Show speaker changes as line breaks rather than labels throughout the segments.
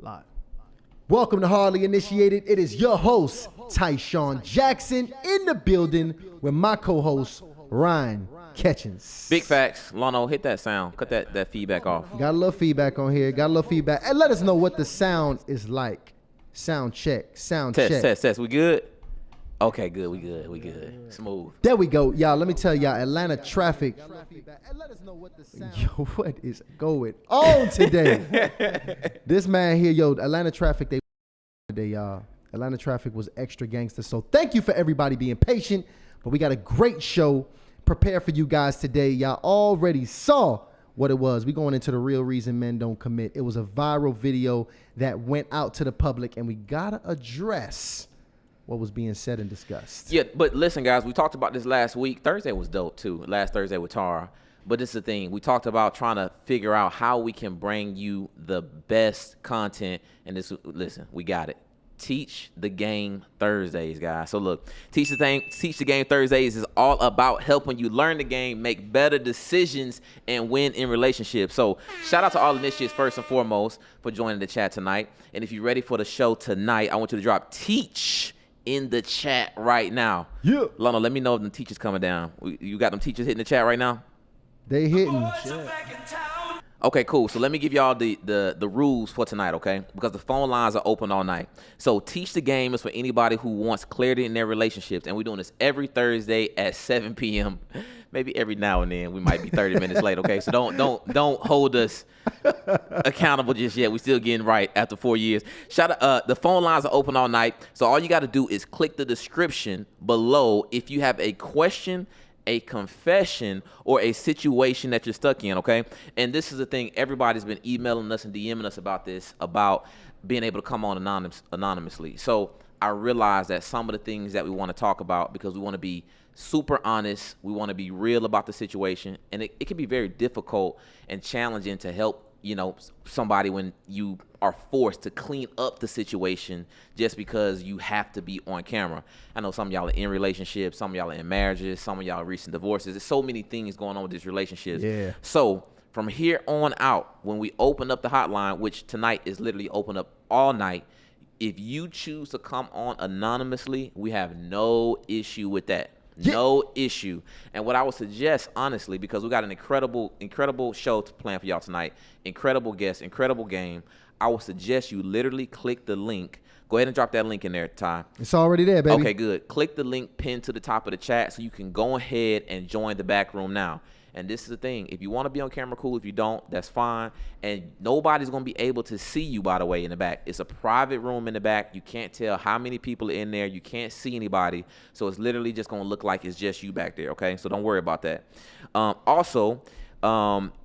Live. Welcome to Hardly Initiated. It is your host, Tyshawn Jackson, in the building with my co-host, Ryan Catchings.
Big facts. Lono, hit that sound. Cut that feedback off.
Got a little feedback on here. Got a little feedback. And let us know what the sound is like. Sound check. Sound check.
Test. We good? Okay, good. We good. Smooth.
There we go. Y'all, let me tell y'all, Atlanta traffic. Yo, what is going on today? This man here, Atlanta traffic, y'all. Atlanta traffic was extra gangster. So thank you for everybody being patient. But we got a great show prepared for you guys today. Y'all already saw what it was. We going into the real reason men don't commit. It was a viral video that went out to the public, and we gotta address what was being said and discussed.
Yeah, but listen, guys, we talked about this last week. Thursday was dope, too. Last Thursday with Tara. But this is the thing. We talked about trying to figure out how we can bring you the best content. And listen, we got it. Teach the Game Thursdays, guys. So look, Teach the Game Thursdays is all about helping you learn the game, make better decisions, and win in relationships. So shout out to all initiates first and foremost for joining the chat tonight. And if you're ready for the show tonight, I want you to drop Teach in the chat right now.
Yeah.
Lono, let me know if the teachers coming down. You got them teachers hitting the chat right now?
They hitting.
Okay, cool. So let me give y'all the rules for tonight, okay? Because the phone lines are open all night. So Teach the Game is for anybody who wants clarity in their relationships. And we're doing this every Thursday at 7 p.m. Maybe every now and then we might be 30 minutes late, okay? So don't hold us accountable just yet. We still getting right after 4 years. The phone lines are open all night. So all you got to do is click the description below if you have a question, a confession, or a situation that you're stuck in, okay? And this is the thing. Everybody's been emailing us and DMing us about this, about being able to come on anonymously. So I realize that some of the things that we want to talk about, because we want to be super honest, we want to be real about the situation, and it can be very difficult and challenging to help somebody when you are forced to clean up the situation just because you have to be on camera. I know some of y'all are in relationships, some of y'all are in marriages, some of y'all are recent divorces. There's so many things going on with these relationships.
Yeah.
So from here on out, when we open up the hotline, which tonight is literally open up all night, if you choose to come on anonymously, we have no issue with that. No issue. And what I would suggest, honestly, because we got an incredible show to plan for y'all tonight, incredible guests, incredible game, I would suggest you literally click the link. Go ahead and drop that link in there, Ty.
It's already there, baby.
Okay, good. Click the link pinned to the top of the chat so you can go ahead and join the back room now. And this is the thing. If you want to be on camera, cool. If you don't, that's fine. And nobody's going to be able to see you, by the way, in the back. It's a private room in the back. You can't tell how many people are in there. You can't see anybody. So it's literally just going to look like it's just you back there, okay? So don't worry about that. Also,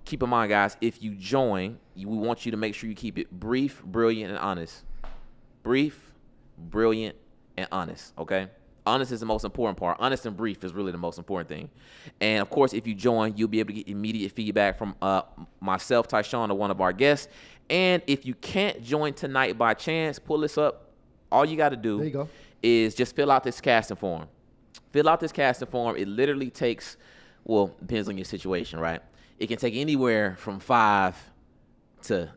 keep in mind, guys, if you join, we want you to make sure you keep it brief, brilliant, and honest. Brief, brilliant, and honest, okay? Honest is the most important part. Honest and brief is really the most important thing. And, of course, if you join, you'll be able to get immediate feedback from myself, Tyshawn, or one of our guests. And if you can't join tonight by chance, pull this up. All you got to do is just fill out this casting form. Fill out this casting form. It literally takes, well, depends on your situation, right? It can take anywhere from 5 to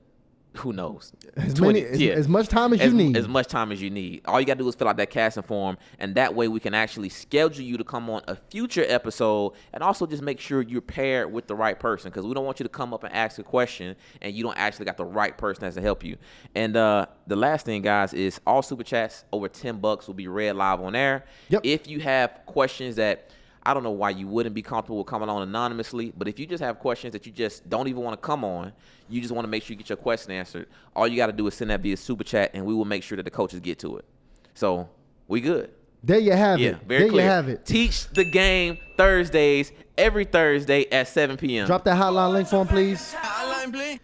who knows?
As much time as you need.
As much time as you need. All you got to do is fill out that casting form, and that way we can actually schedule you to come on a future episode, and also just make sure you're paired with the right person, because we don't want you to come up and ask a question and you don't actually got the right person that's to help you. And the last thing, guys, is all super chats over $10 will be read live on air.
Yep.
If you have questions that I don't know why you wouldn't be comfortable with coming on anonymously, but if you just have questions that you just don't even want to come on, you just want to make sure you get your question answered, all you got to do is send that via super chat, and we will make sure that the coaches get to it. So we good.
There you have it.
Very clear.
You have it.
Teach the Game Thursdays, every Thursday at 7 p.m.
Drop that hotline link for him, please.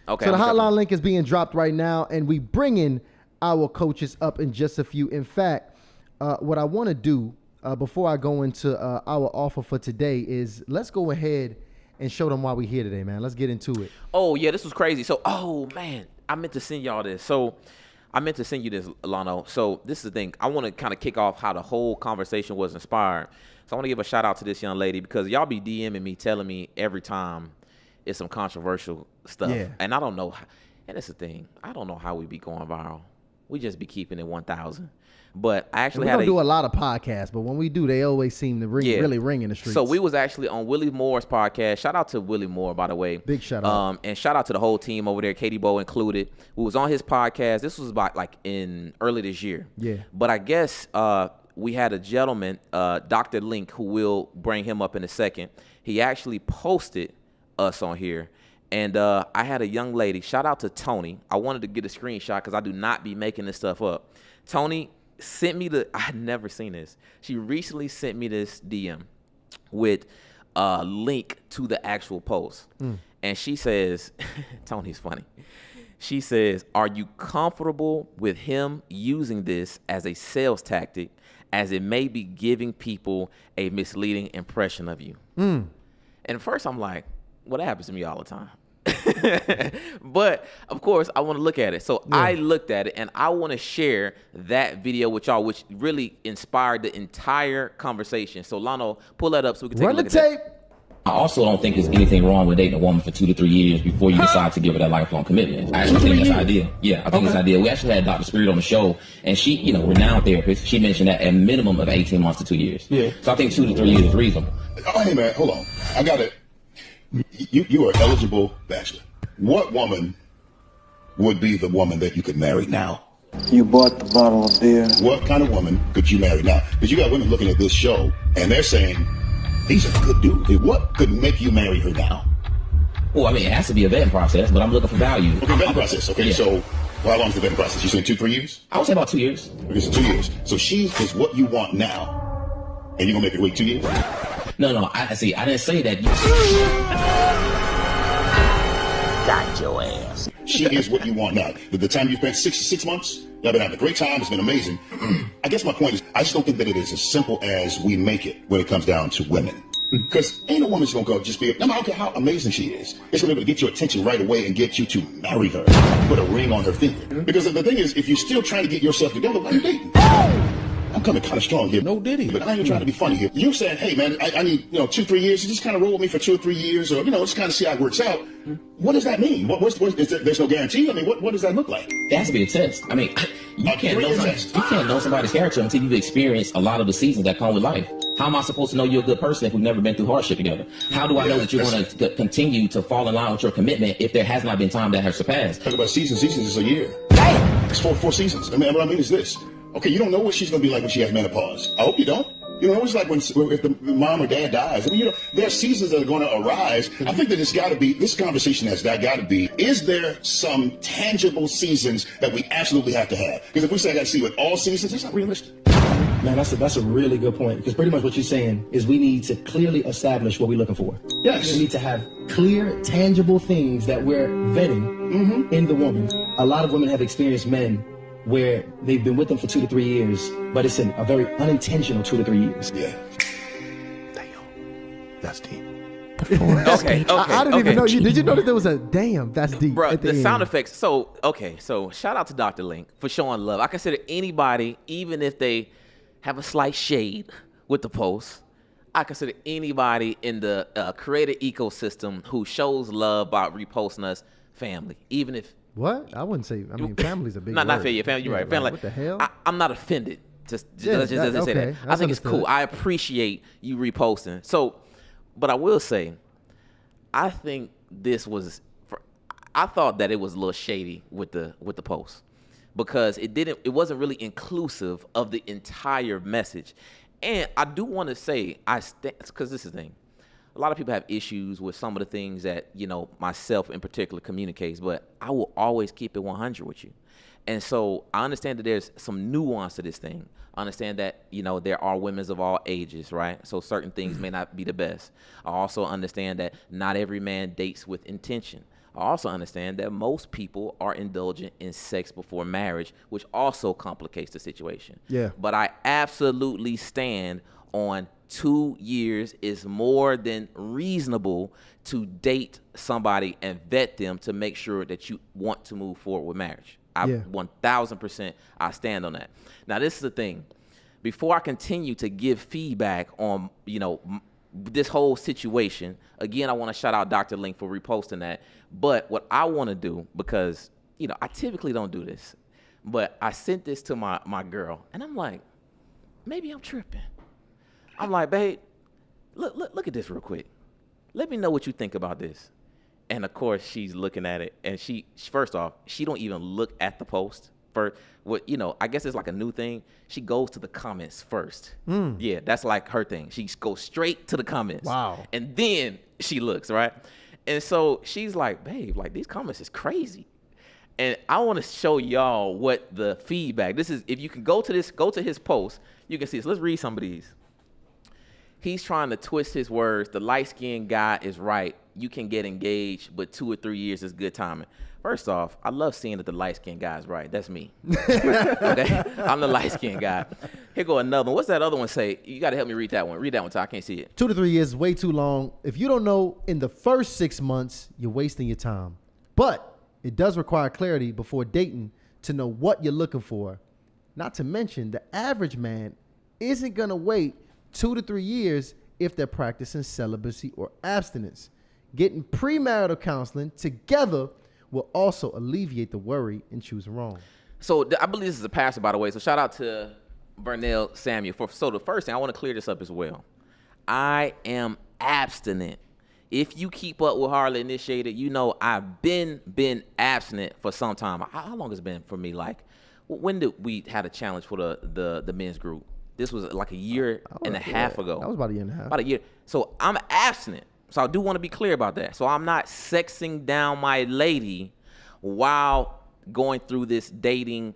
Okay.
So the hotline link is being dropped right now, and we bringing our coaches up in just a few. In fact, what I want to do before I go into our offer for today is let's go ahead and show them why we're here today, man. Let's get into it.
Oh, yeah, this was crazy. So, oh, man, I meant to send y'all this. So I meant to send you this, Alano. So this is the thing. I want to kind of kick off how the whole conversation was inspired. So I want to give a shout out to this young lady, because y'all be DMing me, telling me every time it's some controversial stuff.
Yeah.
And I don't know. And it's the thing. I don't know how we be going viral. We just be keeping it 1,000. But I actually
we
had
don't do a lot of podcasts, but when we do, they always seem to really ring in the streets.
So we was actually on Willie Moore's podcast. Shout out to Willie Moore, by the way.
Big shout out.
And shout out to the whole team over there, Katie Bowe included. We was on his podcast. This was about like in early this year.
Yeah.
But I guess we had a gentleman, Dr. Link, who will bring him up in a second. He actually posted us on here. And I had a young lady. Shout out to Tony. I wanted to get a screenshot because I do not be making this stuff up. Tony sent me I had never seen this. She recently sent me this DM with a link to the actual post. And she says, Tony's funny. She says, are you comfortable with him using this as a sales tactic, as it may be giving people a misleading impression of you? And at first I'm like, well, that happens to me all the time. But of course I want to look at it. So I looked at it and I want to share that video with y'all, which really inspired the entire conversation. So Lano, pull that up so we can take a look at
tape.
I also don't think there's anything wrong with dating a woman for 2 to 3 years before you decide to give her that lifelong commitment. I actually think that's ideal. Yeah, I think it's ideal. We actually had Dr. Spirit on the show, and she, renowned therapist, she mentioned that a minimum of 18 months to 2 years. Yeah. So I think 2 to 3 years is reasonable.
Oh, hey man, hold on. I got it. You are eligible bachelor. What woman would be the woman that you could marry now?
You bought the bottle of beer.
What kind of woman could you marry now? Because you got women looking at this show and they're saying, these are good dudes. What could make you marry her now?
Well, I mean, it has to be a vetting process, but I'm looking for value.
Okay, vetting process. Okay,
Yeah.
so how long is the vetting process? You saying 2, 3 years?
I would say about 2 years.
Okay, so 2 years. So she is what you want now, and you're gonna make her wait 2 years?
No, I see. I didn't say that. Got your ass.
She is what you want now. The time you spent 6 months, y'all been having a great time. It's been amazing. I guess my point is, I just don't think that it is as simple as we make it when it comes down to women. Because ain't a woman's gonna go just be, no matter how amazing she is, it's gonna be able to get your attention right away and get you to marry her, put a ring on her finger. Because the thing is, if you're still trying to get yourself together, why are you dating? I'm coming kind of strong here. No diddy. But I ain't even trying to be funny here. You're saying, hey man, I need 2, 3 years. You just kind of roll with me for 2 or 3 years, or just kind of see how it works out. What does that mean? There's no guarantee. I mean, what does that look like?
It has to be a test. I mean, you can't know somebody's character until you've experienced a lot of the seasons that come with life. How am I supposed to know you're a good person if we've never been through hardship together? How do I know that you're going to continue to fall in line with your commitment if there has not been time that has surpassed?
Talk about seasons. Seasons is a year. It's four seasons. I mean, what I mean is this. Okay, you don't know what she's going to be like when she has menopause. I hope you don't. You know, it's like if the mom or dad dies. I mean, there are seasons that are going to arise. I think that this conversation has got to be, is there some tangible seasons that we absolutely have to have? Because if we say I got to see with all seasons, that's not realistic.
Man, that's a really good point, because pretty much what you're saying is we need to clearly establish what we're looking for.
Yes.
We need to have clear, tangible things that we're vetting in the woman. A lot of women have experienced men where they've been with them for 2 to 3 years, but it's a very unintentional 2 to 3 years.
Yeah. Damn. That's deep.
Okay.
I didn't even know. Did you know that there was a damn? That's deep.
Bro,
at
the sound
end.
effects. So shout out to Dr. Link for showing love. I consider anybody, even if they have a slight shade with the post, I consider anybody in the creator ecosystem who shows love by reposting us family, even if.
What? I wouldn't say. I mean, family's a big
Not
word.
family. You're right.
Like,
Family.
what the hell?
I'm not offended. Let's just say that.
okay.
I
That's
think it's cool.
understood.
I appreciate you reposting. So, but I will say, I think this was. I thought that it was a little shady with the post, because it wasn't really inclusive of the entire message. And I do want to say, because this is the thing. A lot of people have issues with some of the things that, myself in particular communicates, but I will always keep it 100 with you. And so I understand that there's some nuance to this thing. I understand that, there are women of all ages, right? So certain things may not be the best. I also understand that not every man dates with intention. I also understand that most people are indulgent in sex before marriage, which also complicates the situation.
Yeah.
But I absolutely stand on 2 years is more than reasonable to date somebody and vet them to make sure that you want to move forward with marriage. 1000%, I stand on that. Now, this is the thing. Before I continue to give feedback on, this whole situation, again, I want to shout out Dr. Link for reposting that. But what I want to do, because I typically don't do this, but I sent this to my girl, and I'm like, maybe I'm tripping. I'm like, babe, look at this real quick. Let me know what you think about this. And of course, she's looking at it, and she first off, she don't even look at the post. For what I guess it's like a new thing. She goes to the comments first. Yeah, that's like her thing. She goes straight to the comments.
Wow.
And then she looks, right? And so she's like, babe, like these comments is crazy. And I want to show y'all what the feedback. This is, if you can go to his post, you can see this. Let's read some of these. He's trying to twist his words. The light-skinned guy is right. You can get engaged, but 2 or 3 years is good timing. First off, I love seeing that the light-skinned guy is right. That's me. Okay? I'm the light-skinned guy. Here go another one. What's that other one say? You got to help me read that one. Read that one, Ty. I can't see it.
2 to 3 years is way too long. If you don't know in the first 6 months, you're wasting your time. But it does require clarity before dating to know what you're looking for. Not to mention, the average man isn't going to wait 2 to 3 years if they're practicing celibacy or abstinence. Getting premarital counseling together will also alleviate the worry in choosing wrong.
So I believe this is a pastor, by the way. So shout out to Bernell Samuel. So the first thing, I want to clear this up as well. I am abstinent. If you keep up with Hardly Initiated, you know I've been abstinent for some time. How long has it been for me? Like, when did we had a challenge for the men's group? This was like a year and a half ago.
That was about a year and a half.
About a year. So I'm abstinent. So I do want to be clear about that. So I'm not sexing down my lady while going through this dating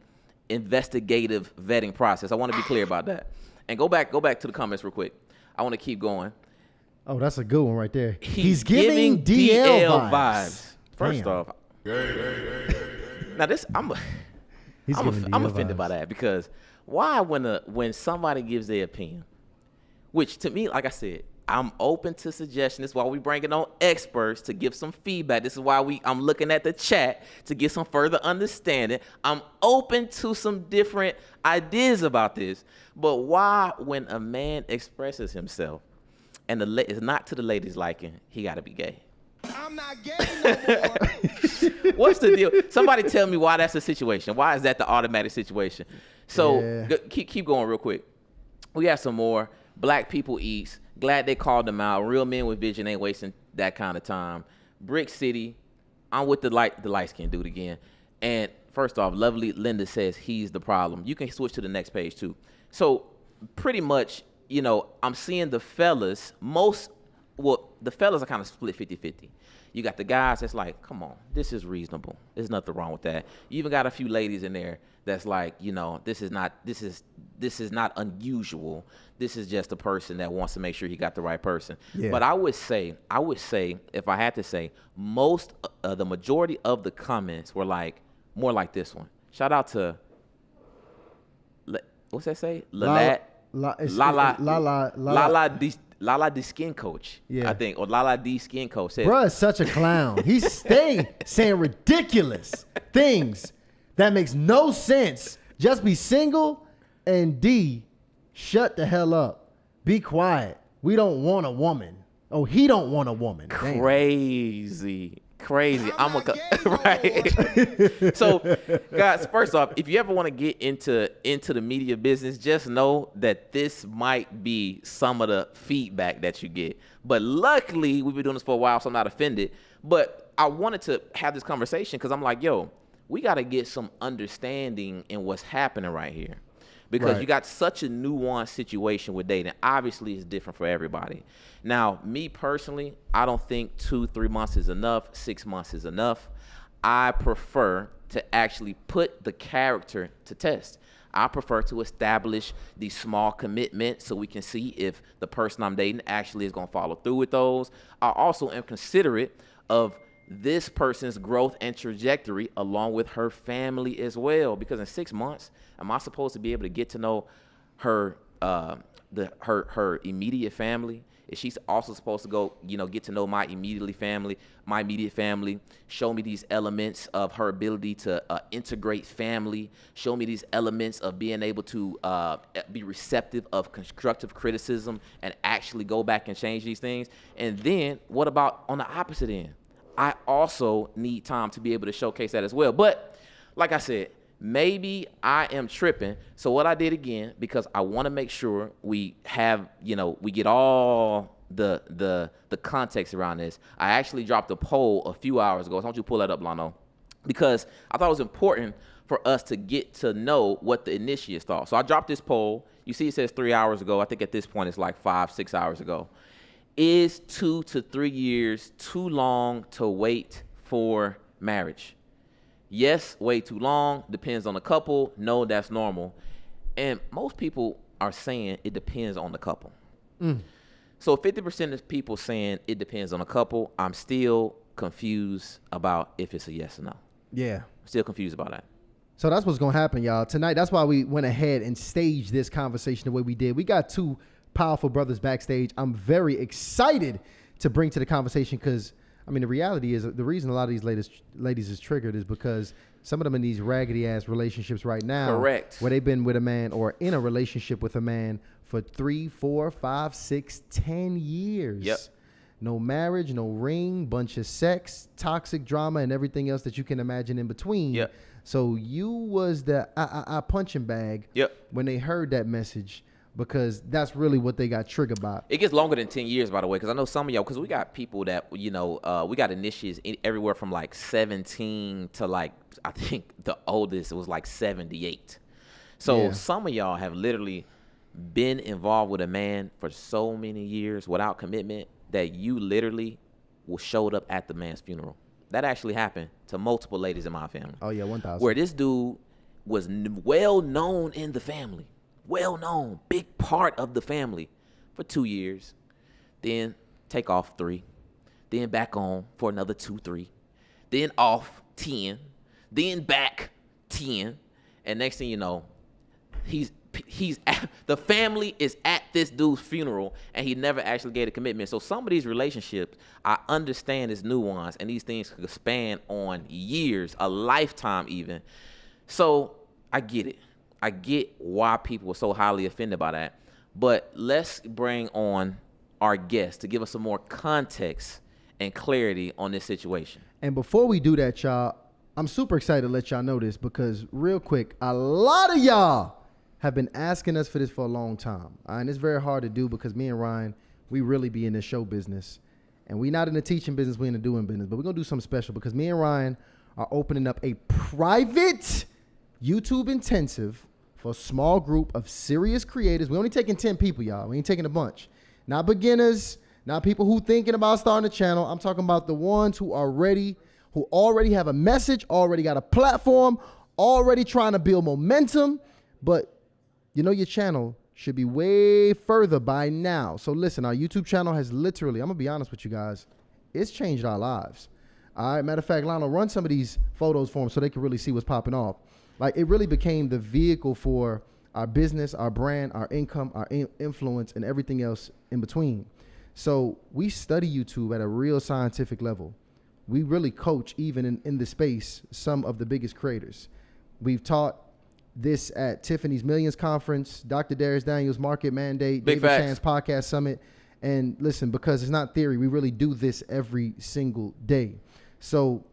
investigative vetting process. I want to be clear about that. And go back to the comments real quick. I want to keep going.
Oh, that's a good one right there.
He's giving DL vibes. First
Damn.
off, now this I'm offended by that, because why when somebody gives their opinion, which to me, like I said, I'm open to suggestions. This is why we bringing on experts to give some feedback. This is why I'm looking at the chat to get some further understanding. I'm open to some different ideas about this. But why, when a man expresses himself and it's not to the lady's liking, he got to be gay?
I'm not gay no more.
What's the deal? Somebody tell me why that's the situation. Why is that the automatic situation? So
Yeah.
keep going real quick. We have some more. Black People Eats. Glad they called them out. Real men with vision ain't wasting that kind of time. Brick City. I'm with the light skinned dude again. And first off, Lovely Linda says he's the problem. You can switch to the next page too. So pretty much, I'm seeing the fellas, the fellas are kind of split 50-50. You got the guys that's like, come on, this is reasonable. There's nothing wrong with that. You even got a few ladies in there that's like, this is not unusual. This is just a person that wants to make sure he got the right person.
Yeah.
But I would say, if I had to say, the majority of the comments were like more like this one. Shout out to, what's that say? Lala D Skin Coach.
Yeah.
I think, or Lala D Skin Coach said.
Bruh is such a clown. He's saying ridiculous things that makes no sense. Just be single, and D, shut the hell up. Be quiet. We don't want a woman. Oh, he don't want a woman. Damn.
Crazy.
I'm not gay no
Right. So, guys, first off, if you ever want to get into the media business, just know that this might be some of the feedback that you get. But luckily, we've been doing this for a while, so I'm not offended. But I wanted to have this conversation because I'm like, yo, we got to get some understanding in what's happening right here. Because
Right.
you got such a nuanced situation with dating. Obviously, it's different for everybody. Now, me personally, I don't think 2-3 months is enough. 6 months is enough. I prefer to actually put the character to test. I prefer to establish these small commitments so we can see if the person I'm dating actually is going to follow through with those. I also am considerate of this person's growth and trajectory along with her family as well, because in 6 months, am I supposed to be able to get to know her her immediate family? Is she also supposed to go, get to know my immediate family, show me these elements of her ability to integrate family, show me these elements of being able to be receptive of constructive criticism and actually go back and change these things? And then what about on the opposite end? I also need time to be able to showcase that as well. But like I said, maybe I am tripping. So what I did again, because I want to make sure we have, we get all the context around this. I actually dropped a poll a few hours ago. So I want you to pull that up, Lano, because I thought it was important for us to get to know what the initiates thought. So I dropped this poll. You see it says 3 hours ago. I think at this point it's like 5-6 hours ago. Is 2 to 3 years too long to wait for marriage? Yes, way too long. Depends on the couple. No, that's normal. And most people are saying it depends on the couple. So 50% of people saying it depends on the couple. I'm still confused about if it's a yes or no.
Yeah.
I'm still confused about that.
So that's what's going to happen, y'all. Tonight, that's why we went ahead and staged this conversation the way we did. We got two powerful brothers backstage. I'm very excited to bring to the conversation because, the reality is the reason a lot of these ladies is triggered is because some of them in these raggedy-ass relationships right now.
Correct.
Where they've been with a man or in a relationship with a man for 3, 4, 5, 6, 10 years.
Yep.
No marriage, no ring, bunch of sex, toxic drama, and everything else that you can imagine in between.
Yep.
So you was the punching bag when they heard that message because that's really what they got triggered by.
It gets longer than 10 years, by the way, because I know some of y'all, because we got people that, we got initiates everywhere from like 17 to like, I think the oldest was like 78. So some of y'all have literally been involved with a man for so many years without commitment that you literally showed up at the man's funeral. That actually happened to multiple ladies in my family.
Oh, yeah, 1,000.
Where this dude was well known in the family. Well known, big part of the family for 2 years. Then take off 3. Then back on for another 2, 3. Then off 10. Then back 10. And next thing you know, the family is at this dude's funeral and he never actually gave a commitment. So some of these relationships, I understand is nuance and these things could span on years, a lifetime even. So I get it. I get why people were so highly offended by that. But let's bring on our guest to give us some more context and clarity on this situation.
And before we do that, y'all, I'm super excited to let y'all know this because real quick, a lot of y'all have been asking us for this for a long time. And it's very hard to do because me and Ryan, we really be in the show business. And we not in the teaching business, we in the doing business. But we're going to do something special because me and Ryan are opening up a private YouTube intensive for a small group of serious creators. We're only taking 10 people, y'all. We ain't taking a bunch. Not beginners, not people who thinking about starting a channel. I'm talking about the ones who are ready, who already have a message, already got a platform, already trying to build momentum. But your channel should be way further by now. So listen, our YouTube channel has literally, I'm going to be honest with you guys, it's changed our lives. All right, matter of fact, Lionel, run some of these photos for them so they can really see what's popping off. Like, it really became the vehicle for our business, our brand, our income, our influence, and everything else in between. So we study YouTube at a real scientific level. We really coach, even in the space, some of the biggest creators. We've taught this at Tiffany's Millions Conference, Dr. Darius Daniels Market Mandate,
Big
David
facts.
Chan's Podcast Summit. And listen, because it's not theory, we really do this every single day. So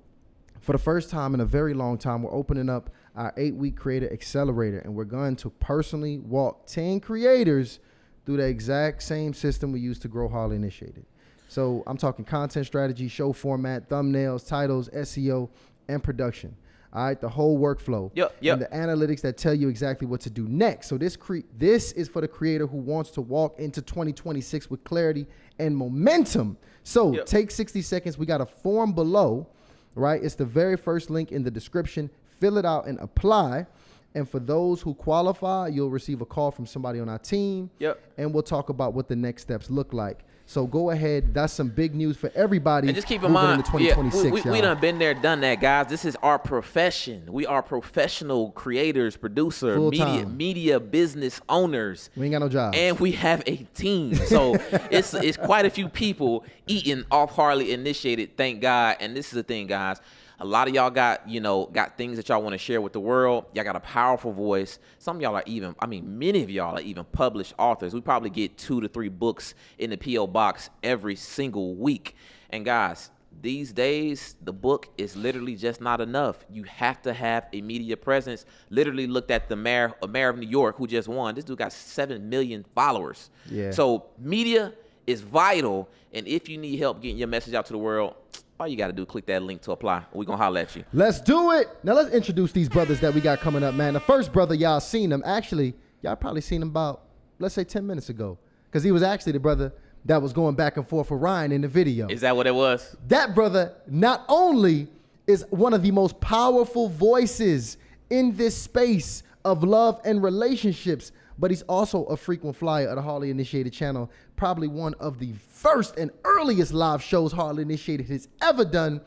for the first time in a very long time, we're opening up our 8-week Creator Accelerator, and we're going to personally walk 10 creators through the exact same system we used to grow Harley Initiated. So I'm talking content strategy, show format, thumbnails, titles, SEO, and production. All right, the whole workflow.
Yep.
And the analytics that tell you exactly what to do next. So this is for the creator who wants to walk into 2026 with clarity and momentum. So take 60 seconds. We got a form below, right? It's the very first link in the description. Fill it out and apply. And for those who qualify, you'll receive a call from somebody on our team. And we'll talk about what the next steps look like. So go ahead. That's some big news for everybody.
And just keep in mind,
into 2026,
we done been there, done that, guys. This is our profession. We are professional creators, producer, media business owners.
We ain't got no jobs.
And we have a team. So it's quite a few people eating off Harley Initiated, thank God. And this is the thing, guys. A lot of y'all got things that y'all want to share with the world. Y'all got a powerful voice. Some of y'all are many of y'all are even published authors. We probably get 2 to 3 books in the P.O. box every single week. And guys, these days, the book is literally just not enough. You have to have a media presence. Literally looked at the mayor of New York who just won. This dude got 7 million followers.
Yeah.
So media is vital. And if you need help getting your message out to the world, all you got to do is click that link to apply. We're going to holler at you.
Let's do it. Now let's introduce these brothers that we got coming up, man. The first brother, y'all seen him. Actually, y'all probably seen him about, let's say 10 minutes ago. Because he was actually the brother that was going back and forth with Ryan in the video.
Is that what it was?
That brother not only is one of the most powerful voices in this space of love and relationships, but he's also a frequent flyer of the Harley Initiated channel. Probably one of the first and earliest live shows Harley Initiated has ever done.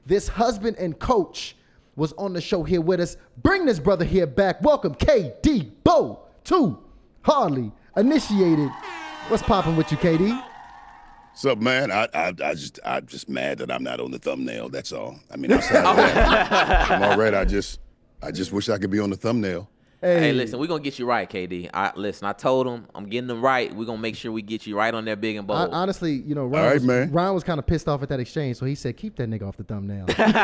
This husband and coach was on the show here with us. Bring this brother here back. Welcome KD Bo to Harley Initiated. What's popping with you, KD?
What's up, man? I'm just mad that I'm not on the thumbnail. That's all. I mean, outside of that, I'm all right. I just wish I could be on the thumbnail.
Hey, listen, we're going to get you right, KD. I told him I'm getting them right. We're going to make sure we get you right on there big and bold.
Honestly, you know,
man.
Ryan was kind of pissed off at that exchange, so he said, keep that nigga off the thumbnail.
And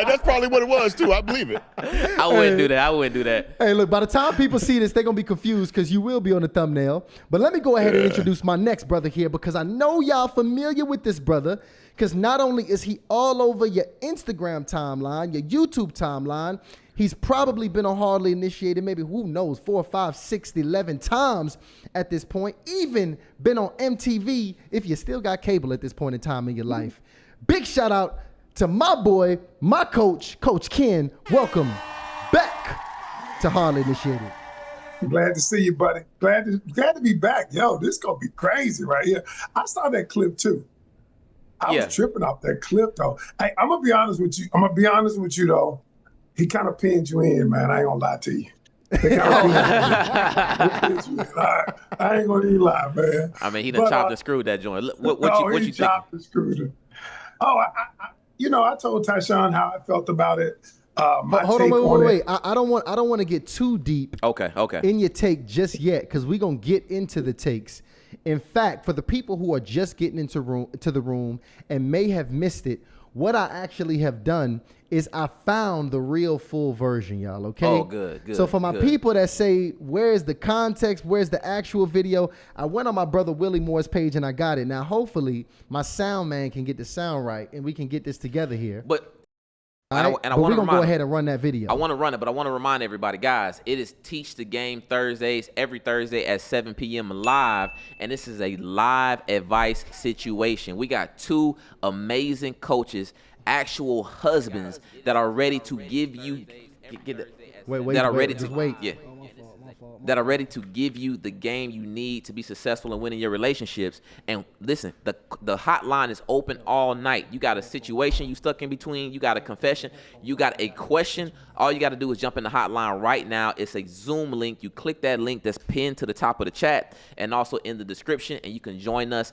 that's probably what it was, too. I believe it.
I wouldn't do that.
Hey, look, by the time people see this, they're going to be confused because you will be on the thumbnail. But let me go ahead and introduce my next brother here because I know y'all familiar with this brother because not only is he all over your Instagram timeline, your YouTube timeline, he's probably been on Harley Initiated maybe, who knows, 4, 5, 6, 11 times at this point. Even been on MTV if you still got cable at this point in time in your life. Big shout out to my boy, my coach, Coach Ken. Welcome back to Harley Initiated.
Glad to see you, buddy. Glad to be back. Yo, this gonna be crazy right here. I saw that clip too. I was tripping off that clip though. Hey, I'm gonna be honest with you though. He kind of pinned you in, man. I ain't gonna lie to you. I ain't gonna even lie, man.
I mean, he done chopped and screwed that joint. What you think?
Chopped and screwed it. Oh, I told Tyshawn how I felt about it.
Hold on, wait. I don't want to get too deep.
Okay.
In your take just yet, because we're gonna get into the takes. In fact, for the people who are just getting into the room and may have missed it, what I actually have done is I found the real full version, y'all, okay?
Oh, good.
So for my people that say, where's the context, where's the actual video, I went on my brother Willie Moore's page and I got it. Now, hopefully, my sound man can get the sound right and we can get this together here.
But
we're going to go ahead and run that video.
I want to run it, but I want to remind everybody, guys, it is Teach the Game Thursdays, every Thursday at 7 p.m. live, and this is a live advice situation. We got 2 amazing coaches, actual husbands that are ready to give you that are ready to give you the game you need to be successful in winning your relationships. And listen, the hotline is open all night. You got a situation you stuck in between, you got a confession, you got a question, all you got to do is jump in the hotline right now. It's a Zoom link. You click that link that's pinned to the top of the chat and also in the description, and you can join us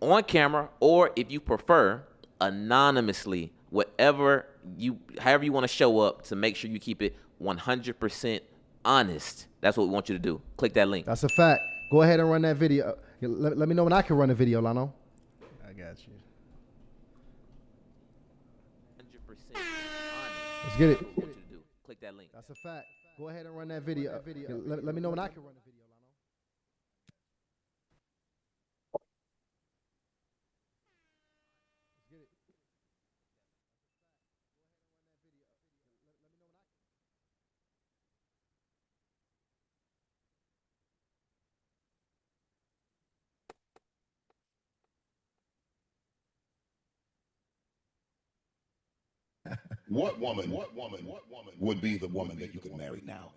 on camera, or if you prefer, anonymously, however you want to show up to make sure you keep it 100% honest. That's what we want you to do. Click that link.
That's a fact. Go ahead and run that video. Let me know when I can run a video, Lano.
I got you.
100% honest.
Let's get it.
That's what we want you to do. Click that link.
That's a fact. Go ahead and run that video. Let me know when I can run a video, Lano.
What woman would be the woman that you could marry now?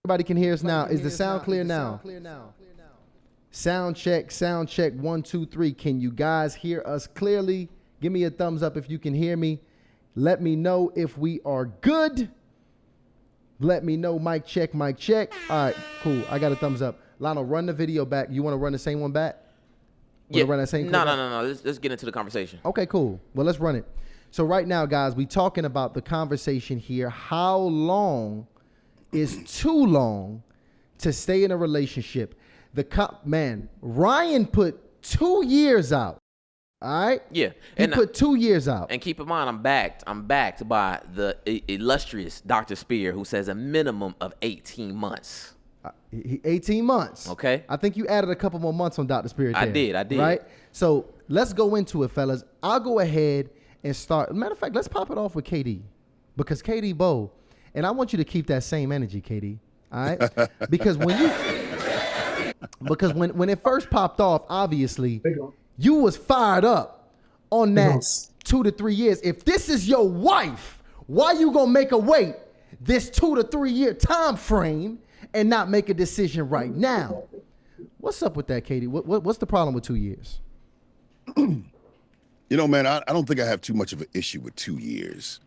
Everybody can hear us now. Is the sound clear now? Sound check, 1, 2, 3. Can you guys hear us clearly? Give me a thumbs up if you can hear me. Let me know if we are good. Let me know. Mic check, mic check. All right, cool. I got a thumbs up. Lionel, run the video back. You want to run the same one back? Run that same
No. Let's get into the conversation.
Okay, cool. Well, let's run it. So right now, guys, we talking about the conversation here. How long is too long to stay in a relationship? Ryan put 2 years out. All right?
Yeah.
He put 2 years out.
And keep in mind, I'm backed by the illustrious Dr. Spear, who says a minimum of 18 months.
18 months.
Okay.
I think you added a couple more months on Dr. Spirit there.
I did.
Right? So let's go into it, fellas. I'll go ahead and start. Matter of fact, let's pop it off with KD. Because KD Bo, and I want you to keep that same energy, KD. All right? Because when it first popped off, obviously, you was fired up on that 2 to 3 years. If this is your wife, why you gonna make her wait this 2 to 3 year time frame and not make a decision right now? What's up with that, Katie? What's the problem with 2 years?
You know, man, I don't think I have too much of an issue with 2 years.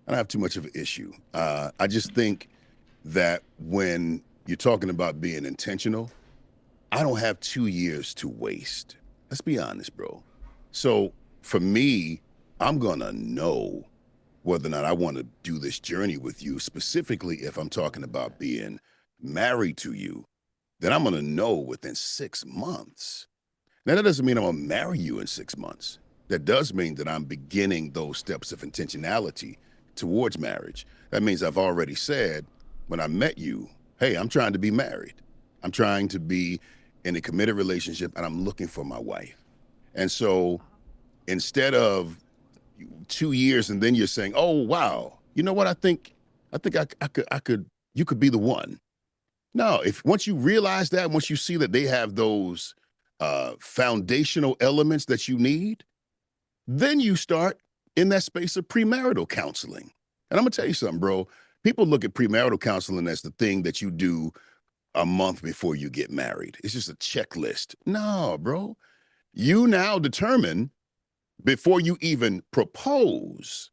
I don't have too much of an issue. I just think that when you're talking about being intentional, I don't have 2 years to waste. Let's be honest, bro. So for me, I'm gonna know whether or not I want to do this journey with you, specifically if I'm talking about being married to you, then I'm gonna know within 6 months. Now, that doesn't mean I'm gonna marry you in 6 months. That does mean that I'm beginning those steps of intentionality towards marriage. That means I've already said when I met you, hey, I'm trying to be married. I'm trying to be in a committed relationship and I'm looking for my wife. And so instead of 2 years and then you're saying, oh, wow, you know what? I think you could be the one. No, once you realize that, once you see that they have those foundational elements that you need, then you start in that space of premarital counseling. And I'm gonna tell you something, bro. People look at premarital counseling as the thing that you do a month before you get married. It's just a checklist. No, bro. You now determine before you even propose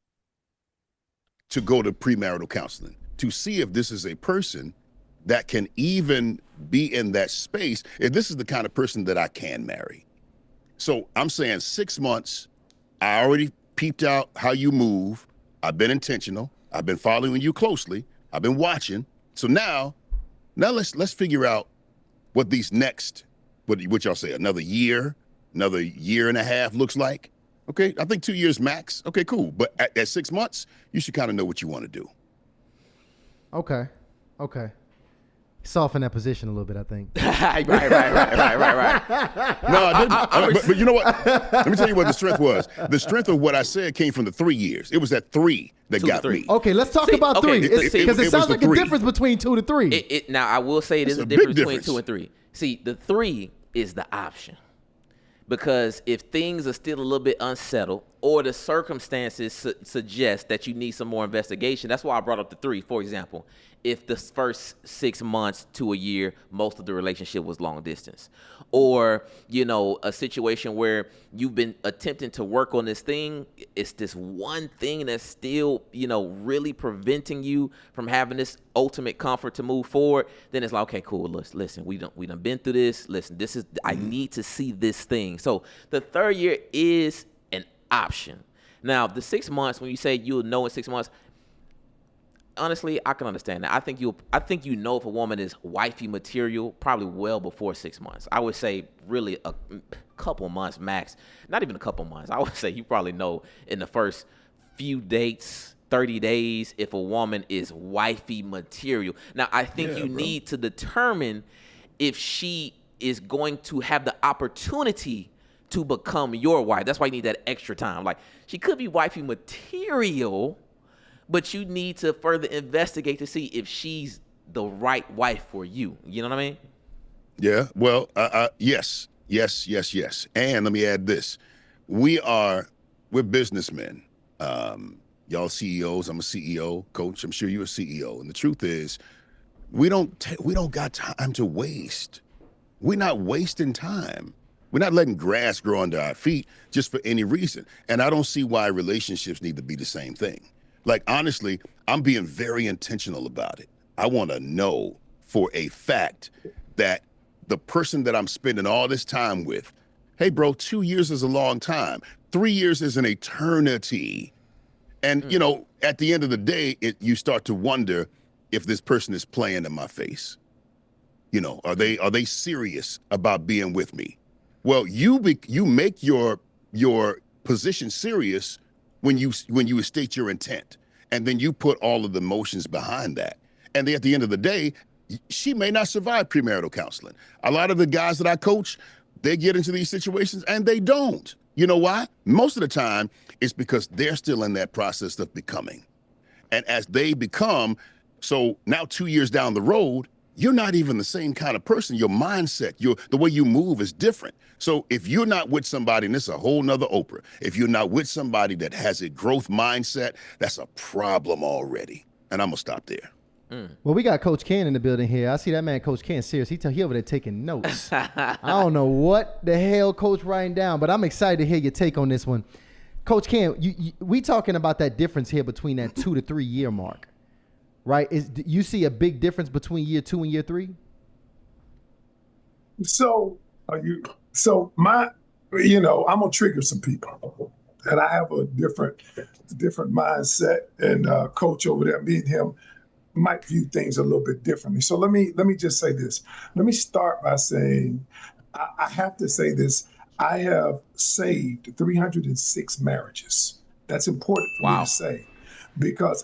to go to premarital counseling to see if this is a person that can even be in that space, if this is the kind of person that I can marry. So I'm saying 6 months, I already peeped out how you move. I've been intentional. I've been following you closely. I've been watching. So now let's figure out what these next, what y'all say, another year and a half looks like. Okay, I think 2 years max. Okay, cool. But at 6 months, you should kind of know what you want to do.
Okay. Soften that position a little bit, I think.
right.
No, I didn't. But you know what? Let me tell you what the strength was. The strength of what I said came from the 3 years. It was that 3 that got me.
Okay, let's talk about 3. Because it sounds like a difference between 2 to 3.
Now, I will say it is a difference between 2 and 3. See, the 3 is the option. Because if things are still a little bit unsettled or the circumstances suggest that you need some more investigation, that's why I brought up the 3. For example, if the first 6 months to a year, most of the relationship was long distance, or, you know, a situation where you've been attempting to work on this thing, it's this one thing that's still, you know, really preventing you from having this ultimate comfort to move forward, then it's like, okay, cool, listen, we done been through this. Listen, this is, I need to see this thing. So the 3rd year is an option. Now, the 6 months, when you say you'll know in 6 months, honestly, I can understand that. I think you know if a woman is wifey material probably well before 6 months. I would say really a couple months max. Not even a couple months. I would say you probably know in the first few dates, 30 days, if a woman is wifey material. Now, I think you need to determine if she is going to have the opportunity to become your wife. That's why you need that extra time. Like, she could be wifey material, but you need to further investigate to see if she's the right wife for you. You know what I mean?
Yeah. Well, yes. And let me add this. We're businessmen. Y'all CEOs. I'm a CEO. Coach, I'm sure you're a CEO. And the truth is, we don't got time to waste. We're not wasting time. We're not letting grass grow under our feet just for any reason. And I don't see why relationships need to be the same thing. Like, honestly, I'm being very intentional about it. I want to know for a fact that the person that I'm spending all this time with, hey, bro, 2 years is a long time. 3 years is an eternity. And, you know, at the end of the day, you start to wonder if this person is playing in my face. You know, are they serious about being with me? Well, you make your position serious when you state your intent, and then you put all of the emotions behind that. And then at the end of the day, she may not survive premarital counseling. A lot of the guys that I coach, they get into these situations and they don't. You know why? Most of the time, it's because they're still in that process of becoming. And as they become, so now 2 years down the road, you're not even the same kind of person. Your mindset, the way you move is different. So if you're not with somebody, and this is a whole nother Oprah, if you're not with somebody that has a growth mindset, that's a problem already. And I'm gonna stop there.
Well, we got Coach Ken in the building here. I see that man, Coach Ken, serious. He over there taking notes. I don't know what the hell Coach writing down, but I'm excited to hear your take on this one. Coach Ken, we talking about that difference here between that 2 to 3 year mark, right? You see a big difference between year 2 and year 3?
So I'm gonna trigger some people, and I have a different mindset. And Coach over there, me and him might view things a little bit differently. So let me just say this. Let me start by saying, I have to say this. I have saved 306 marriages. That's important for me to say,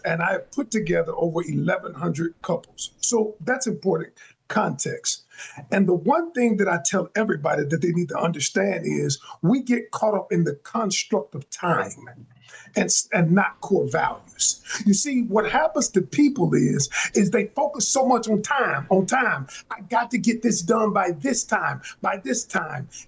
and I have put together over 1,100 couples. So that's important context. And the one thing that I tell everybody that they need to understand is we get caught up in the construct of time and not core values. You see, what happens to people is they focus so much on time. I got to get this done by this time.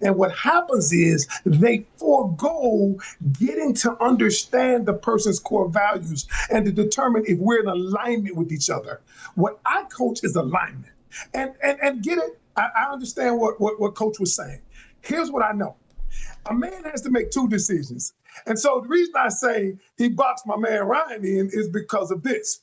And what happens is they forego getting to understand the person's core values and to determine if we're in alignment with each other. What I coach is alignment. And get it, I understand what Coach was saying. Here's what I know. A man has to make 2 decisions. And so the reason I say he boxed my man Ryan in is because of this.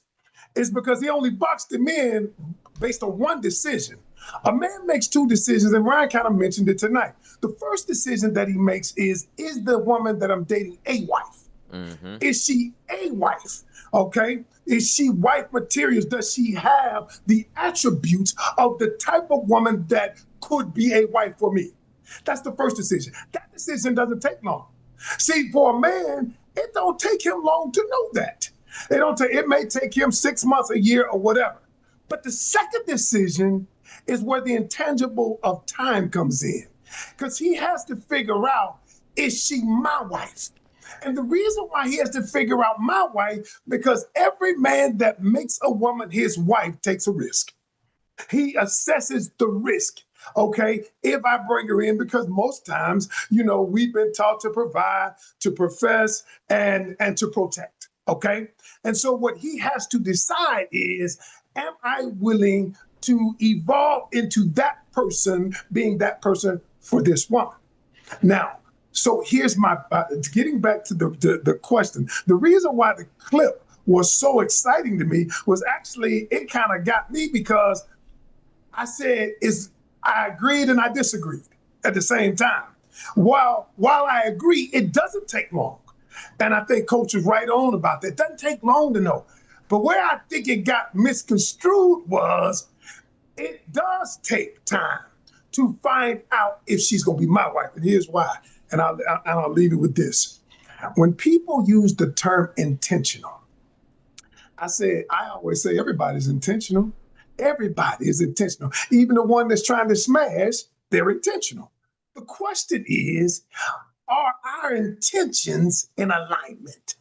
It's because he only boxed him in based on 1 decision. A man makes 2 decisions, and Ryan kind of mentioned it tonight. The first decision that he makes is the woman that I'm dating a wife? Mm-hmm. Is she a wife? Okay. Is she wife materials? Does she have the attributes of the type of woman that could be a wife for me? That's the first decision. That decision doesn't take long. See, for a man, it don't take him long to know that. It may take him 6 months, a year, or whatever. But the second decision is where the intangible of time comes in. Because he has to figure out, is she my wife? And the reason why he has to figure out my wife, because every man that makes a woman his wife takes a risk. He assesses the risk, okay, if I bring her in, because most times, we've been taught to provide, to profess, and to protect, okay? And so what he has to decide is, am I willing to evolve into that person, being that person for this woman? Now, so here's my, getting back to the question. The reason why the clip was so exciting to me was actually, it kind of got me because I said, I agreed and I disagreed at the same time. While I agree, it doesn't take long. And I think Coach is right on about that. It doesn't take long to know. But where I think it got misconstrued was, it does take time to find out if she's going to be my wife. And here's why. And I'll leave it with this. When people use the term intentional, I always say everybody's intentional. Everybody is intentional. Even the one that's trying to smash, they're intentional. The question is, are our intentions in alignment?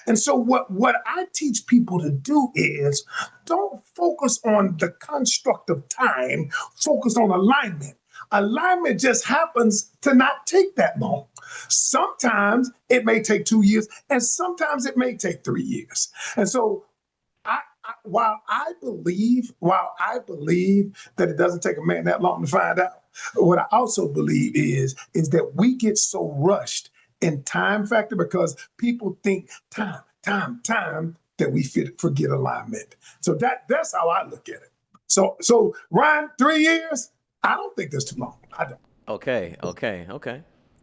And so what I teach people to do is, don't focus on the construct of time, focus on alignment. Alignment just happens to not take that long. Sometimes it may take 2 years, and sometimes it may take 3 years. And so while I believe that it doesn't take a man that long to find out, What I also believe is that we get so rushed in time factor because people think time, that we forget alignment. So that's how I look at it. So Ryan, 3 years, I don't think that's too long. I don't.
Okay.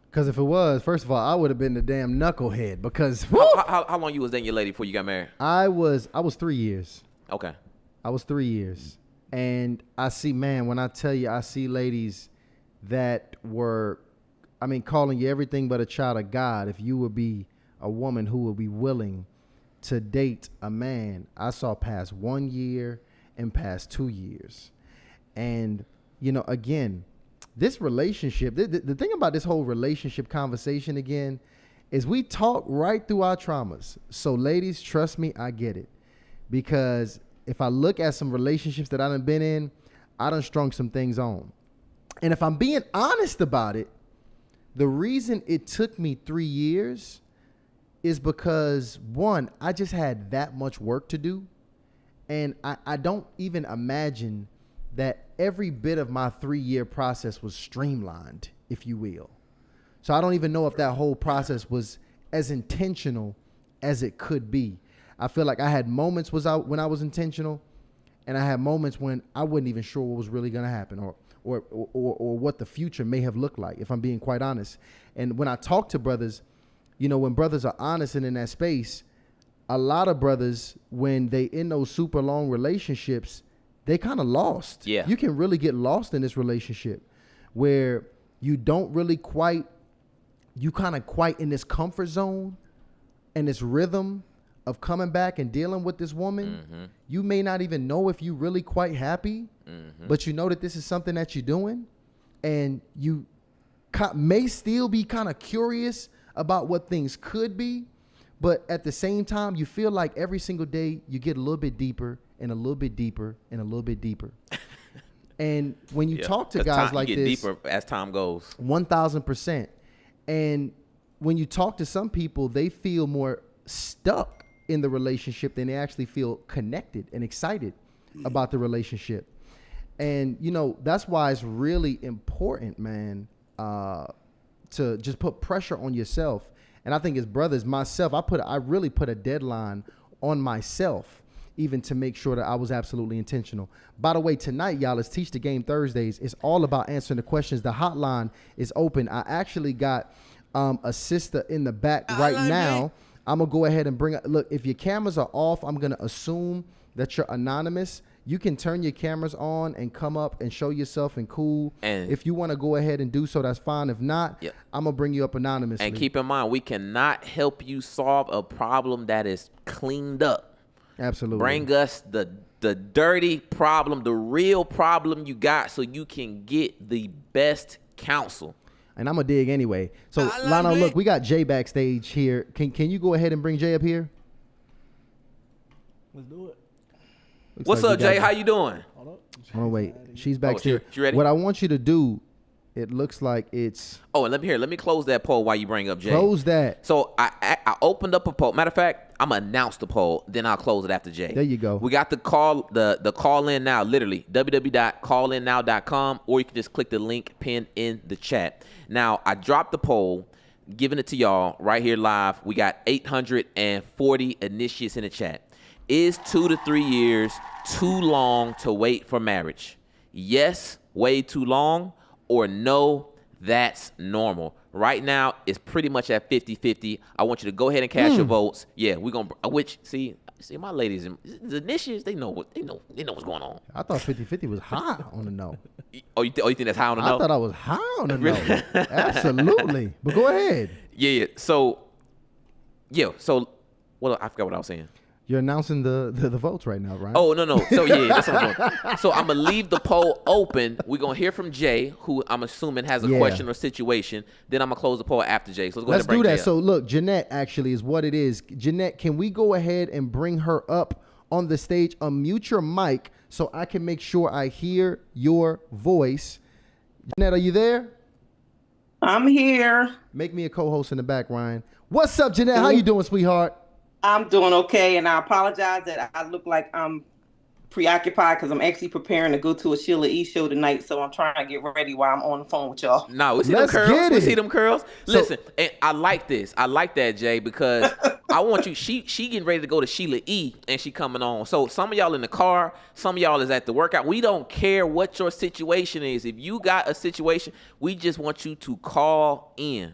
Because if it was, first of all, I would have been the damn knucklehead. Because
how long you was dating your lady before you got married?
I was 3 years.
Okay.
I was 3 years, and I see, man, when I tell you, I see ladies that were, calling you everything but a child of God. If you would be a woman who would be willing to date a man, I saw past 1 year and past 2 years, and again. This relationship, the thing about this whole relationship conversation again is we talk right through our traumas. So ladies, trust me, I get it. Because if I look at some relationships that I done been in, I done strung some things on. And if I'm being honest about it, the reason it took me 3 years is because, one, I just had that much work to do. And I don't even imagine that every bit of my 3-year process was streamlined, if you will. So I don't even know if that whole process was as intentional as it could be. I feel like I had moments when I was intentional, and I had moments when I wasn't even sure what was really going to happen or what the future may have looked like, if I'm being quite honest. And when I talk to brothers, when brothers are honest and in that space, a lot of brothers, when they in those super long relationships, they kind of lost.
Yeah.
You can really get lost in this relationship where you don't really quite in this comfort zone and this rhythm of coming back and dealing with this woman. Mm-hmm. You may not even know if you really quite happy, but you know that this is something that you're doing, and you may still be kind of curious about what things could be, but at the same time, you feel like every single day you get a little bit deeper and a little bit deeper and a little bit deeper. And when you talk to guys like this,
you get deeper as time goes.
1,000%. And when you talk to some people, they feel more stuck in the relationship than they actually feel connected and excited about the relationship. And, that's why it's really important, man, to just put pressure on yourself. And I think as brothers, myself, I really put a deadline on myself, even to make sure that I was absolutely intentional. By the way, tonight, y'all, it's Teach the Game Thursdays. It's all about answering the questions. The hotline is open. I actually got a sister in the back right now. I'm going to go ahead and look, if your cameras are off, I'm going to assume that you're anonymous. You can turn your cameras on and come up and show yourself and cool. And if you want to go ahead and do so, that's fine. If not, I'm going to bring you up anonymously.
And keep in mind, we cannot help you solve a problem that is cleaned up.
Absolutely.
Bring us the dirty problem, the real problem you got, so you can get the best counsel.
And I'm going to dig anyway. So, Lano, look, we got Jay backstage here. Can you go ahead and bring Jay up here?
Let's do it.
What's up, Jay? How you doing?
Hold on, wait. She's backstage.
She ready?
What I want you to do, it looks like it's...
Oh, and let me close that poll while you bring up Jay.
Close that.
So I opened up a poll. Matter of fact, I'm going to announce the poll, then I'll close it after Jay.
There you go.
We got the call in now, literally, www.callinnow.com, or you can just click the link pinned in the chat. Now, I dropped the poll, giving it to y'all right here live. We got 840 initiates in the chat. Is 2 to 3 years too long to wait for marriage? Yes, way too long, or no, that's normal. Right now, it's pretty much at 50-50. I want you to go ahead and cast your votes. Yeah, we're going to, see my ladies, the initiates, they know what's going on.
I thought 50-50 was high on the no.
Oh, you think that's high on the no?
I thought I was high on the no. Absolutely. But go ahead.
Yeah. So, well, I forgot what I was saying.
You're announcing the votes right now, right?
Oh, no. So, yeah, that's what I'm doing. So, I'm going to leave the poll open. We're going to hear from Jay, who I'm assuming has a question or situation. Then I'm going to close the poll after Jay. So, let's
do that. So, look, Jeanette actually is what it is. Jeanette, can we go ahead and bring her up on the stage? Unmute your mic so I can make sure I hear your voice. Jeanette, are you there?
I'm here.
Make me a co-host in the back, Ryan. What's up, Jeanette? How you doing, sweetheart?
I'm doing okay, and I apologize that I look like I'm preoccupied because I'm actually preparing to go to a Sheila E. show tonight, so I'm trying to get ready while I'm on the phone with y'all.
No, we see
Let's
them curls.
get
We
it.
see them curls. Listen, and I like this. I like that, Jay, because I want you. She getting ready to go to Sheila E. and she coming on. So some of y'all in the car, some of y'all is at the workout. We don't care what your situation is. If you got a situation, we just want you to call in.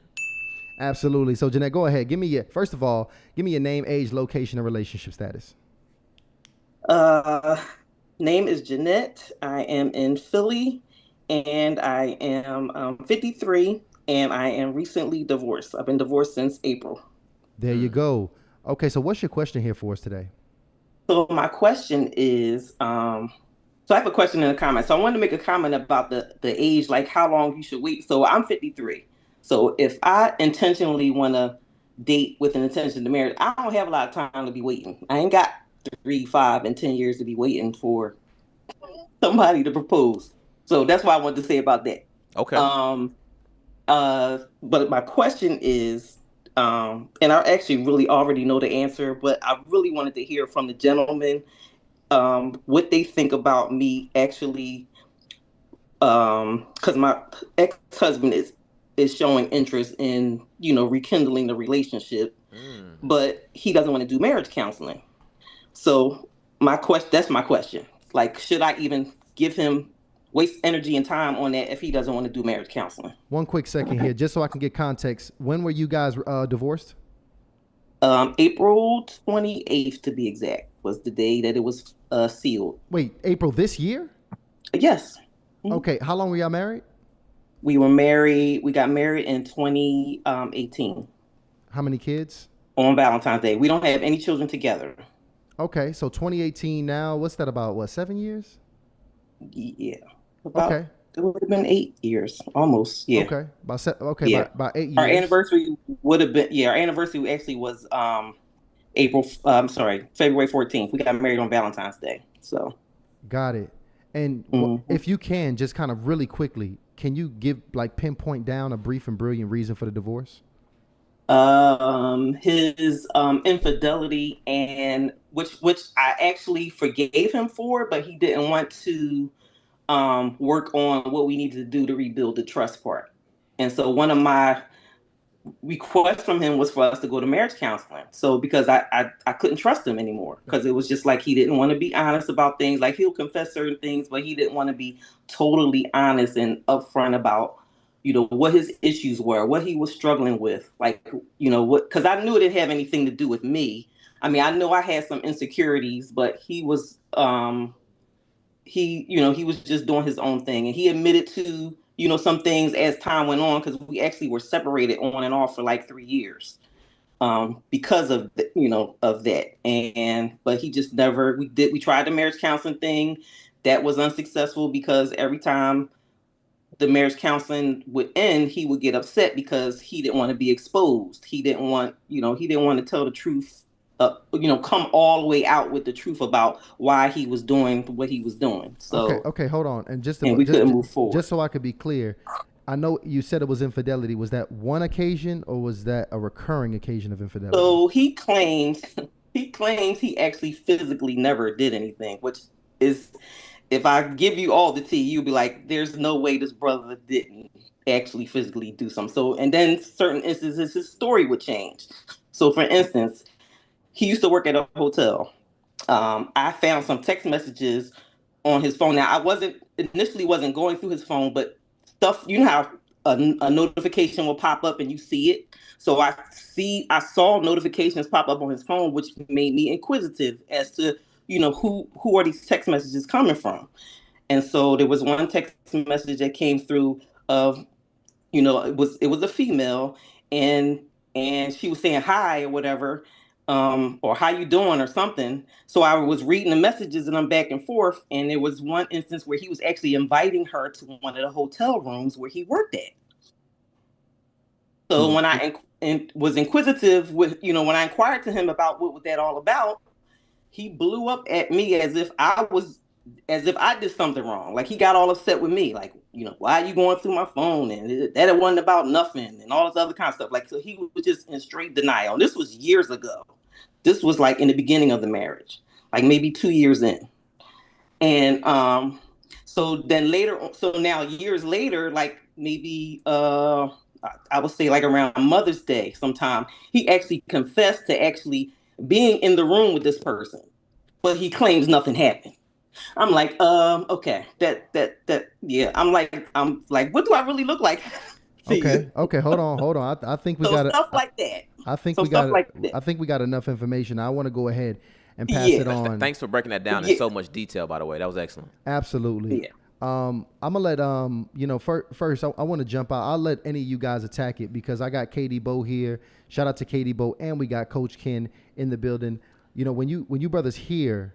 Absolutely. So Jeanette, go ahead. First of all, give me your name, age, location, and relationship status.
Name is Jeanette. I am in Philly, and I am 53, and I am recently divorced. I've been divorced since April.
There you go. Okay, so what's your question here for us today?
So my question is, so I have a question in the comments. So I wanted to make a comment about the age, like how long you should wait. So I'm 53. So if I intentionally want to date with an intention to marry, I don't have a lot of time to be waiting. I ain't got 3, 5, and 10 years to be waiting for somebody to propose. So that's what I wanted to say about that.
Okay.
But my question is, and I actually really already know the answer, but I really wanted to hear from the gentleman what they think about me actually, because my ex-husband is showing interest in, rekindling the relationship, but he doesn't want to do marriage counseling. So that's my question. Like, should I even waste energy and time on that if he doesn't want to do marriage counseling?
One quick second here, just so I can get context. When were you guys divorced?
April 28th, to be exact, was the day that it was sealed.
Wait, April this year?
Yes.
Mm-hmm. Okay, how long were y'all married?
We got married in 2018.
How many kids?
On Valentine's Day. We don't have any children together.
Okay, so 2018 now, what's that about, 7 years?
Yeah.
Okay.
It would have been 8 years, almost, yeah.
Okay,
Yeah.
About 8 years.
Our anniversary actually was February 14th. We got married on Valentine's Day, so.
Got it. And if you can, just kind of really quickly, can you pinpoint down a brief and brilliant reason for the divorce?
His infidelity, and which I actually forgave him for, but he didn't want to work on what we needed to do to rebuild the trust part. And so one of my requests from him was for us to go to marriage counseling. So because I couldn't trust him anymore, because it was just like he didn't want to be honest about things. Like, he'll confess certain things, but he didn't want to be totally honest and upfront about what his issues were, what he was struggling with, because I knew it didn't have anything to do with me. I mean, I know I had some insecurities, but he was, he was just doing his own thing. And he admitted to, some things as time went on, because we actually were separated on and off for like 3 years because of, of that. But he just never, we tried the marriage counseling thing. That was unsuccessful, because every time the marriage counseling would end, he would get upset because he didn't want to be exposed. He didn't want to tell the truth, come all the way out with the truth about why he was doing what he was doing. So
okay, hold on. And
we couldn't move forward.
Just so I could be clear, I know you said it was infidelity. Was that one occasion, or was that a recurring occasion of infidelity?
So he claims he actually physically never did anything, which is, if I give you all the tea, you'll be like, there's no way this brother didn't actually physically do something. So, and then certain instances, his story would change. So for instance, he used to work at a hotel. I found some text messages on his phone. Now, I initially wasn't going through his phone, but stuff, how a notification will pop up and you see it. So I saw notifications pop up on his phone, which made me inquisitive as to, who are these text messages coming from? And so there was one text message that came through of, it was a female, and she was saying hi or whatever, or how you doing or something. So I was reading the messages and I'm back and forth. And there was one instance where he was actually inviting her to one of the hotel rooms where he worked at. So when I was inquisitive with, when I inquired to him about what was that all about, he blew up at me as if I did something wrong. Like, he got all upset with me. Like, why are you going through my phone? And that it wasn't about nothing and all this other kind of stuff. Like, so he was just in straight denial. And this was years ago. This was like in the beginning of the marriage, like maybe 2 years in. And so then later, so now years later, like maybe I would say like around Mother's Day sometime, he actually confessed to actually being in the room with this person, but he claims nothing happened. I'm like, okay, yeah. I'm like, what do I really look like?
Okay, hold on. I think we got
stuff like that.
I think we got. I think we got enough information. I want to go ahead and pass it on.
Thanks for breaking that down in so much detail. By the way, that was excellent.
Absolutely.
Yeah.
I'm gonna let first I want to jump out. I'll let any of you guys attack it because I got Katie Bow here. Shout out to Katie Bow, and we got Coach Ken in the building. You know, when you brothers hear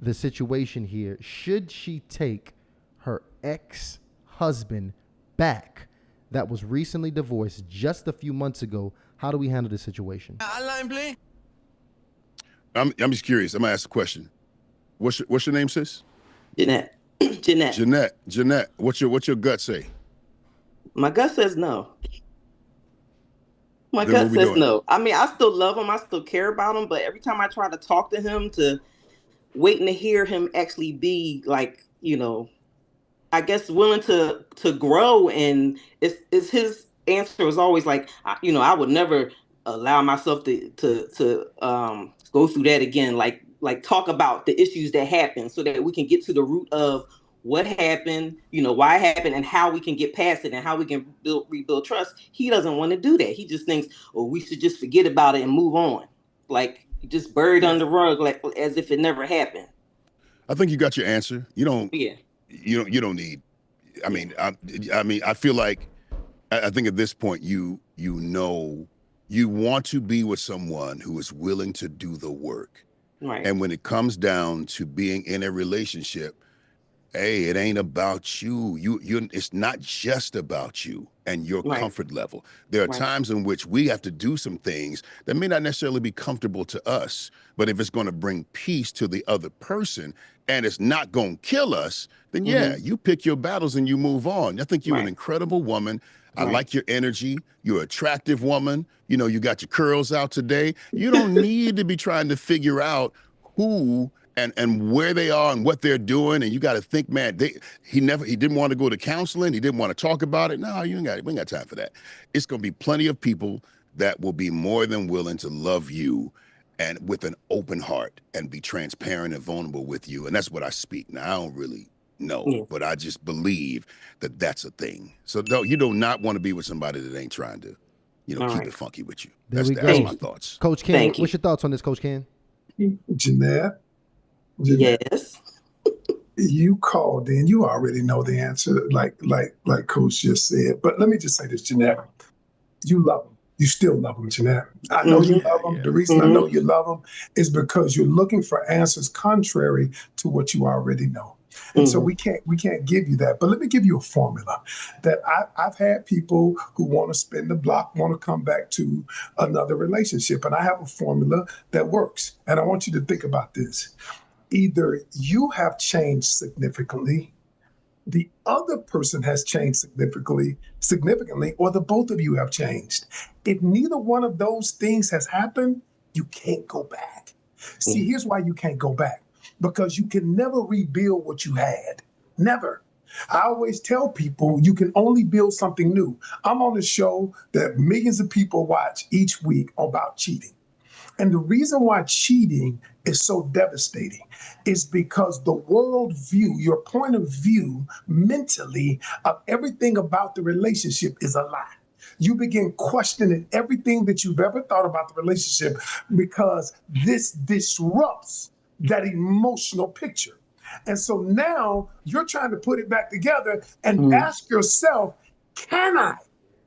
the situation here, should she take her ex-husband back that was recently divorced just a few months ago? How do we handle this situation?
I'm just curious. I'm gonna ask a question. What's your name, sis?
Jeanette.
Jeanette. What's your gut say?
My gut says no. My gut says no. I mean, I still love him. I still care about him. But every time I try to talk to him, waiting to hear him actually be like, I guess willing to grow, and it's his answer is always like, I would never allow myself to go through that again. Like talk about the issues that happen so that we can get to the root of what happened, why it happened, and how we can get past it and how we can rebuild trust. He doesn't want to do that. He just thinks, we should just forget about it and move on. Like just buried under the rug, like as if it never happened.
I think you got your answer. You don't.
Yeah.
You don't need. I mean, I feel like I think at this point you want to be with someone who is willing to do the work.
Right.
And when it comes down to being in a relationship, hey, it ain't about you. It's not just about you and your comfort level. There are times in which we have to do some things that may not necessarily be comfortable to us, but if it's going to bring peace to the other person and it's not going to kill us, then you pick your battles and you move on. I think you're an incredible woman. I like your energy. You're an attractive woman. You got your curls out today. You don't need to be trying to figure out who and where they are and what they're doing. And you got to think, man, he didn't want to go to counseling. He didn't want to talk about it. No, we ain't got time for that. It's going to be plenty of people that will be more than willing to love you and with an open heart and be transparent and vulnerable with you. And that's what I speak. Now, I don't really know, but I just believe that that's a thing. So no, you do not want to be with somebody that ain't trying to, keep it funky with you. That's my thoughts.
Coach Ken, what's your thoughts on this, Coach Ken?
Jeanette.
Yes.
You called in. You already know the answer, like Coach just said. But let me just say this, Jeanette. You love him. You still love him, Jeanette. I know you love him. The reason I know you love him is because you're looking for answers contrary to what you already know. And so we can't give you that. But let me give you a formula that I've had people who want to spin the block, want to come back to another relationship. And I have a formula that works. And I want you to think about this. Either you have changed significantly, the other person has changed significantly, or the both of you have changed. If neither one of those things has happened, you can't go back. See, here's why you can't go back. Because you can never rebuild what you had. Never. I always tell people you can only build something new. I'm on a show that millions of people watch each week about cheating. And the reason why cheating is so devastating is because the world view, your point of view mentally of everything about the relationship is a lie. You begin questioning everything that you've ever thought about the relationship because this disrupts that emotional picture. And so now you're trying to put it back together and ask yourself, can I?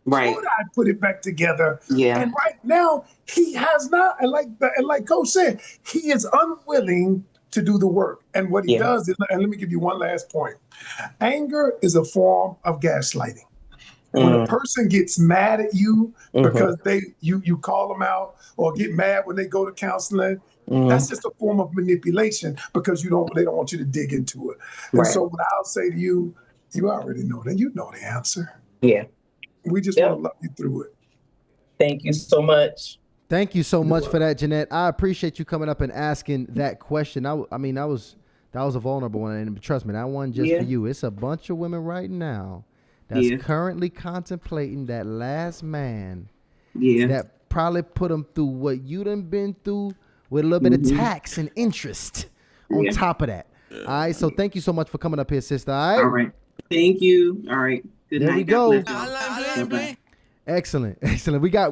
Right.
Could I put it back together?
Yeah.
And right now he has not. And like Coach said, he is unwilling to do the work. And what he does is, and let me give you one last point. Anger is a form of gaslighting. When a person gets mad at you because you call them out, or get mad when they go to counseling, that's just a form of manipulation because they don't want you to dig into it. And so what I'll say to you, you already know that. You know the answer.
Yeah.
We just want to love you through it.
Thank you so much.
Thank you so much for that, Jeanette. I appreciate you coming up and asking that question. That That was a vulnerable one, and trust me, that one just for you. It's a bunch of women right now that's currently contemplating that last man that probably put them through what you done been through with a little bit of tax and interest on top of that. All right, so thank you so much for coming up here, sister. All right.
Thank you. All right. Good
there
night.
We go.
Bye-bye.
Excellent. We got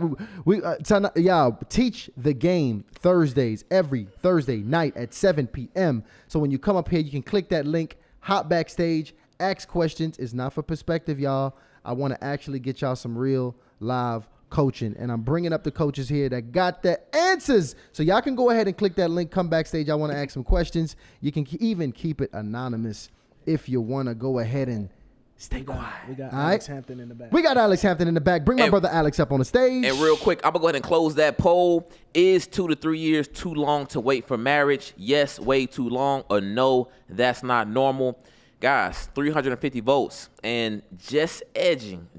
y'all teach the game Thursdays, every Thursday night at 7 p.m. So when you come up here, you can click that link, hop backstage, ask questions. It's not for perspective, y'all. I want to actually get y'all some real live coaching, and I'm bringing up the coaches here that got the answers. So y'all can go ahead and click that link, come backstage. I want to ask some questions. You can even keep it anonymous if you want to go ahead and stay quiet.
We got Alex Hampton in the back.
We got Alex Hampton in the back. Bring my brother Alex up on the stage.
And real quick, I'm going to go ahead and close that poll. Is 2 to 3 years too long to wait for marriage? Yes, way too long, or no, that's not normal. Guys, 350 votes, and just edging,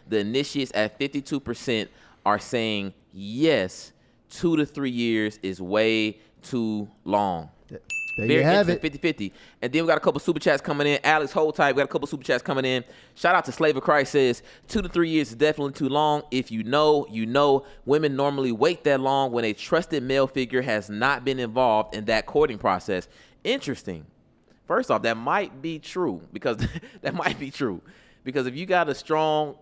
the initiates at 52% are saying yes, 2 to 3 years is way too long.
There you have it.
50-50. And then we got a couple super chats coming in. Alex, hold tight. We got a couple super chats coming in. Shout out to Slave of Christ says 2 to 3 years is definitely too long. If you know, you know. Women normally wait that long when a trusted male figure has not been involved in that courting process. Interesting. First off, that might be true because because if you got a strong,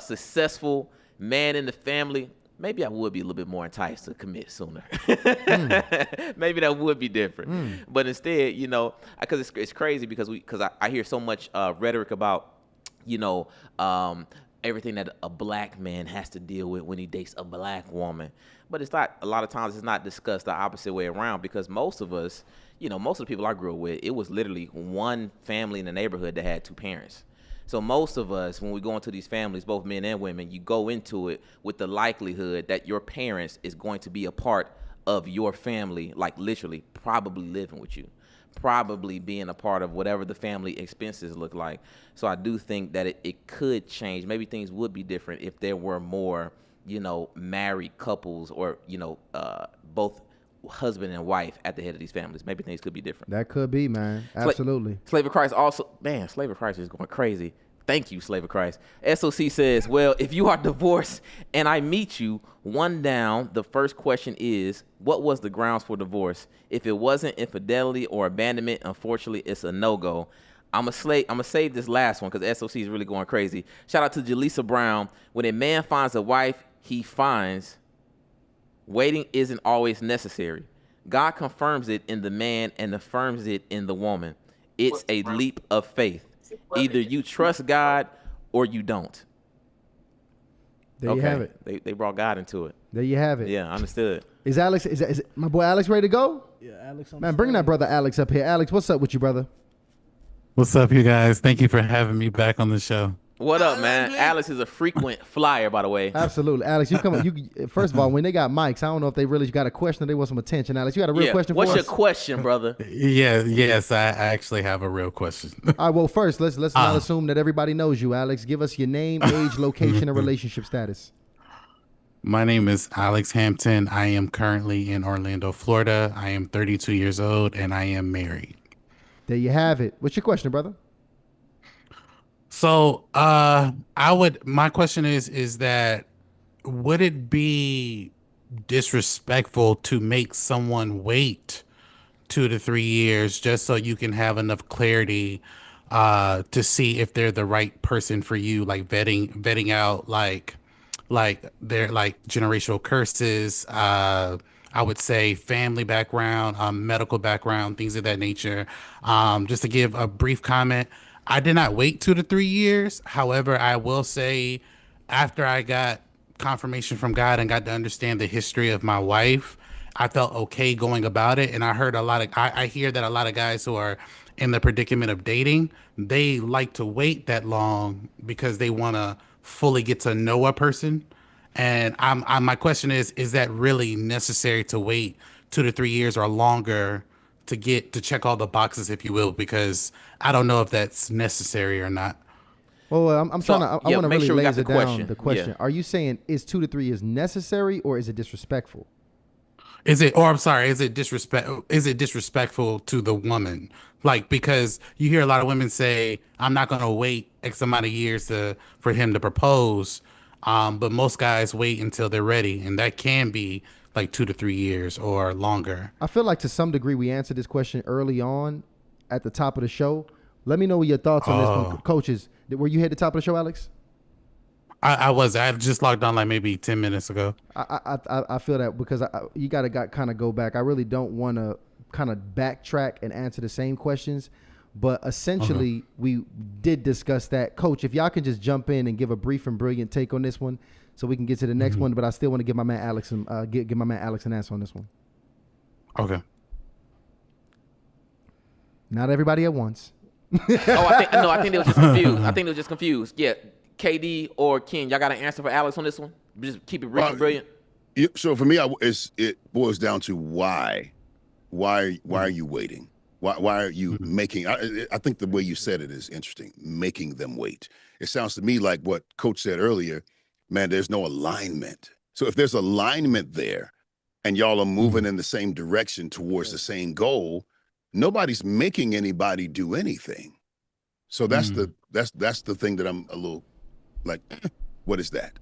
successful man in the family, maybe I would be a little bit more enticed to commit sooner. Maybe that would be different. But instead, you know, because it's crazy because I hear so much rhetoric about, you know, everything that a black man has to deal with when he dates a black woman. But it's not, a lot of times it's not discussed the opposite way around, because most of us, you know, most of the people I grew up with, it was literally one family in the neighborhood that had two parents. So most of us, when we go into these families, both men and women, you go into it with the likelihood that your parents is going to be a part of your family, like literally probably living with you, probably being a part of whatever the family expenses look like. So I do think that it could change. Maybe things would be different if there were more, you know, married couples or, you know, both husband and wife at the head of these families. Maybe things could be different.
That could be, man. Absolutely.
Slave of Christ also, man, Slave of Christ is going crazy. Thank you, Slave of Christ. SOC says, well, if you are divorced and I meet you, one down, the first question is, what was the grounds for divorce? If it wasn't infidelity or abandonment, unfortunately, it's a no-go. I'm gonna save this last one because SOC is really going crazy. Shout out to Jaleesa Brown. When a man finds a wife, he finds waiting isn't always necessary. God confirms it in the man and affirms it in the woman. It's a leap of faith. Either you trust God or you don't.
There you have it.
They brought God into it.
There you have it.
Yeah, understood.
Is Alex? Is my boy Alex ready to go?
Yeah, Alex.
Man, bring that brother Alex up here. Alex, what's up with you, brother?
What's up, you guys? Thank you for having me back on the show.
What up, man? Alex is a frequent flyer, by the way.
Absolutely, Alex. You come. You first of all, when they got mics, I don't know if they really got a question or they want some attention. Alex, you got a real question for us?
What's your question, brother?
Yes, I actually have a real question.
All right. Well, first, let's not assume that everybody knows you, Alex. Give us your name, age, location, and relationship status.
My name is Alex Hampton. I am currently in Orlando, Florida. I am 32 years old, and I am married.
There you have it. What's your question, brother?
So, my question is that would it be disrespectful to make someone wait 2 to 3 years just so you can have enough clarity to see if they're the right person for you, like vetting out like their like generational curses, I would say family background, medical background, things of that nature. Just to give a brief comment, I did not wait 2 to 3 years. However, I will say after I got confirmation from God and got to understand the history of my wife, I felt okay going about it. And I heard I hear that a lot of guys who are in the predicament of dating, they like to wait that long because they want to fully get to know a person. And my question is that really necessary to wait 2 to 3 years or longer to check all the boxes, if you will, because I don't know if that's necessary or not.
Well, I want to really
sure
laser down
question.
the question.
Yeah.
Are you saying is 2 to 3 years necessary or is it disrespectful?
Is it disrespectful to the woman? Like, because you hear a lot of women say, I'm not gonna wait X amount of years for him to propose. But most guys wait until they're ready, and that can be like 2 to 3 years or longer.
I feel like to some degree we answered this question early on at the top of the show. Let me know what your thoughts on this one. Coaches, were you here at the top of the show, Alex?
I just logged on like maybe 10 minutes ago.
I feel that because you got to kind of go back. I really don't want to kind of backtrack and answer the same questions, but essentially we did discuss that. Coach, if y'all can just jump in and give a brief and brilliant take on this one, so we can get to the next one. But I still want to give my man Alex give my man Alex an answer on this one.
Okay.
Not everybody at once.
I think they were just confused. Yeah. KD or Ken, y'all got an answer for Alex on this one? Just keep it brief and brilliant.
So for me, it boils down to why. Why are you waiting? Why are you making? I think the way you said it is interesting. Making them wait. It sounds to me like what Coach said earlier. Man, there's no alignment. So if there's alignment there, and y'all are moving in the same direction towards the same goal, nobody's making anybody do anything. So that's the thing that I'm a little like, what is that?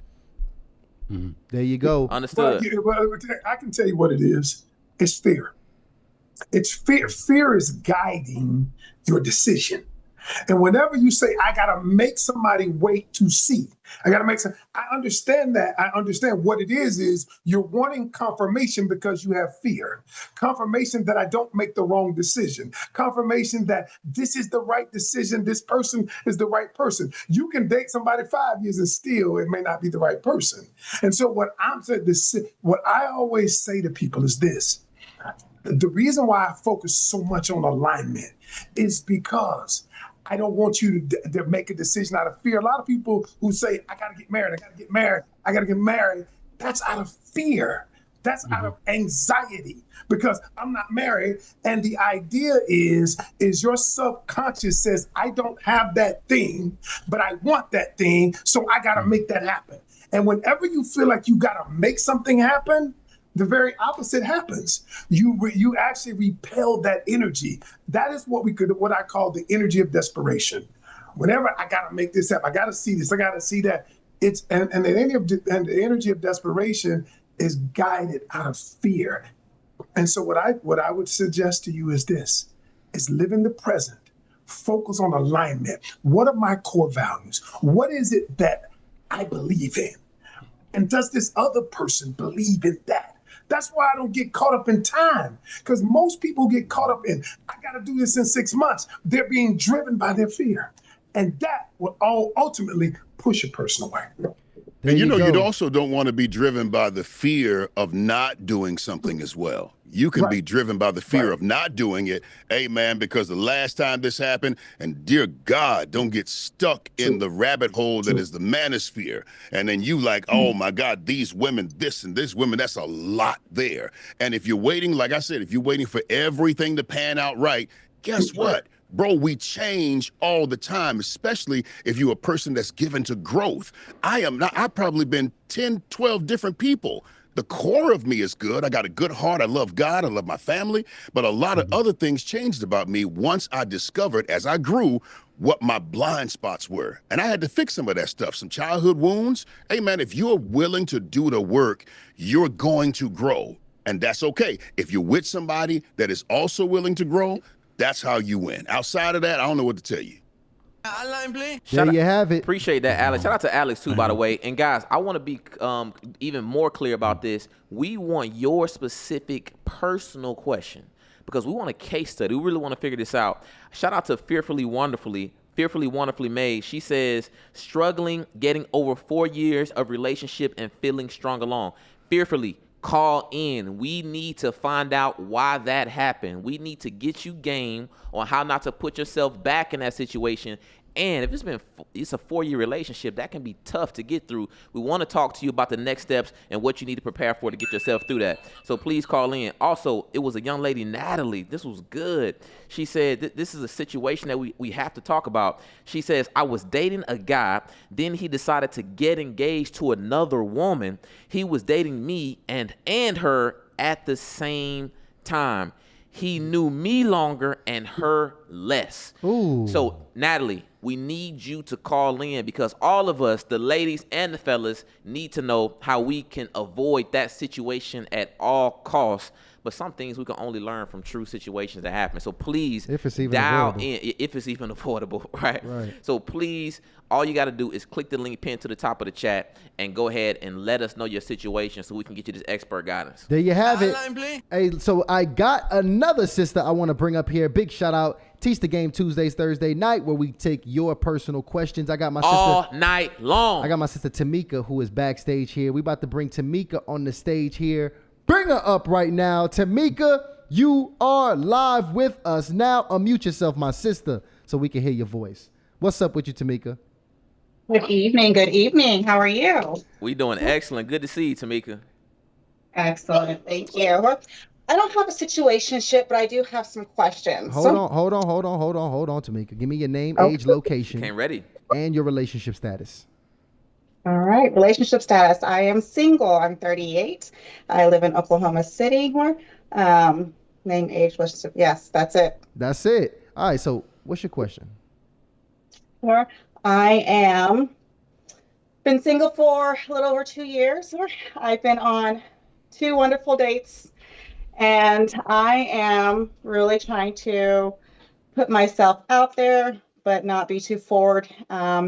There you go.
Understood.
Well, I can tell you what it is. It's fear. It's fear. Fear is guiding your decision. And whenever you say, I got to make somebody wait to see, I understand that. I understand what it is you're wanting confirmation because you have fear. Confirmation that I don't make the wrong decision. Confirmation that this is the right decision. This person is the right person. You can date somebody 5 years and still it may not be the right person. And so what I always say to people is this. The reason why I focus so much on alignment is because I don't want you to make a decision out of fear. A lot of people who say, I got to get married, that's out of fear. That's out of anxiety because I'm not married. And the idea is your subconscious says, I don't have that thing, but I want that thing. So I got to make that happen. And whenever you feel like you got to make something happen, the very opposite happens. You actually repel that energy. That is what I call the energy of desperation. Whenever I gotta make this happen, I gotta see this, I gotta see that. And the energy of desperation is guided out of fear. And so what I would suggest to you is this: is live in the present, focus on alignment. What are my core values? What is it that I believe in? And does this other person believe in that? That's why I don't get caught up in time, because most people get caught up in, I got to do this in 6 months. They're being driven by their fear. And that will all ultimately push a person away.
And you also don't want to be driven by the fear of not doing something as well. You can be driven by the fear of not doing it. Hey, man, because the last time this happened, and dear God, don't get stuck in the rabbit hole that is the manosphere. And then you like, oh my God, these women, this and this women, that's a lot there. And if you're waiting, like I said, if you're waiting for everything to pan out right, guess what? Bro, we change all the time, especially if you're a person that's given to growth. I've probably been 10, 12 different people. The core of me is good. I got a good heart. I love God. I love my family. But a lot of other things changed about me once I discovered, as I grew, what my blind spots were. And I had to fix some of that stuff, some childhood wounds. Hey, man, if you're willing to do the work, you're going to grow. And that's okay. If you're with somebody that is also willing to grow, that's how you win. Outside of that, I don't know what to tell you.
There you have it.
Appreciate that, Alex. Shout out to Alex too, by the way. And guys, I want to be even more clear about this. We want your specific personal question because we want a case study. We really want to figure this out. Shout out to Fearfully Wonderfully Made. She says, struggling, getting over 4 years of relationship and feeling strong along. Fearfully, call in. We need to find out why that happened. We need to get you game on how not to put yourself back in that situation. And if it's a 4-year relationship, that can be tough to get through. We want to talk to you about the next steps and what you need to prepare for to get yourself through that. So please call in. Also, it was a young lady, Natalie. This was good. She said, this is a situation that we have to talk about. She says, I was dating a guy. Then he decided to get engaged to another woman. He was dating me and her at the same time. He knew me longer and her less.
Ooh.
So, Natalie, we need you to call in because all of us, the ladies and the fellas, need to know how we can avoid that situation at all costs. But some things we can only learn from true situations that happen. So please
if it's even
dial
avoidable.
in, if it's even affordable, right?
Right.
So please, all you got to do is click the link pinned to the top of the chat and go ahead and let us know your situation so we can get you this expert guidance.
There you have it. Hey, so I got another sister I want to bring up here. Big shout out. Teach the Game Tuesdays, Thursday night, where we take your personal questions. I got my sister
all night long.
I got my sister Tamika, who is backstage here. We about to bring Tamika on the stage here. Bring her up right now. Tamika, you are live with us now. Unmute yourself, my sister, so we can hear your voice. What's up with you, Tamika?
Good evening. Good evening. How are you?
We doing excellent. Good to see you, Tamika.
Excellent. Thank you. I don't have a situationship, but I do have some questions.
Hold on, Tamika. Give me your name, age, location.
Came ready.
And your relationship status.
All right. Relationship status. I am single. I'm 38. I live in Oklahoma City. Name, age, relationship. Yes, that's it.
That's it. All right. So what's your question?
Sure. I am been single for a little over 2 years. I've been on 2 wonderful dates, and I am really trying to put myself out there, but not be too forward,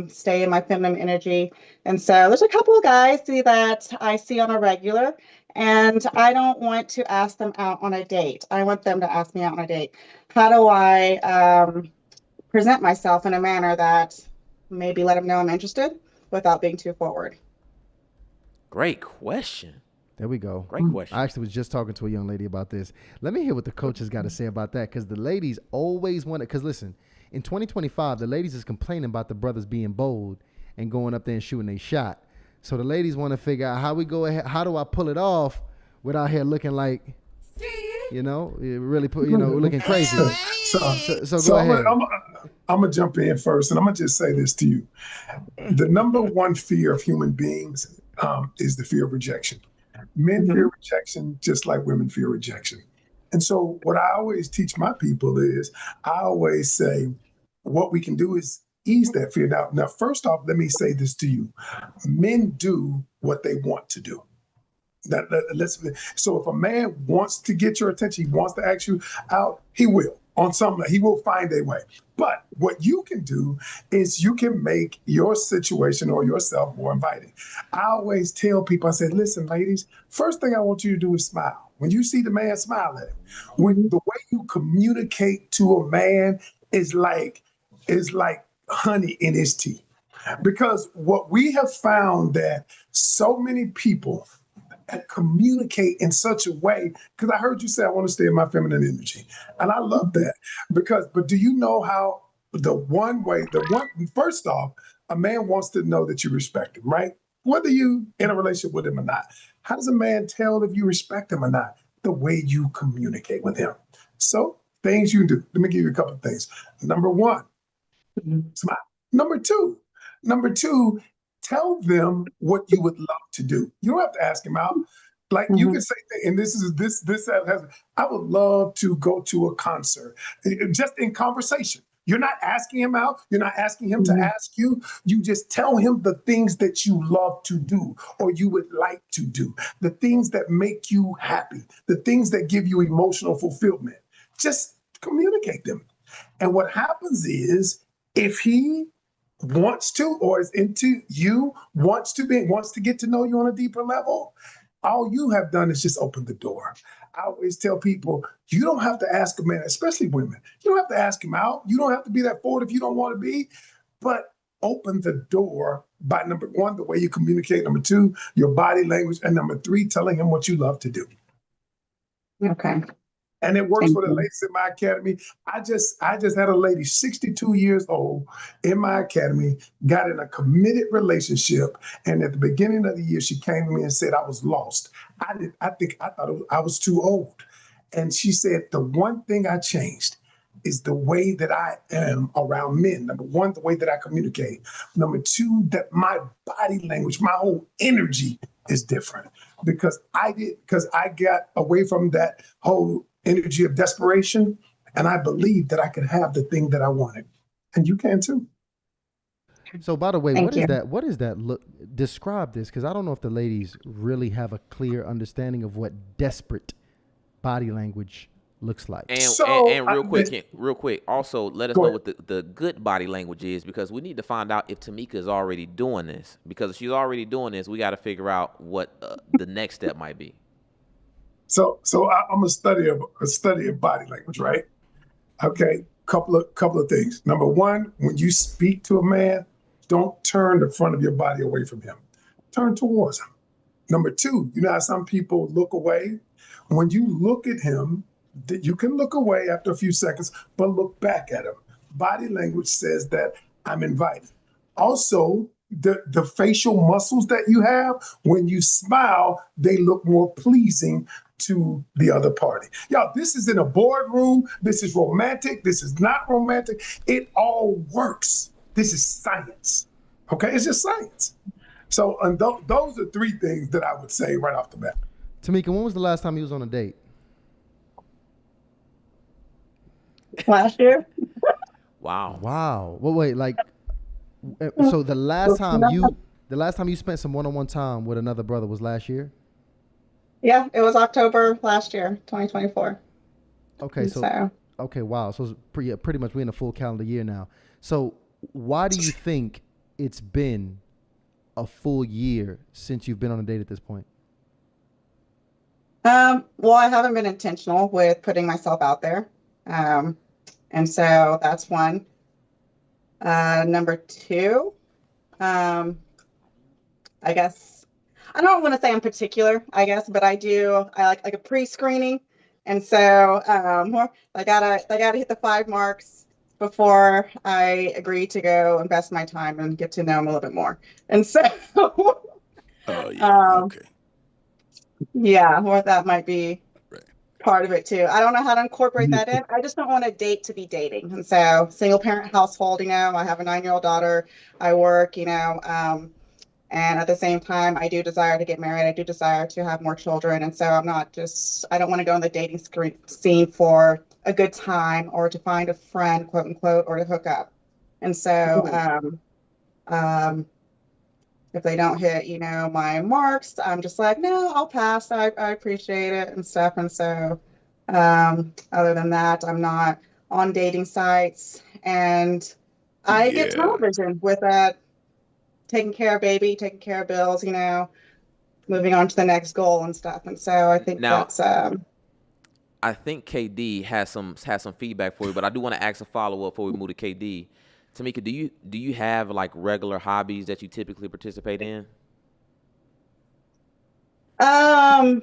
stay in my feminine energy. And so there's a couple of guys that I see on a regular, and I don't want to ask them out on a date. I want them to ask me out on a date. How do I present myself in a manner that maybe let them know I'm interested without being too forward?
Great question.
There we go.
Great question.
I actually was just talking to a young lady about this. Let me hear what the coaches got to say about that, because the ladies always want it. Because listen, in 2025, the ladies is complaining about the brothers being bold and going up there and shooting a shot. So the ladies want to figure out how we go ahead. How do I pull it off without here looking like, really put, looking crazy. So go ahead.
I'm going to jump in first, and I'm going to just say this to you. The number one fear of human beings is the fear of rejection. Men fear rejection just like women fear rejection. And so what I always teach my people is I always say what we can do is ease that fear. Now, first off, let me say this to you. Men do what they want to do. So if a man wants to get your attention, he wants to ask you out, he will. On some level, he will find a way. But what you can do is you can make your situation or yourself more inviting. I always tell people, I say, listen, ladies, first thing I want you to do is smile. When you see the man, smile at him. When the way you communicate to a man is like honey in his tea. Because what we have found that so many people communicate in such a way, because I heard you say I want to stay in my feminine energy, and I love that. But do you know how first off, a man wants to know that you respect him, right? Whether you in a relationship with him or not. How does a man tell if you respect him or not? The way you communicate with him. So things you can do. Let me give you a couple of things. Number one, smile. Number two, tell them what you would love to do. You don't have to ask him out. Like you can say, and I would love to go to a concert, just in conversation. You're not asking him out. You're not asking him to ask you. You just tell him the things that you love to do or you would like to do, the things that make you happy, the things that give you emotional fulfillment. Just communicate them. And what happens is if he wants to or is into you, wants to get to know you on a deeper level, all you have done is just open the door. I always tell people, you don't have to ask a man, especially women, you don't have to ask him out. You don't have to be that forward if you don't want to be, but open the door by number one, the way you communicate, number two, your body language, and number three, telling him what you love to do.
Okay.
And it works for the ladies in my academy. I just had a lady, 62 years old, in my academy, got in a committed relationship. And at the beginning of the year, she came to me and said, I was lost. I thought I was too old. And she said, the one thing I changed is the way that I am around men. Number one, the way that I communicate. Number two, that my body language, my whole energy is different. because I got away from that whole energy of desperation, and I believed that I could have the thing that I wanted, and you can too.
So, by the way,
Thank
what is
you.
that? What is that? Look, describe this, because I don't know if the ladies really have a clear understanding of what desperate body language looks like.
And real quick, also let us know what the good body language is, because we need to find out if Tamika is already doing this. Because if she's already doing this, we got to figure out what the next step might be.
So I'm a study of body language, right? Okay, couple of things. Number one, when you speak to a man, don't turn the front of your body away from him. Turn towards him. Number two, you know how some people look away? When you look at him, you can look away after a few seconds, but look back at him. Body language says that I'm invited. Also, the facial muscles that you have, when you smile, they look more pleasing to the other party. Y'all, this is in a boardroom. This is romantic. This is not romantic. It all works. This is science. Okay, it's just science. So, and those are three things that I would say right off the bat.
Tamika, when was the last time you was on a date?
Last year.
Wow.
Wow. Well, wait, like, so the last time you spent some one-on-one time with another brother was last year?
Yeah, it was October last year, 2024.
Okay, so okay, wow. So it's pretty much we're in a full calendar year now. So why do you think it's been a full year since you've been on a date at this point?
Well, I haven't been intentional with putting myself out there. And so that's one. Number two, I guess, I don't want to say I'm particular, I guess, but I like a pre-screening. And so, I gotta hit the 5 marks before I agree to go invest my time and get to know him a little bit more. And so,
okay.
Yeah, or that might be part of it too. I don't know how to incorporate that in. I just don't want a date to be dating. And so single parent household, I have a 9-year-old daughter, I work, and at the same time, I do desire to get married. I do desire to have more children. And so I don't want to go in the dating scene for a good time or to find a friend, quote unquote, or to hook up. And so, if they don't hit, my marks, I'm just like, no, I'll pass. I appreciate it and stuff. And so, other than that, I'm not on dating sites, and I get television with that, taking care of baby, taking care of bills, moving on to the next goal and stuff. And so I think that's,
I think KD has some feedback for you, but I do want to ask a follow-up before we move to KD. Tamika, do you have like regular hobbies that you typically participate in?
No,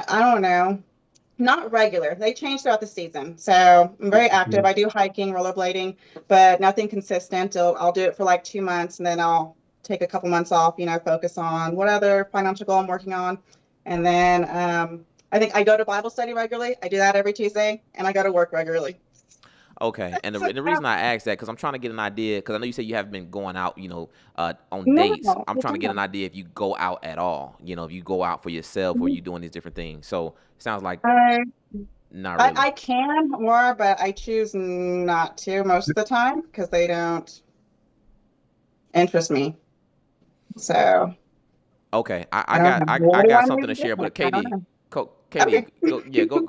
I don't know. Not regular. They change throughout the season. So I'm very active. I do hiking, rollerblading, but nothing consistent. I'll do it for like 2 months, and then I'll take a couple months off, focus on what other financial goal I'm working on. And then I think I go to Bible study regularly. I do that every Tuesday, and I go to work regularly.
Okay, and the reason I asked that, because I'm trying to get an idea, because I know you said you haven't been going out, on dates. I'm trying to get an idea if you go out at all, if you go out for yourself or you doing these different things. So it sounds like not really.
I can more, but I choose not to most of the time because they don't interest me. So.
Okay, I got something to share, but Katie, go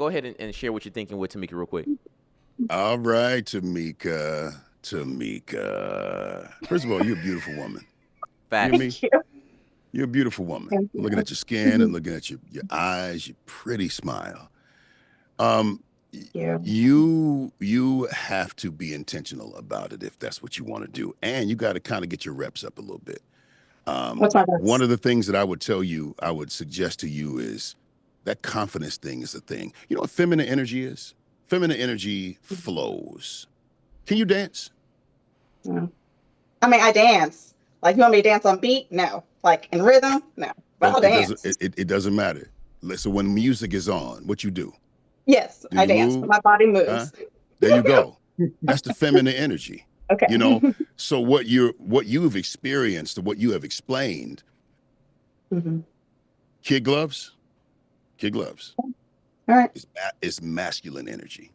ahead and share what you're thinking with Tamika real quick.
All right, Tamika. First of all, you're a beautiful woman.
Thank
you. You're a beautiful woman. Looking at your skin and looking at your eyes, your pretty smile. You have to be intentional about it if that's what you want to do, and you got to kind of get your reps up a little bit.
What's my reps?
One of the things that I would suggest to you is that confidence thing is the thing. You know what feminine energy is? Feminine energy flows. Can you dance?
No. I mean, I dance. Like, you want me to dance on beat? No. Like, in rhythm? No. But I'll dance.
It doesn't matter. So when music is on, what you do?
Yes, I dance.
Move?
My body moves.
There you go. That's the feminine energy.
Okay.
So what you've experienced, what you have explained,
Mm-hmm.
Kid gloves.
All right.
It's masculine energy.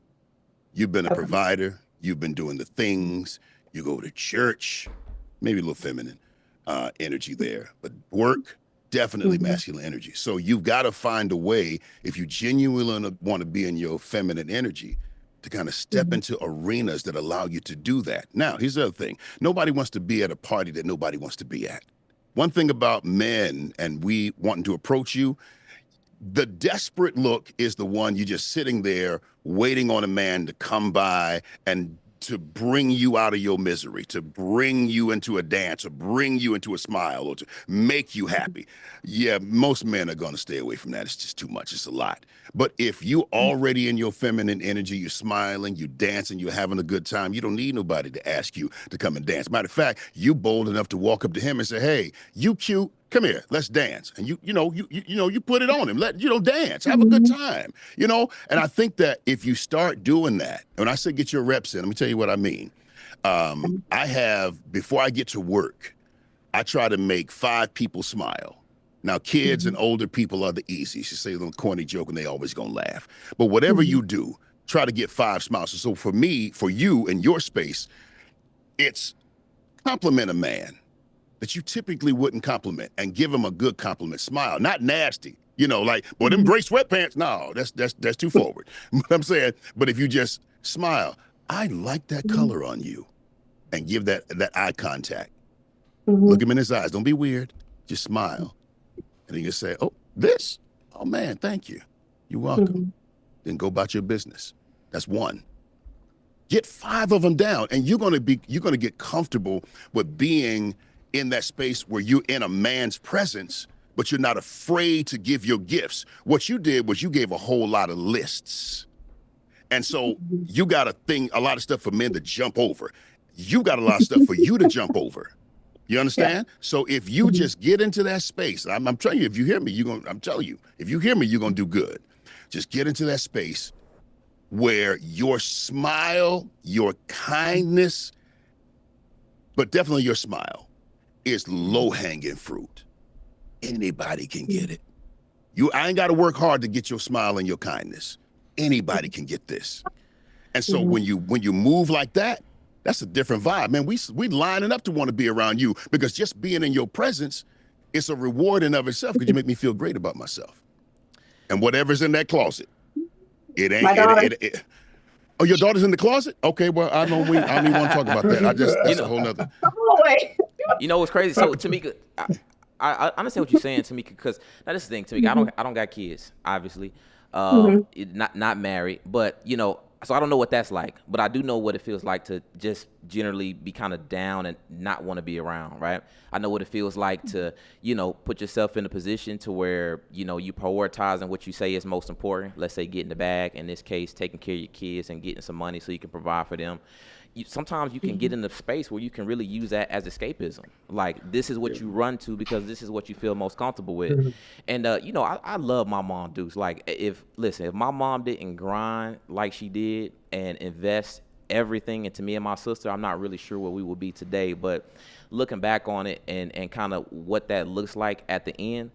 You've been a
Okay.
provider. You've been doing the things. You go to church, maybe a little feminine energy there, but work, definitely masculine energy. So you've got to find a way, if you genuinely want to be in your feminine energy, to kind of step into arenas that allow you to do that. Now, here's the other thing. Nobody wants to be at a party that nobody wants to be at. One thing about men and we wanting to approach you, the desperate look is the one you just sitting there waiting on a man to come by and to bring you out of your misery, to bring you into a dance, or bring you into a smile, or to make you happy. Yeah, most men are going to stay away from that. It's just too much. It's a lot. But if you already in your feminine energy, you're smiling, you're dancing, you're having a good time, you don't need nobody to ask you to come and dance. Matter of fact, you bold enough to walk up to him and say, hey, you cute, come here, let's dance. And you put it on him. Dance, have a good time, And I think that if you start doing that, when I say get your reps in, let me tell you what I mean. Before I get to work, I try to make 5 people smile. Now, kids and older people are the easiest. You say a little corny joke and they always gonna laugh. But whatever you do, try to get 5 smiles. So for me, for you in your space, it's compliment a man that you typically wouldn't compliment and give him a good compliment. Smile, not nasty. Boy, them gray sweatpants. No, that's too forward. But I'm saying, but if you just smile, I like that color on you, and give that eye contact. Look him in his eyes. Don't be weird. Just smile. And then you say, oh, this? Oh man, thank you. You're welcome. Then go about your business. That's 1. Get 5 of them down, and you're gonna get comfortable with being in that space where you're in a man's presence, but you're not afraid to give your gifts. What you did was you gave a whole lot of lists. And so you got a lot of stuff for men to jump over. You got a lot of stuff for you to jump over. You understand? Yeah. So if you just get into that space, I'm telling you, if you hear me, if you hear me, you're gonna do good. Just get into that space where your smile, your kindness, but definitely your smile, is low-hanging fruit. Anybody can get it. I ain't got to work hard to get your smile and your kindness. Anybody can get this. And so when you move like that, that's a different vibe. Man, we lining up to want to be around you, because just being in your presence, it's a reward in of itself, because you make me feel great about myself. And whatever's in that closet, it ain't.
My daughter.
Oh, your daughter's in the closet? Okay, well, I don't even want to talk about that. That's a whole nother.
You know what's crazy? So Tamika, I understand what you're saying, Tamika, because now this is the thing, Tamika, I don't got kids, obviously, not married, but so I don't know what that's like, but I do know what it feels like to just generally be kind of down and not want to be around, right? I know what it feels like to, put yourself in a position to where, you prioritizing what you say is most important. Let's say getting the bag, in this case, taking care of your kids and getting some money so you can provide for them. Sometimes you can get in a space where you can really use that as escapism. Like, this is what you run to because this is what you feel most comfortable with. And, I love my mom, Deuce. Like, if my mom didn't grind like she did and invest everything into me and my sister, I'm not really sure where we would be today. But looking back on it and kind of what that looks like at the end,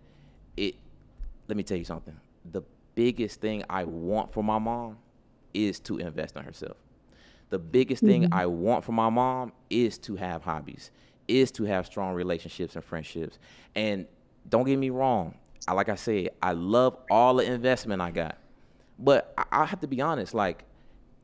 let me tell you something. The biggest thing I want for my mom is to invest in herself. The biggest thing I want from my mom is to have hobbies, is to have strong relationships and friendships. And don't get me wrong, like I said, I love all the investment I got. But I have to be honest, like,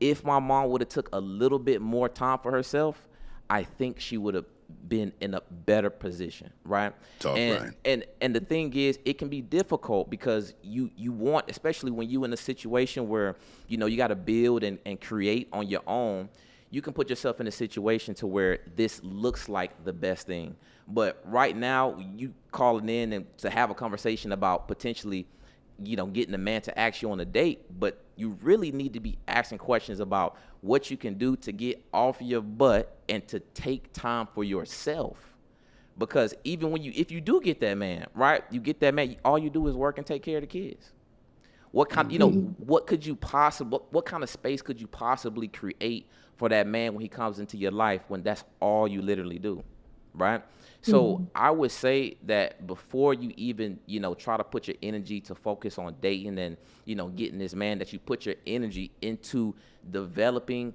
if my mom would have took a little bit more time for herself, I think she would have been in a better position, right? And the thing is, it can be difficult because you want, especially when you in a situation where you got to build and create on your own, you can put yourself in a situation to where this looks like the best thing. But right now, you calling in and to have a conversation about potentially getting a man to ask you on a date, but you really need to be asking questions about what you can do to get off your butt and to take time for yourself. Because even if you do get that man, right? You get that man, all you do is work and take care of the kids. What kind, what kind of space could you possibly create for that man when he comes into your life when that's all you literally do? right? So I would say that before you even, try to put your energy to focus on dating and, getting this man, that you put your energy into developing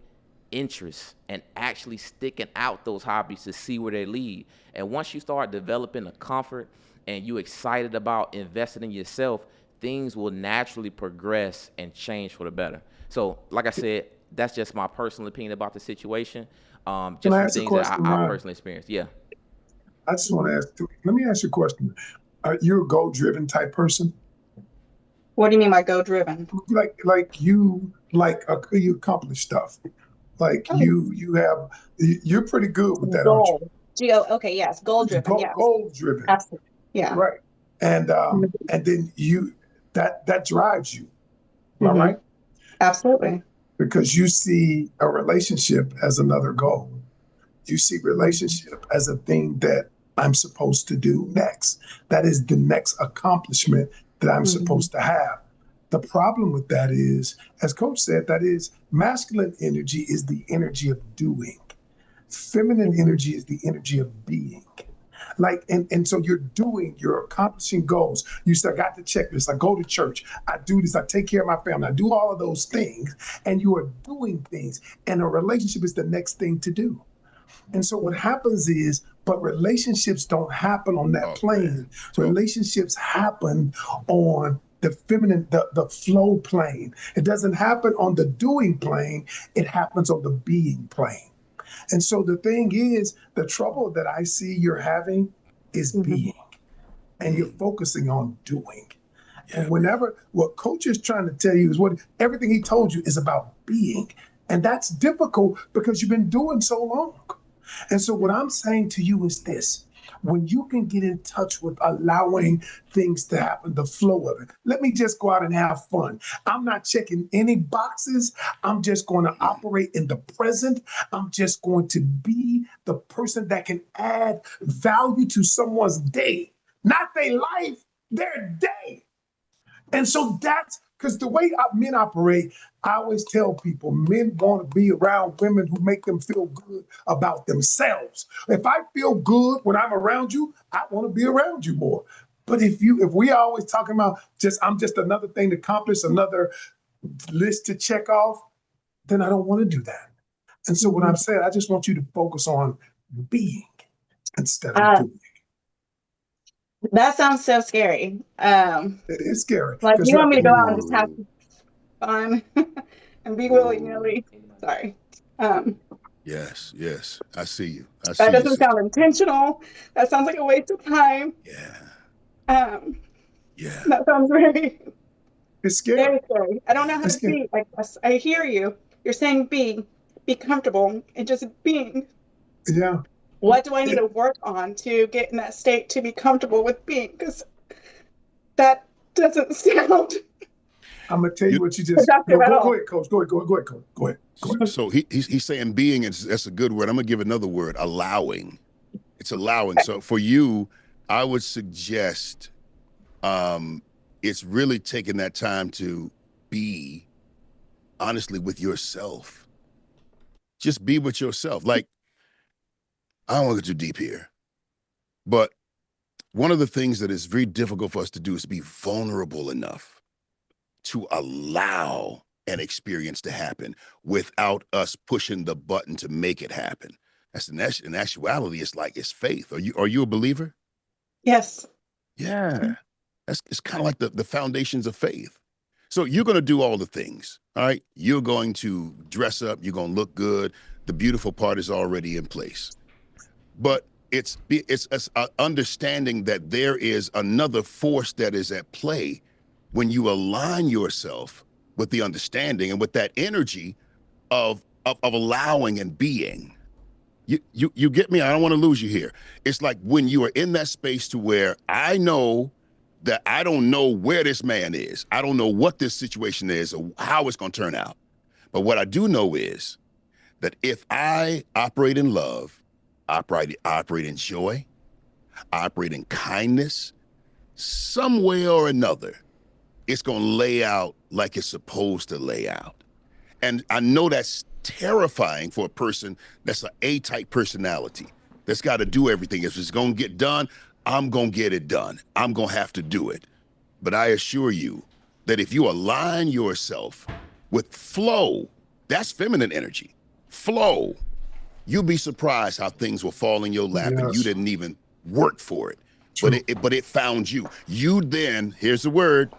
interests and actually sticking out those hobbies to see where they lead. And once you start developing a comfort and you're excited about investing in yourself, things will naturally progress and change for the better. So, like I said, that's just my personal opinion about the situation. Just some things that I personally experienced. Yeah.
I just want to ask, let me ask you a question. Are you a goal-driven type person?
What do you mean by goal-driven?
Like you accomplish stuff. Like you're pretty good with that, aren't you?
Okay, yes, goal-driven, yes.
Goal-driven.
Absolutely, yeah.
Right. And then that drives you, am I right?
Absolutely.
Because you see a relationship as another goal. You see relationship as a thing that I'm supposed to do next. That is the next accomplishment that I'm supposed to have. The problem with that is, as Coach said, that is masculine energy is the energy of doing. Feminine energy is the energy of being. And so you're accomplishing goals. You still got the checklist. I go to church. I do this. I take care of my family. I do all of those things. And you are doing things. And a relationship is the next thing to do. And so what happens is, but relationships don't happen on that plane. Relationships happen on the feminine, the flow plane. It doesn't happen on the doing plane. It happens on the being plane. And so the thing is, the trouble that I see you're having is being, and you're focusing on doing. Yeah. And what Coach is trying to tell you is everything he told you is about being. And that's difficult because you've been doing so long. And so what I'm saying to you is this: when you can get in touch with allowing things to happen, the flow of it, let me just go out and have fun. I'm not checking any boxes. I'm just going to operate in the present. I'm just going to be the person that can add value to someone's day, not their life, their day. And so that's because the way men operate, I always tell people, men want to be around women who make them feel good about themselves. If I feel good when I'm around you, I want to be around you more. But if we are always talking about I'm just another thing to accomplish, another list to check off, then I don't want to do that. And so what I'm saying, I just want you to focus on being instead of doing.
That sounds so scary.
It is scary.
Like you want me to go out and just have fun and be willy-nilly. Sorry.
Yes, I see you.
That doesn't sound intentional. That sounds like a waste of time.
Yeah.
That sounds very.
It's scary.
Very scary. I don't know how to be. I hear you. You're saying be comfortable and just being.
Yeah.
What do I need to work on to get in that state to be comfortable with being? Because that doesn't sound.
I'm gonna tell you what you just. Go ahead, Coach. Go ahead.
So he's saying being, that's a good word. I'm gonna give another word: allowing. It's allowing. So for you, I would suggest, it's really taking that time to be, honestly, with yourself. Just be with yourself. Like, I don't want to get too deep here, but one of the things that is very difficult for us to do is be vulnerable enough to allow an experience to happen without us pushing the button to make it happen. That's in actuality, it's faith. Are you a believer?
Yes.
Yeah. It's kind of like the foundations of faith. So you're going to do all the things, all right? You're going to dress up. You're going to look good. The beautiful part is already in place. But it's understanding that there is another force that is at play when you align yourself with the understanding and with that energy of allowing and being. You get me? I don't want to lose you here. It's like when you are in that space to where I know that I don't know where this man is. I don't know what this situation is or how it's going to turn out. But what I do know is that if I operate in love, operate in joy, operate in kindness, some way or another, it's going to lay out like it's supposed to lay out. And I know that's terrifying for a person that's an A-type personality, that's got to do everything. If it's going to get done, I'm going to get it done. I'm going to have to do it. But I assure you that if you align yourself with flow, that's feminine energy, flow, you'll be surprised how things will fall in your lap and you didn't even work for it. But it found you. You then, here's the word,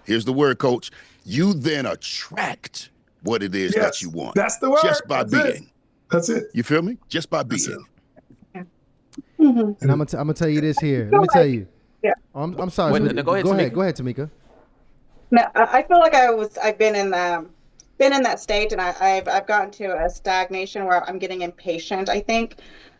coach. You then attract what it is that you want.
That's the word.
Just by being.
That's it.
You feel me? Just by being.
And I'm gonna tell you this here. Let me tell you.
Yeah.
I'm sorry.
Wait, no, go ahead, Tamika.
Go ahead, Tamika.
No, I feel like I've been in that state, and I've gotten to a stagnation where I'm getting impatient, I think.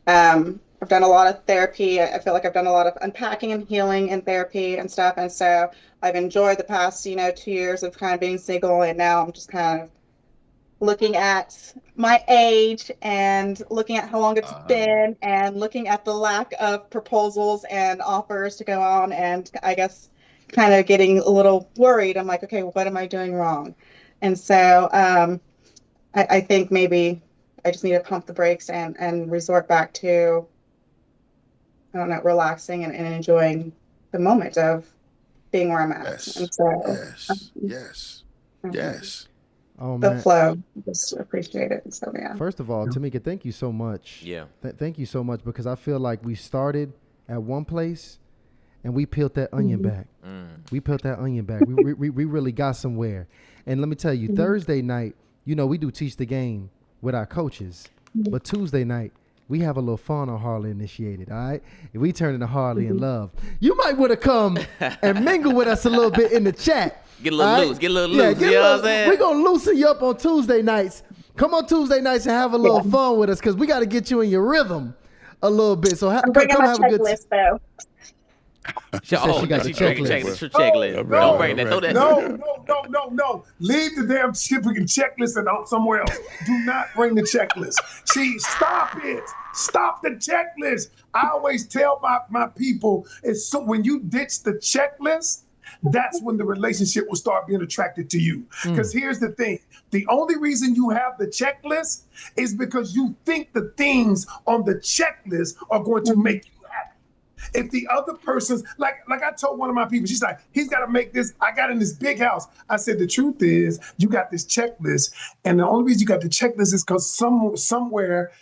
I've done a lot of therapy. I feel like I've done a lot of unpacking and healing in therapy and stuff. And so I've enjoyed the past, 2 years of kind of being single. And now I'm just kind of looking at my age and looking at how long it's been and looking at the lack of proposals and offers to go on. And I guess kind of getting a little worried. I'm like, okay, what am I doing wrong? And so I think maybe I just need to pump the brakes and resort back to, I don't know, relaxing and enjoying the moment of being where I'm at.
Yes.
And so,
Yes.
Oh,
the
man.
flow, just appreciate it. So yeah.
First of all, Tamika, thank you so much.
Yeah.
Thank you so much, because I feel like we started at one place and we peeled that onion back. We peeled that onion back. we really got somewhere. And let me tell you, Thursday night, we do teach the game with our coaches. But Tuesday night, we have a little fun on Harley Initiated, all right? If we turn into Harley in Love, you might want to come and mingle with us a little bit in the chat.
Get a little loose. Get a little loose. You know what I'm saying?
We're going to loosen you up on Tuesday nights. Come on Tuesday nights and have a little fun with us, because we got to get you in your rhythm a little bit. So
I'm bringing
come
my
have a good
checklist, though.
She got the checklist.
Checklist. Don't bring that. Throw that.
No. Leave the damn shipping checklist and out somewhere else. Do not bring the checklist. See, stop it. Stop the checklist. I always tell my people, when you ditch the checklist, that's when the relationship will start being attracted to you. Because here's the thing. The only reason you have the checklist is because you think the things on the checklist are going to make you happy. If the other person's, like I told one of my people, she's like, he's got to make this, I got in this big house. I said, the truth is, you got this checklist. And the only reason you got the checklist is because somewhere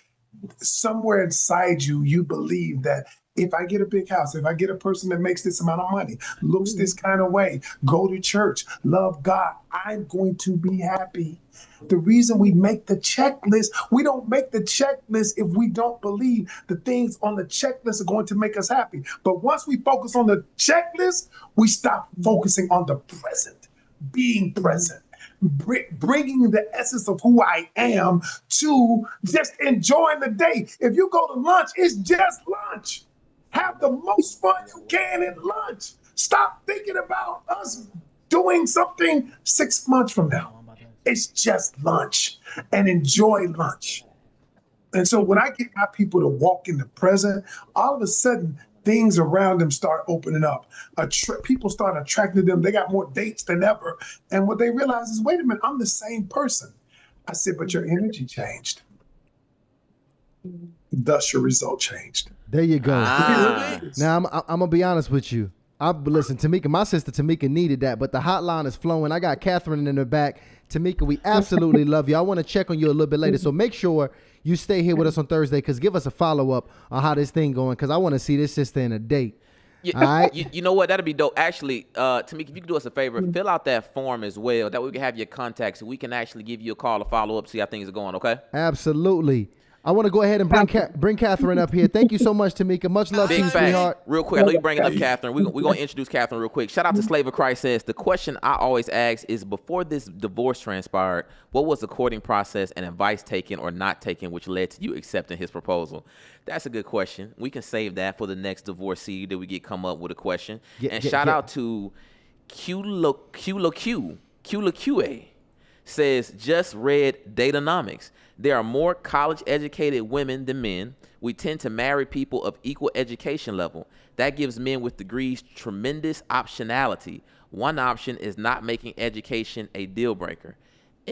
inside you believe that if I get a big house, if I get a person that makes this amount of money, looks this kind of way, go to church, love God, I'm going to be happy. The reason we make the checklist, we don't make the checklist if we don't believe the things on the checklist are going to make us happy. But once we focus on the checklist, we stop focusing on the present, being present. Bringing the essence of who I am to just enjoying the day. If you go to lunch, it's just lunch. Have the most fun you can at lunch. Stop thinking about us doing something 6 months from now. It's just lunch, and enjoy lunch. And so when I get my people to walk in the present, all of a sudden, things around them start opening up. People start attracting them. They got more dates than ever. And what they realize is, wait a minute, I'm the same person. I said, but your energy changed. Thus, your result changed.
There you go. Now, I'm going to be honest with you. Listen, Tamika, my sister Tamika needed that, but the hotline is flowing. I got Catherine in the back. Tamika, we absolutely love you. I want to check on you a little bit later, so make sure you stay here with us on Thursday, because give us a follow-up on how this thing going, because I want to see this sister in a date. All right?
You know what? That'd be dope. Actually, Tamika, if you could do us a favor, fill out that form as well. That way we can have your contacts, so we can actually give you a call to follow up, see how things are going, okay?
Absolutely. I want to go ahead and bring Catherine up here. Thank you so much, Tamika. Much love to you, sweetheart.
Real quick, I know you're bringing up Catherine. We're going to introduce Catherine real quick. Shout out to Slave of Christ says, the question I always ask is, before this divorce transpired, what was the courting process and advice taken or not taken which led to you accepting his proposal? That's a good question. We can save that for the next divorcee that we get come up with a question. Shout out to QLQ says, just read Datanomics. There are more college-educated women than men. We tend to marry people of equal education level. That gives men with degrees tremendous optionality. One option is not making education a deal breaker.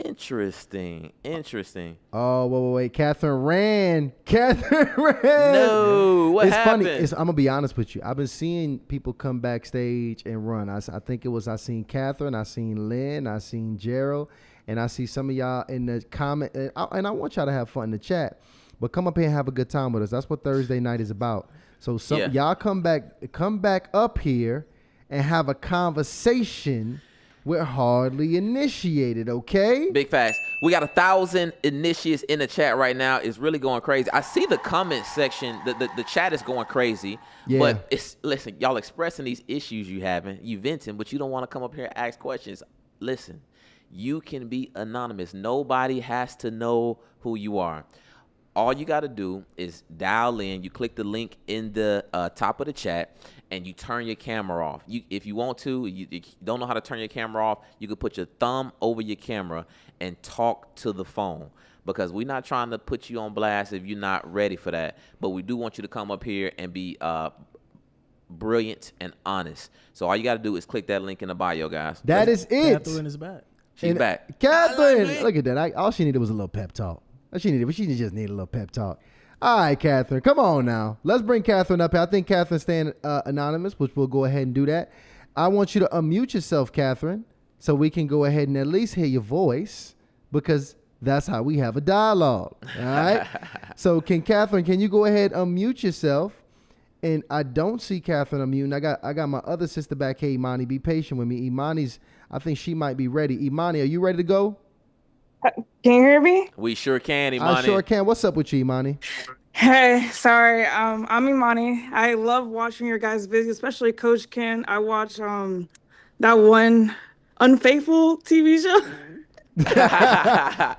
Interesting.
Oh, wait. Catherine ran.
No, what happened?
Funny. I'm gonna be honest with you. I've been seeing people come backstage and run. I think I seen Catherine, I seen Lynn, I seen Gerald, and I see some of y'all in the comment. And I want y'all to have fun in the chat, but come up here and have a good time with us. That's what Thursday night is about. So y'all come back up here and have a conversation. We're hardly initiated, okay?
Big facts. We got 1,000 initiates in the chat right now. It's really going crazy. I see the comment section. The chat is going crazy.
Yeah.
But listen, y'all expressing these issues you having, you venting, but you don't want to come up here and ask questions. Listen, you can be anonymous. Nobody has to know who you are. All you got to do is dial in. You click the link in the top of the chat, and you turn your camera off. If you want to, you don't know how to turn your camera off, you can put your thumb over your camera and talk to the phone, because we're not trying to put you on blast if you're not ready for that. But we do want you to come up here and be brilliant and honest. So all you got to do is click that link in the bio, guys.
That is it.
Catherine is back.
She's back.
Catherine, look at that. All she needed was a little pep talk. She just needed a little pep talk. All right, Catherine, come on now. Let's bring Catherine up here. I think Catherine's staying anonymous, which we'll go ahead and do that. I want you to unmute yourself, Catherine, so we can go ahead and at least hear your voice, because that's how we have a dialogue. All right? So Catherine, can you go ahead and unmute yourself? And I don't see Catherine unmuting. I got my other sister back here, Imani. Be patient with me. I think she might be ready. Imani, are you ready to go?
Can you hear me?
We sure can, Imani.
I sure can. What's up with you, Imani?
Hey, sorry. I'm Imani. I love watching your guys' videos, especially Coach Ken. I watch that one Unfaithful TV show.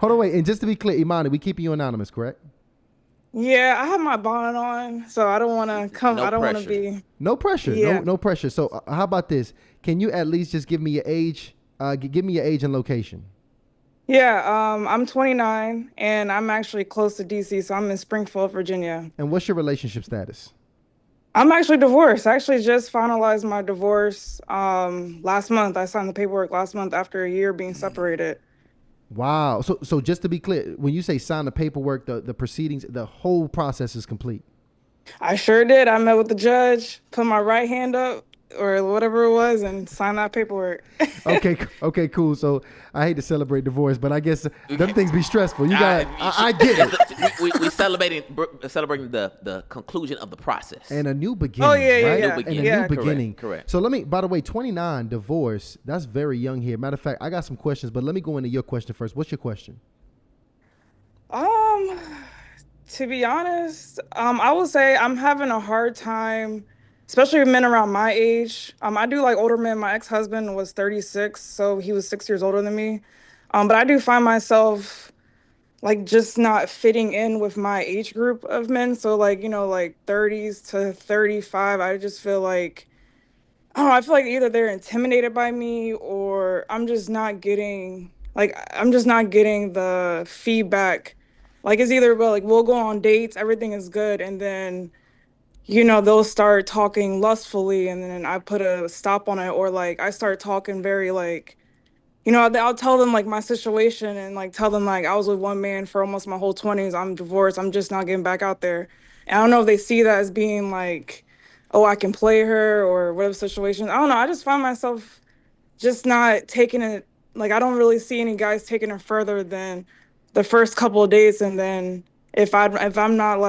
Hold on, wait. And just to be clear, Imani, we keep you anonymous, correct?
Yeah, I have my bonnet on, so I don't want to come. I don't want to be.
No pressure.
Yeah.
No pressure. So how about this? Can you at least just give me your age? Give me your age and location.
Yeah, I'm 29, and I'm actually close to DC, so I'm in Springfield, Virginia.
And what's your relationship status?
I'm actually divorced. I actually just finalized my divorce last month. I signed the paperwork last month after a year being separated.
Wow. So just to be clear, when you say sign the paperwork, the proceedings, the whole process is complete.
I sure did. I met with the judge, put my right hand up, or whatever it was, and sign that paperwork.
Okay, cool. So I hate to celebrate divorce, but I guess them things be stressful. You got, I get
it. We celebrating the conclusion of the process
and a new beginning.
Oh yeah,
right?
yeah.
And a new beginning.
Correct.
So by the way, 29 divorce. That's very young here. Matter of fact, I got some questions, but let me go into your question first. What's your question?
To be honest, I would say I'm having a hard time, especially with men around my age. I do like older men. My ex-husband was 36, so he was 6 years older than me. But I do find myself like just not fitting in with my age group of men. So like 30s to 35, I just feel like, I feel like either they're intimidated by me, or I'm just not getting the feedback. Like it's either we'll go on dates, everything is good, and then they'll start talking lustfully, and then I put a stop on it, or I start talking very I'll tell them my situation, and tell them I was with one man for almost my whole 20s. I'm divorced. I'm just not getting back out there. And I don't know if they see that as being oh, I can play her or whatever situation. I don't know. I just find myself just not taking it. I don't really see any guys taking it further than the first couple of days, and then if I'm not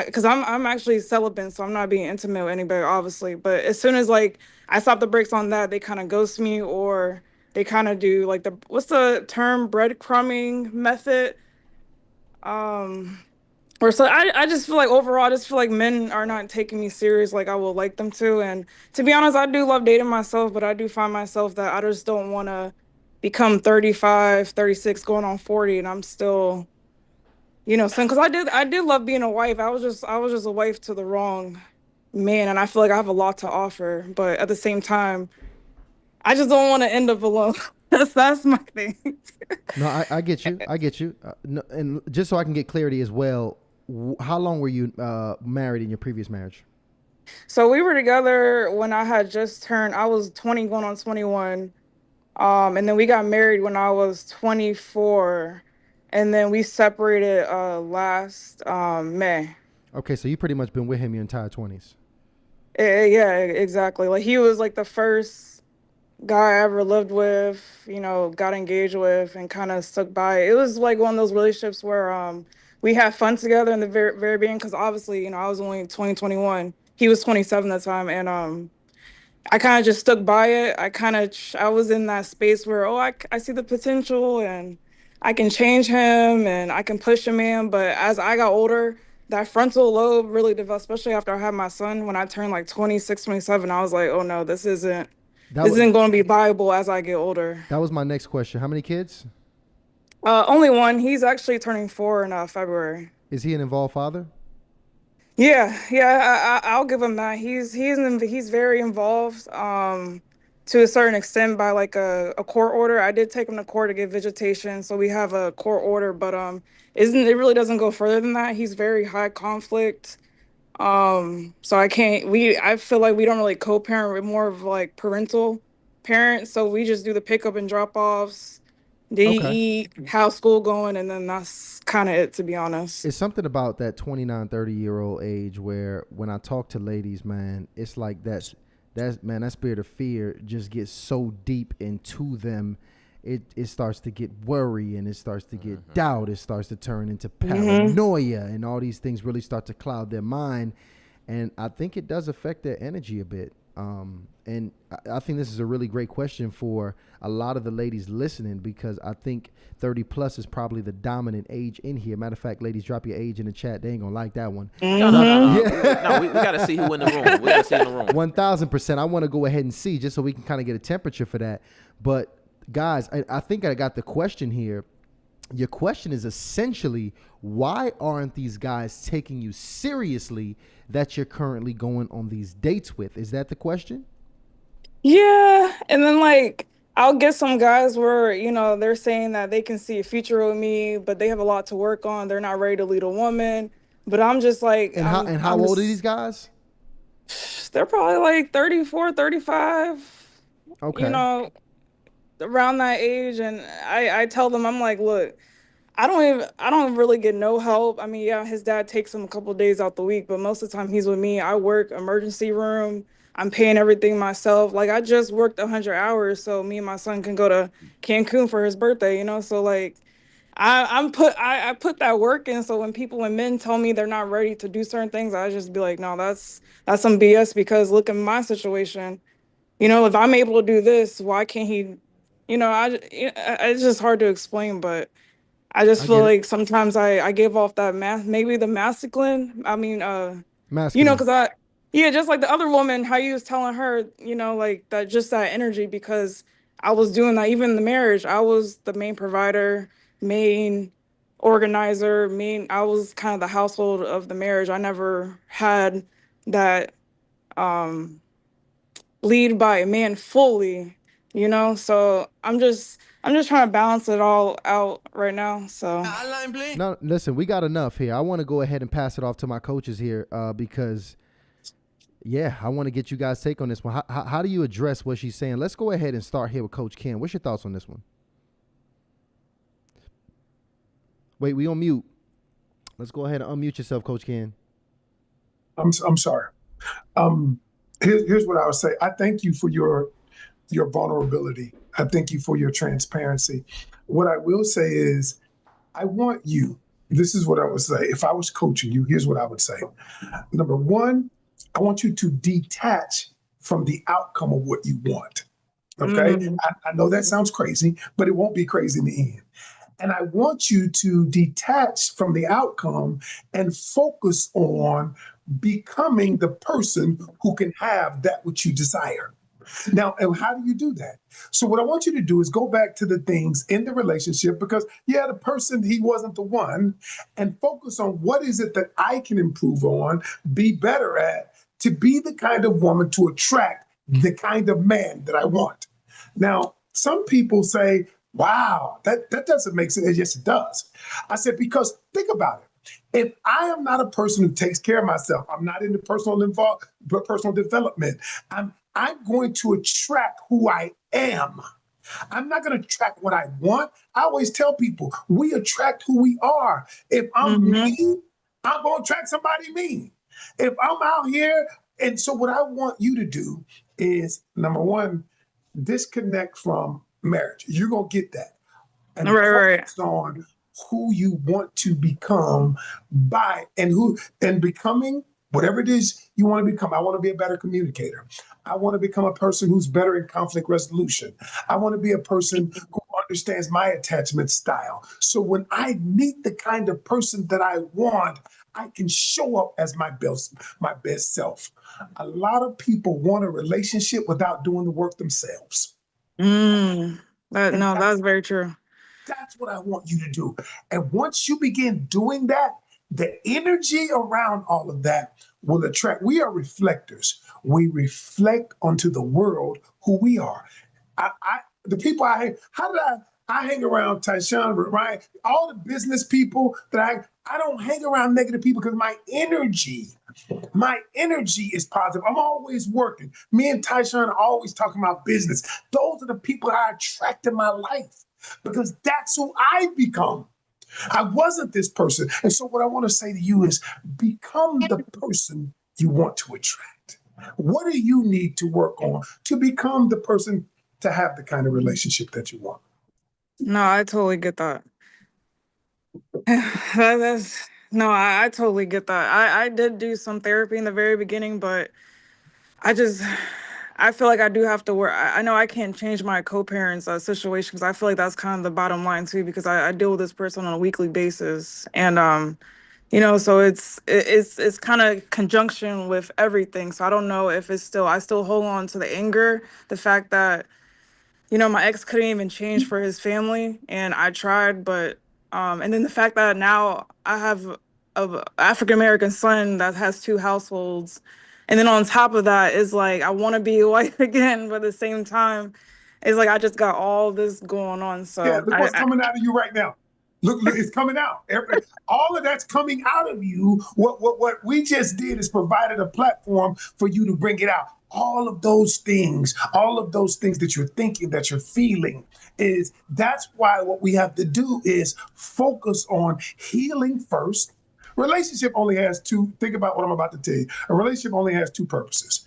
because I'm actually celibate, so I'm not being intimate with anybody, obviously. But as soon as I stop the brakes on that, they kind of ghost me, or they kind of do what's the term, breadcrumbing method. Or so I just feel overall, I just feel men are not taking me serious like I would like them to. And to be honest, I do love dating myself, but I do find myself that I just don't want to become 35, 36, going on 40, and I'm still, because I did love being a wife. I was just a wife to the wrong man, and I feel like I have a lot to offer, but at the same time, I just don't want to end up alone. That's my thing.
No, I get you. No, and just so I can get clarity as well, how long were you married in your previous marriage?
So we were together when I had just turned, I was 20 going on 21. And then we got married when I was 24, and then we separated last May.
Okay, so you pretty much been with him your entire 20s.
Yeah, exactly. Like he was like the first guy I ever lived with, you know, got engaged with, and kind of stuck by. It was like one of those relationships where we had fun together in the very beginning, because obviously, you know, I was only 21. He was 27 at the time, and I kind of just stuck by it. I was in that space where, oh, I see the potential and I can change him and I can push him in. But as I got older, that frontal lobe really developed, especially after I had my son. When I turned like 26, 27, I was like, oh no, this isn't going to be viable as I get older.
That was my next question. How many kids?
Only one. He's actually turning 4 in February.
Is he an involved father?
Yeah, I'll give him that. He's very involved, to a certain extent, by like a court order. I did take him to court to get visitation, so we have a court order, but it really doesn't go further than that. He's very high conflict. So I feel like we don't really co-parent. We're more of like parental parents, so we just do the pickup and drop offs. They eat, how's school going, and then that's kind of it, to be honest.
It's something about that 29, 30-year-old age where when I talk to ladies, man, it's like that spirit of fear just gets so deep into them. It starts to get worry, and it starts to get doubt. It starts to turn into paranoia, and all these things really start to cloud their mind. And I think it does affect their energy a bit. And I think this is a really great question for a lot of the ladies listening, because I think 30 plus is probably the dominant age in here. Matter of fact, ladies, drop your age in the chat. They ain't gonna like that one.
No, we gotta see who in the room. We gotta see in the room.
1000%. I want to go ahead and see, just so we can kind of get a temperature for that. But guys, I think I got the question here. Your question is essentially, why aren't these guys taking you seriously that you're currently going on these dates with? Is that the question?
Yeah, and then like I'll get some guys where, you know, they're saying that they can see a future with me, but they have a lot to work on. They're not ready to lead a woman. But I'm just like,
and how old are these guys?
They're probably like 34, 35.
Okay.
You know, around that age. And I tell them, I'm like, look, I don't really get no help. I mean, yeah, his dad takes him a couple of days out the week, but most of the time he's with me. I work emergency room. I'm paying everything myself. Like I just worked 100 hours so me and my son can go to Cancun for his birthday, you know? So like I put that work in. So when men tell me they're not ready to do certain things, I just be like, no, that's some BS, because look at my situation. You know, if I'm able to do this, why can't he? You know, it's just hard to explain, but I just feel like sometimes I give off that maybe the masculine. I mean,
masculine.
You know, because just like the other woman, how you was telling her, you know, like that, just that energy, because I was doing that even in the marriage. I was the main provider, main organizer, I was kind of the household of the marriage. I never had that lead by a man fully, you know? So I'm just trying to balance it all out right now. So
no, listen, we got enough here. I want to go ahead and pass it off to my coaches here, because I want to get you guys' take on this one. How do you address what she's saying? Let's go ahead and start here with Coach Ken. What's your thoughts on this one? Wait, we on mute. Let's go ahead and unmute yourself, Coach Ken.
I'm sorry. Here's what I would say. I thank you for your vulnerability. I thank you for your transparency. What I will say is, I want you, this is what I would say. If I was coaching you, here's what I would say. Number one, I want you to detach from the outcome of what you want. Okay? I know that sounds crazy, but it won't be crazy in the end. And I want you to detach from the outcome and focus on becoming the person who can have that which you desire. Now, and how do you do that? So what I want you to do is go back to the things in the relationship, because the person, he wasn't the one, and focus on what is it that I can improve on, be better at, to be the kind of woman to attract the kind of man that I want. Now, some people say, wow, that doesn't make sense. Yes, it does. I said, because think about it. If I am not a person who takes care of myself, I'm not into personal development, I'm going to attract who I am. I'm not going to attract what I want. I always tell people we attract who we are. If I'm mean, I'm going to attract somebody mean. If I'm out here, and so what I want you to do is, number one, disconnect from marriage. You're going to get that. And focus on who you want to become and becoming whatever it is you want to become. I want to be a better communicator. I want to become a person who's better in conflict resolution. I want to be a person who understands my attachment style. So when I meet the kind of person that I want, I can show up as my best self. A lot of people want a relationship without doing the work themselves.
That's very true.
That's what I want you to do. And once you begin doing that, the energy around all of that will attract. We are reflectors. We reflect onto the world who we are. The people I hang around Tyshawn, Ryan, all the business people that I don't hang around negative people because my energy is positive. I'm always working. Me and Tyshawn are always talking about business. Those are the people I attract in my life because that's who I've become. I wasn't this person. And so what I want to say to you is become the person you want to attract. What do you need to work on to become the person to have the kind of relationship that you want?
No, I totally get that. I totally get that. I did do some therapy in the very beginning, but I feel like I do have to work. I know I can't change my co-parents' situation because I feel like that's kind of the bottom line too, because I deal with this person on a weekly basis. And, so it's kind of conjunction with everything. So I don't know if I still hold on to the anger, the fact that, my ex couldn't even change for his family and I tried, but, and then the fact that now I have an African-American son that has 2 households. And then on top of that is like, I want to be a wife again, but at the same time, it's like, I just got all this going on. So
yeah, look what's coming out of you right now. Look, it's coming out. All of that's coming out of you. What we just did is provided a platform for you to bring it out. All of those things that you're thinking, that you're feeling, that's why what we have to do is focus on healing first. Relationship only has two. Think about what I'm about to tell you. A relationship only has 2 purposes: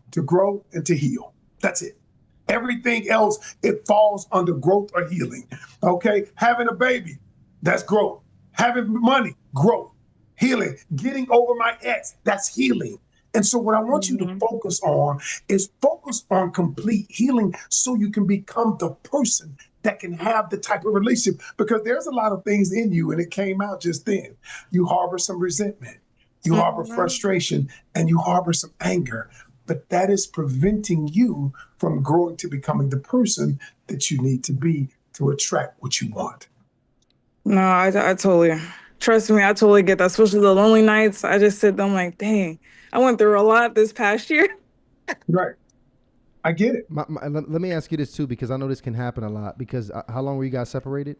to grow and to heal. That's it. Everything else, it falls under growth or healing. Okay? Having a baby, that's growth. Having money, growth. Healing. Getting over my ex, that's healing. And so what I want you to focus on is focus on complete healing so you can become the person that can have the type of relationship, because there's a lot of things in you, and it came out just then. You harbor some resentment, you harbor frustration, and you harbor some anger, but that is preventing you from growing to becoming the person that you need to be to attract what you want.
No, I totally, trust me, I totally get that, especially the lonely nights. I just sit there, I'm like, dang, I went through a lot this past year.
Right. I get it.
Let me ask you this too, because I know this can happen a lot. Because how long were you guys separated?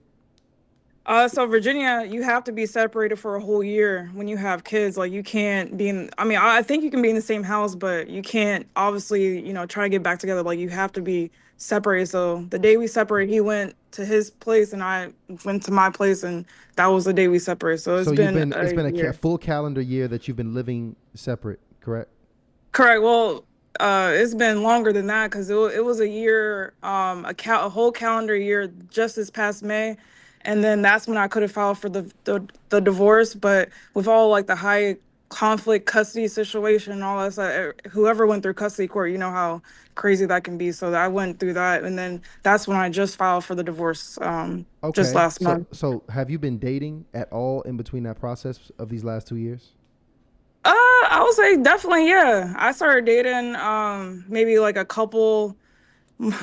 So Virginia, you have to be separated for a whole year when you have kids. Like you can't be in, I think you can be in the same house, but you can't obviously, try to get back together. Like you have to be separated. So the day we separated, he went to his place and I went to my place, and that was the day we separated. So it's been
a full calendar year that you've been living separate, correct?
Correct. Well, it's been longer than that because it was a year, a whole calendar year just this past May. And then that's when I could have filed for the divorce. But with all like the high conflict custody situation and all that stuff, whoever went through custody court, you know how crazy that can be. So I went through that. And then that's when I just filed for the divorce just last month.
So have you been dating at all in between that process of these last 2 years?
I would say definitely, yeah. I started dating maybe like a couple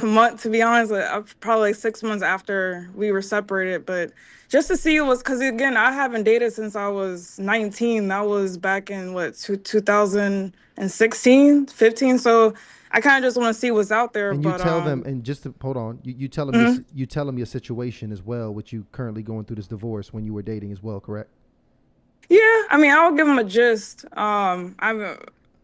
months, to be honest, probably like 6 months after we were separated. But just to see because again, I haven't dated since I was 19. That was back in 2016, 15. So I kind of just want to see what's out there.
And you tell them, and just to, hold on, you tell them you tell them your situation as well, which you currently going through this divorce when you were dating as well, correct?
Yeah, I'll give them a gist. I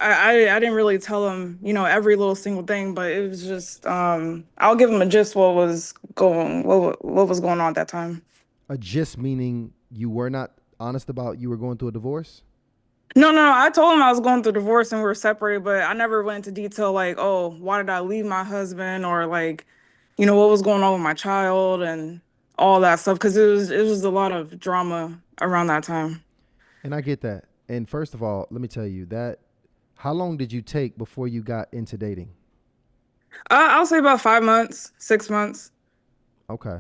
I didn't really tell him, every little single thing, but it was just I'll give him a gist what was going on at that time.
A gist meaning you were not honest about you were going through a divorce?
No, I told him I was going through divorce and we were separated, but I never went into detail like, oh, why did I leave my husband, or like, what was going on with my child and all that stuff, because it was a lot of drama around that time.
And I get that. And first of all, let me tell you that. How long did you take before you got into dating?
I'll say about 5 months, 6 months.
Okay.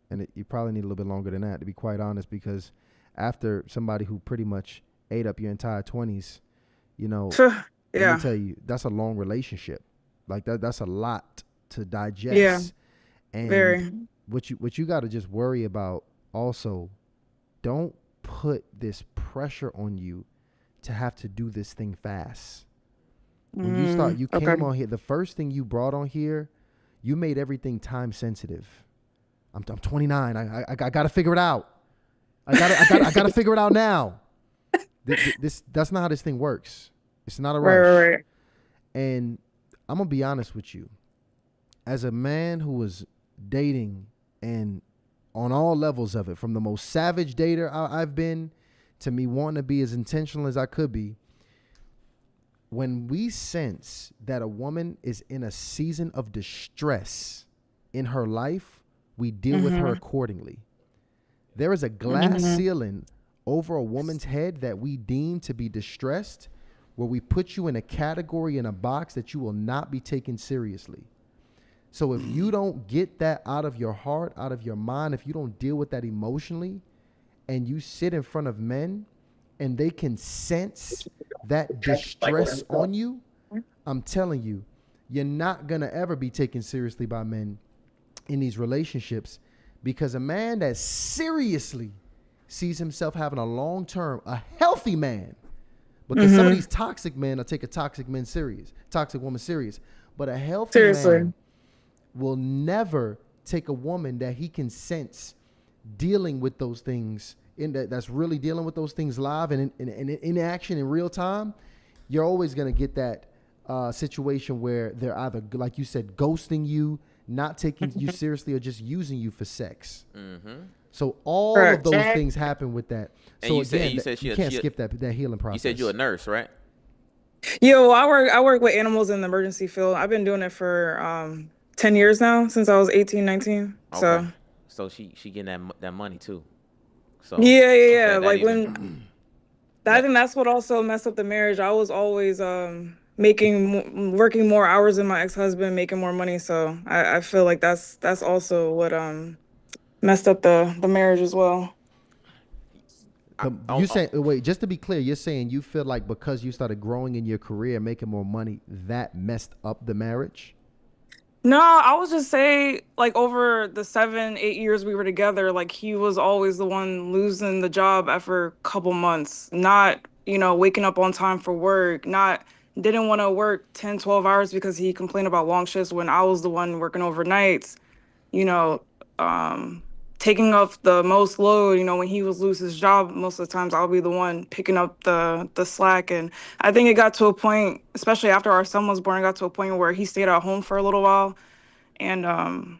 And you probably need a little bit longer than that, to be quite honest, because after somebody who pretty much ate up your entire 20s,
Yeah.
let me tell you, that's a long relationship. Like that's a lot to digest.
Yeah.
And
Very.
what you got to just worry about also, don't put this pressure on you to have to do this thing fast. When you came on here, the first thing you brought on here, you made everything time sensitive. I'm 29. I got to figure it out. I got to figure it out now. That's not how this thing works. It's not a rush.
Right.
And I'm gonna be honest with you. As a man who was dating and on all levels of it, from the most savage dater I've been to me wanting to be as intentional as I could be, when we sense that a woman is in a season of distress in her life, we deal with her accordingly. There is a glass ceiling over a woman's head that we deem to be distressed, where we put you in a category, in a box that you will not be taken seriously. So if you don't get that out of your heart, out of your mind, if you don't deal with that emotionally, and you sit in front of men and they can sense that distress on you, I'm telling you, you're not going to ever be taken seriously by men in these relationships, because a man that seriously sees himself having a long-term, a healthy man, because some of these toxic men will take a toxic woman serious, but a healthy man will never take a woman that he can sense dealing with those things, that's really dealing with those things live and in action in real time. You're always going to get that situation where they're either, like you said, ghosting you, not taking you seriously, or just using you for sex. So all of those things happen with that.
And
So
you
again,
said
you can't skip that healing process.
You said you're a nurse, right?
Yeah, well, I work with animals in the emergency field. I've been doing it for 10 years now, since I was 18, 19.
Okay. So she getting that money too. So
Yeah. Like I think that's what also messed up the marriage. I was always working more hours than my ex-husband, making more money. So I feel like that's also what messed up the marriage as well.
You say, wait, just to be clear, you're saying you feel like because you started growing in your career and making more money, that messed up the marriage?
No, I was just say, like, over the 7-8 years we were together, like, he was always the one losing the job after a couple months, not, waking up on time for work, didn't want to work 10, 12 hours because he complained about long shifts when I was the one working overnights, taking up the most load. When he was lose his job, most of the times I'll be the one picking up the slack. And I think it got to a point, especially after our son was born, it got to a point where he stayed at home for a little while. And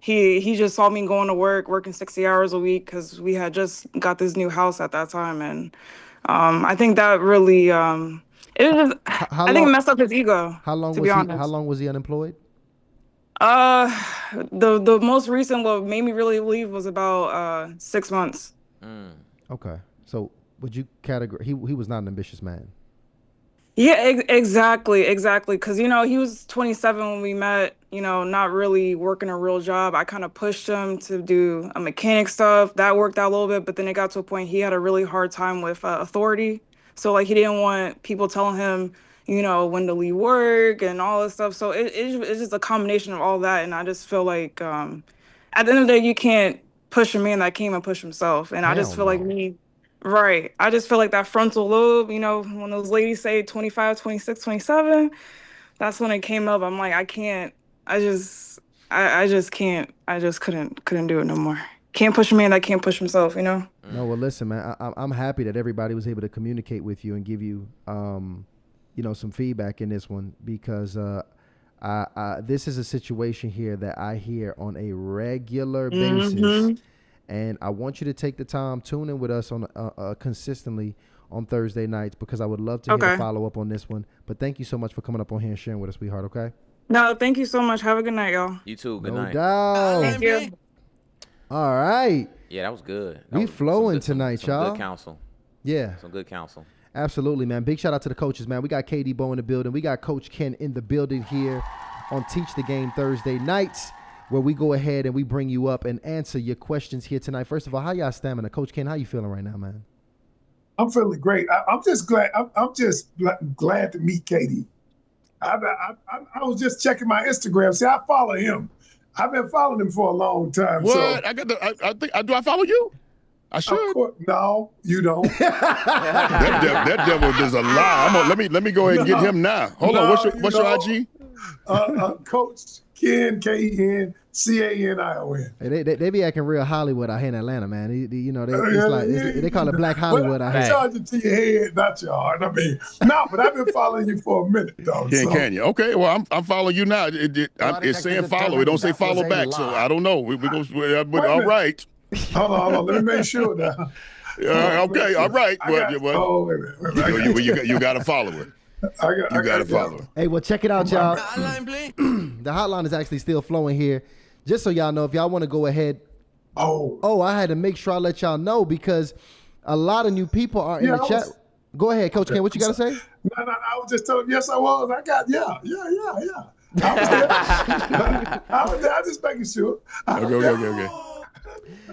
he just saw me going to work, working 60 hours a week, because we had just got this new house at that time. And I think that really, I think it messed up his ego,
How long was he unemployed?
The most recent what made me really leave was about 6 months.
Okay. So would you categorize, he was not an ambitious man?
Yeah, exactly. Because, he was 27 when we met, not really working a real job. I kind of pushed him to do a mechanic stuff. That worked out a little bit, but then it got to a point he had a really hard time with authority. So, like, he didn't want people telling him, when to leave work and all this stuff. So it's just a combination of all that. And I just feel like at the end of the day, you can't push a man that can't even push himself. And I just feel like I just feel like that frontal lobe, when those ladies say 25, 26, 27, that's when it came up. I'm like, I just can't. I just couldn't do it no more. Can't push a man that can't push himself,
No, well, listen, man, I'm happy that everybody was able to communicate with you and give you, some feedback in this one because this is a situation here that I hear on a regular basis, and I want you to take the time, tune in with us on consistently on Thursday nights because I would love to hear a follow up on this one. But thank you so much for coming up on here and sharing with us, sweetheart. Okay.
No, thank you so much. Have a good night, y'all.
You too. Good
No
night.
doubt.
Thank you.
All right.
Yeah, that was good.
We flowing tonight,
some
y'all.
Good counsel.
Yeah.
Some good counsel.
Absolutely, man. Big shout out to the coaches, man. We got KD Bo in the building. We got Coach Ken in the building here on Teach the Game Thursday nights, where we go ahead and we bring you up and answer your questions here tonight. First of all, how y'all stamina? Coach Ken, how you feeling right now, man?
I'm feeling great. I'm just glad. I'm just glad to meet KD. I was just checking my Instagram. See, I follow him. I've been following him for a long time.
What?
So.
I think. Do I follow you? I should.
No, you don't.
that devil is a lie. Let me go ahead and get him now. Hold on. What's your IG?
Coach Ken, K-E-N, C-A-N-I-O-N.
Hey, they be acting real Hollywood out here in Atlanta, man. They call it Black Hollywood out
I
here.
charge it to your head, not your heart. I mean, no, but I've been following you for a minute, though.
Can you? Okay, well, I'm following you now. It's saying follow. It don't say follow back, so I don't know. We go. All right.
Hold on. Let me make sure now.
Okay, all right.
Wait a minute.
You got to follow it. You got to follow it.
Hey, well, check it out, y'all. The hotline is actually still flowing here. Just so y'all know, if y'all want to go ahead. Oh, I had to make sure I let y'all know because a lot of new people are in the chat. Go ahead, Coach Ken. What you got to say?
No. I was just telling him, yes, I was. I was just making sure.
Okay.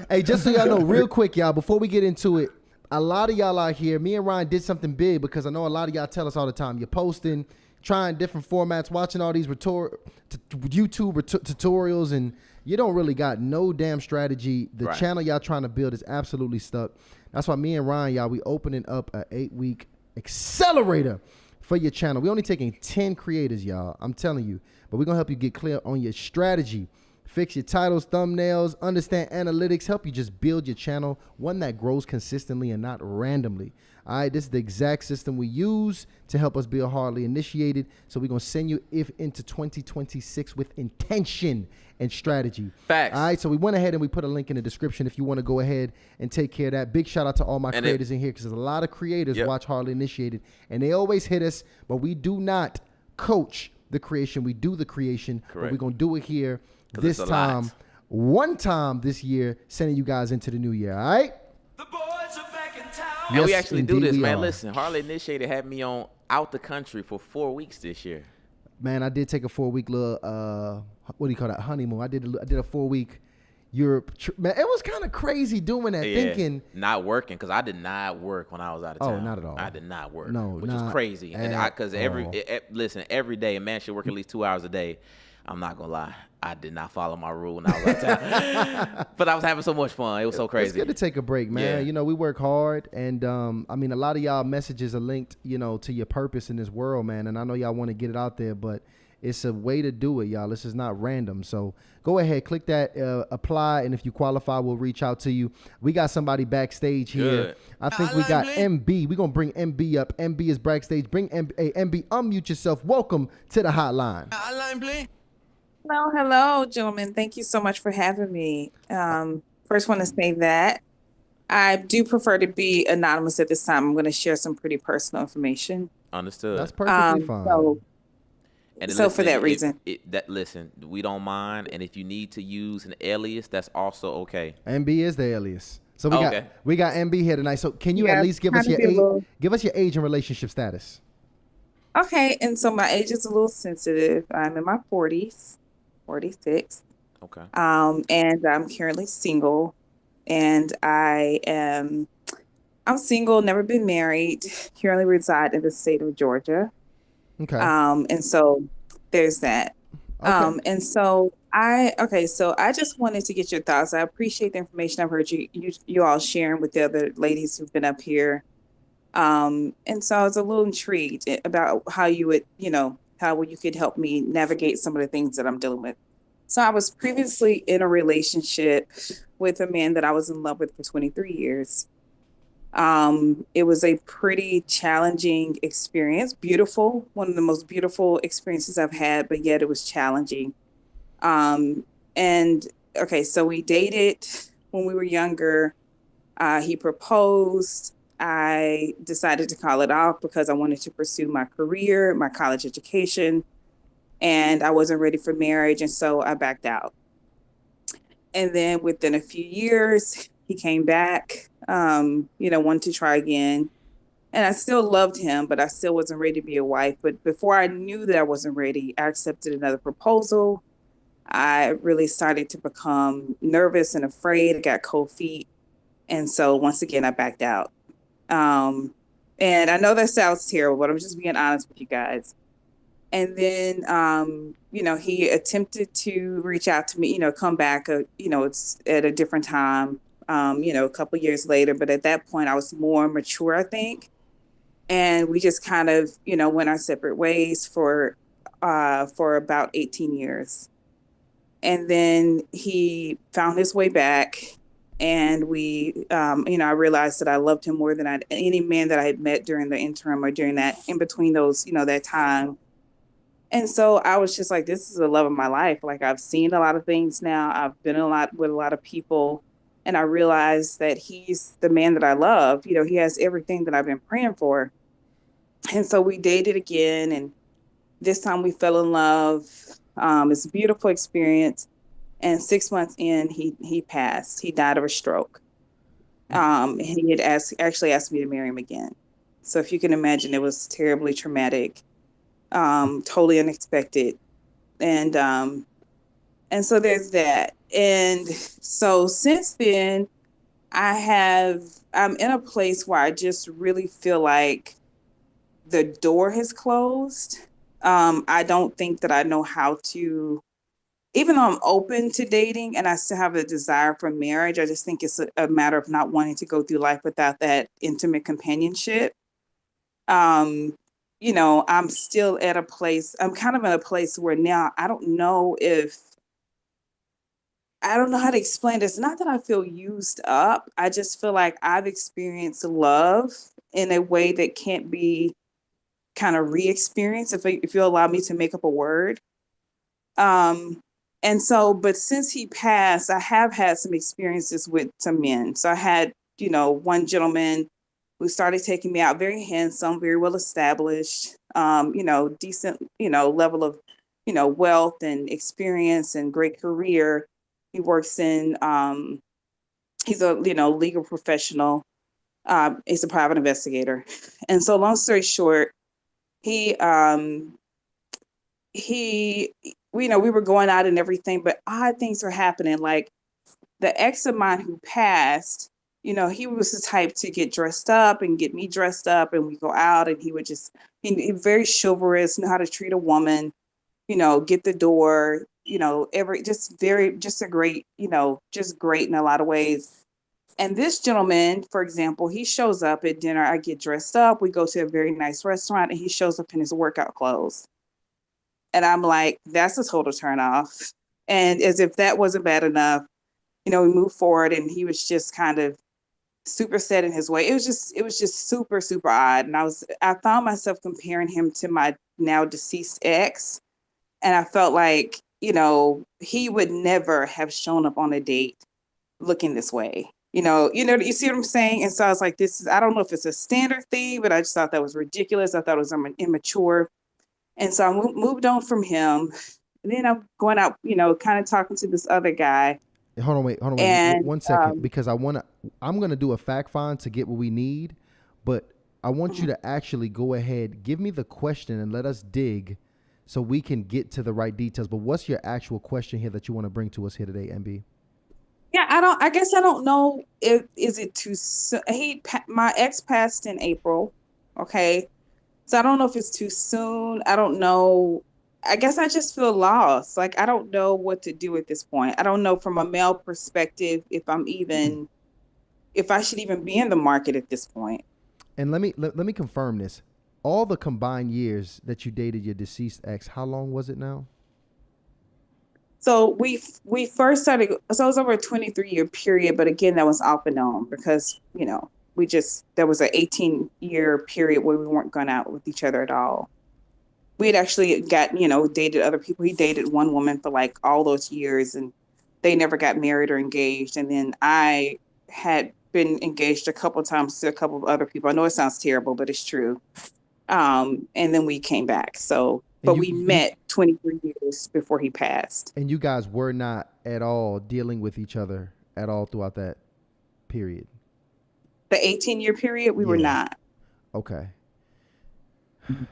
Hey, just so y'all know, real quick, y'all, before we get into it, a lot of y'all out here, me and Ryan did something big because I know a lot of y'all tell us all the time. You're posting, trying different formats, watching all these YouTube tutorials, and you don't really got no damn strategy. The channel y'all trying to build is absolutely stuck. That's why me and Ryan, y'all, we opening up an 8-week accelerator for your channel. We only taking 10 creators, y'all. I'm telling you. But we're going to help you get clear on your strategy. Fix your titles, thumbnails, understand analytics, help you just build your channel, one that grows consistently and not randomly. All right, this is the exact system we use to help us build Hardly Initiated. So we're going to send you into 2026 with intention and strategy.
Facts.
All right, so we went ahead and we put a link in the description if you want to go ahead and take care of that. Big shout out to all my creators in here because there's a lot of creators watch Hardly Initiated, and they always hit us, but we do not coach the creation. We do the creation, but we're going to do it here this time, one time this year, sending you guys into the new year. All right.
The boys are back in town.
And we actually do this, man.
Are.
Listen, Hardly Initiated had me on out the country for 4 weeks this year.
Man, I did take a 4-week little what do you call that, honeymoon. I did a 4-week Europe trip. Man, it was kind of crazy doing that, thinking
not working because I did not work when I was out of town.
Oh, not at all.
I did not work.
No,
which is crazy. And because every day a man should work at least 2 hours a day. I'm not gonna lie, I did not follow my rule when I was out of town. But I was having so much fun. It was so crazy.
It's good to take a break, man.
Yeah.
You know, we work hard, and I mean, a lot of y'all messages are linked, to your purpose in this world, man. And I know y'all want to get it out there, but it's a way to do it, y'all. This is not random. So go ahead, click that apply, and if you qualify, we'll reach out to you. We got somebody backstage here.
Good.
I think we got MB. We're going to bring MB up. MB is backstage. Bring MB. Hey, MB, unmute yourself. Welcome to the hotline.
Hello, gentlemen. Thank you so much for having me. First, want to say that I do prefer to be anonymous at this time. I'm going to share some pretty personal information.
Understood.
That's perfectly fine.
So for that reason,
listen, we don't mind, and if you need to use an alias, that's also okay.
MB is the alias. So we got MB here tonight. So can you at least give us your age? Give us your age and relationship status.
Okay, and so my age is a little sensitive. I'm in my 40s, 46.
Okay.
And I'm currently single, and I'm single, never been married. Currently reside in the state of Georgia.
Okay.
And so there's that.
Okay.
And so I just wanted to get your thoughts. I appreciate the information I've heard you all sharing with the other ladies who've been up here. And so I was a little intrigued about how you would, how you could help me navigate some of the things that I'm dealing with. So I was previously in a relationship with a man that I was in love with for 23 years. It was a pretty challenging experience, beautiful, one of the most beautiful experiences I've had, but yet it was challenging. And okay, so we dated when we were younger. He proposed. I decided to call it off because I wanted to pursue my career, my college education, and I wasn't ready for marriage. And so I backed out. And then within a few years, he came back, wanted to try again. And I still loved him, but I still wasn't ready to be a wife. But before I knew that I wasn't ready, I accepted another proposal. I really started to become nervous and afraid. I got cold feet. And so once again, I backed out. And I know that sounds terrible, but I'm just being honest with you guys. And then, he attempted to reach out to me, come back, it's at a different time, a couple years later. But at that point, I was more mature, I think. And we just kind of, went our separate ways for about 18 years. And then he found his way back. And we, I realized that I loved him more than any man that I had met during the interim or during that, in between those, that time. And so I was just like, this is the love of my life. Like, I've seen a lot of things now. I've been with a lot of people. And I realized that he's the man that I love. He has everything that I've been praying for. And so we dated again. And this time we fell in love. It's a beautiful experience. And 6 months in, he passed. He died of a stroke. He had actually asked me to marry him again. So if you can imagine, it was terribly traumatic, totally unexpected. And so there's that. And so since then, I'm in a place where I just really feel like the door has closed. I don't think that I know how to, even though I'm open to dating and I still have a desire for marriage, I just think it's a matter of not wanting to go through life without that intimate companionship. I'm still at a place, I'm kind of in a place where now I don't know how to explain this. Not that I feel used up. I just feel like I've experienced love in a way that can't be kind of re-experienced, if you allow me to make up a word. And so, but since he passed, I have had some experiences with some men. So I had, one gentleman who started taking me out, very handsome, very well established, decent, level of, wealth and experience and great career. He works in, he's a, legal professional. He's a private investigator. And so long story short, we were going out and everything, but odd things were happening. Like the ex of mine who passed, he was the type to get dressed up and get me dressed up, and we go out, and he would he very chivalrous, know how to treat a woman, get the door, just a great, just great in a lot of ways. And this gentleman, for example, he shows up at dinner. I get dressed up. We go to a very nice restaurant, and he shows up in his workout clothes. And I'm like, that's a total turn off. And as if that wasn't bad enough, we moved forward, and he was just kind of super set in his way. It was just super, super odd. And I found myself comparing him to my now deceased ex. And I felt like, he would never have shown up on a date looking this way. You see what I'm saying? And so I was like, I don't know if it's a standard thing, but I just thought that was ridiculous. I thought it was immature. And so I moved on from him. And then I'm going out, kind of talking to this other guy.
Hold on, wait. And, 1 second, because I'm going to do a fact find to get what we need, but I want you to actually go ahead, give me the question and let us dig so we can get to the right details. But what's your actual question here that you want to bring to us here today, MB?
Yeah, I guess I don't know is it too soon. My ex passed in April. Okay. So I don't know if it's too soon. I don't know. I guess I just feel lost. Like, I don't know what to do at this point. I don't know from a male perspective if I should even be in the market at this point.
And let me confirm this. All the combined years that you dated your deceased ex, how long was it now?
So we first started, so it was over a 23-year period, but again, that was off and on because, there was an 18-year period where we weren't going out with each other at all. We had actually dated other people. He dated one woman for like all those years, and they never got married or engaged. And then I had been engaged a couple of times to a couple of other people. I know it sounds terrible, but it's true. And then we came back. But we met 23 years before he passed.
And you guys were not at all dealing with each other at all throughout that period?
The 18-year period, we were not.
Okay.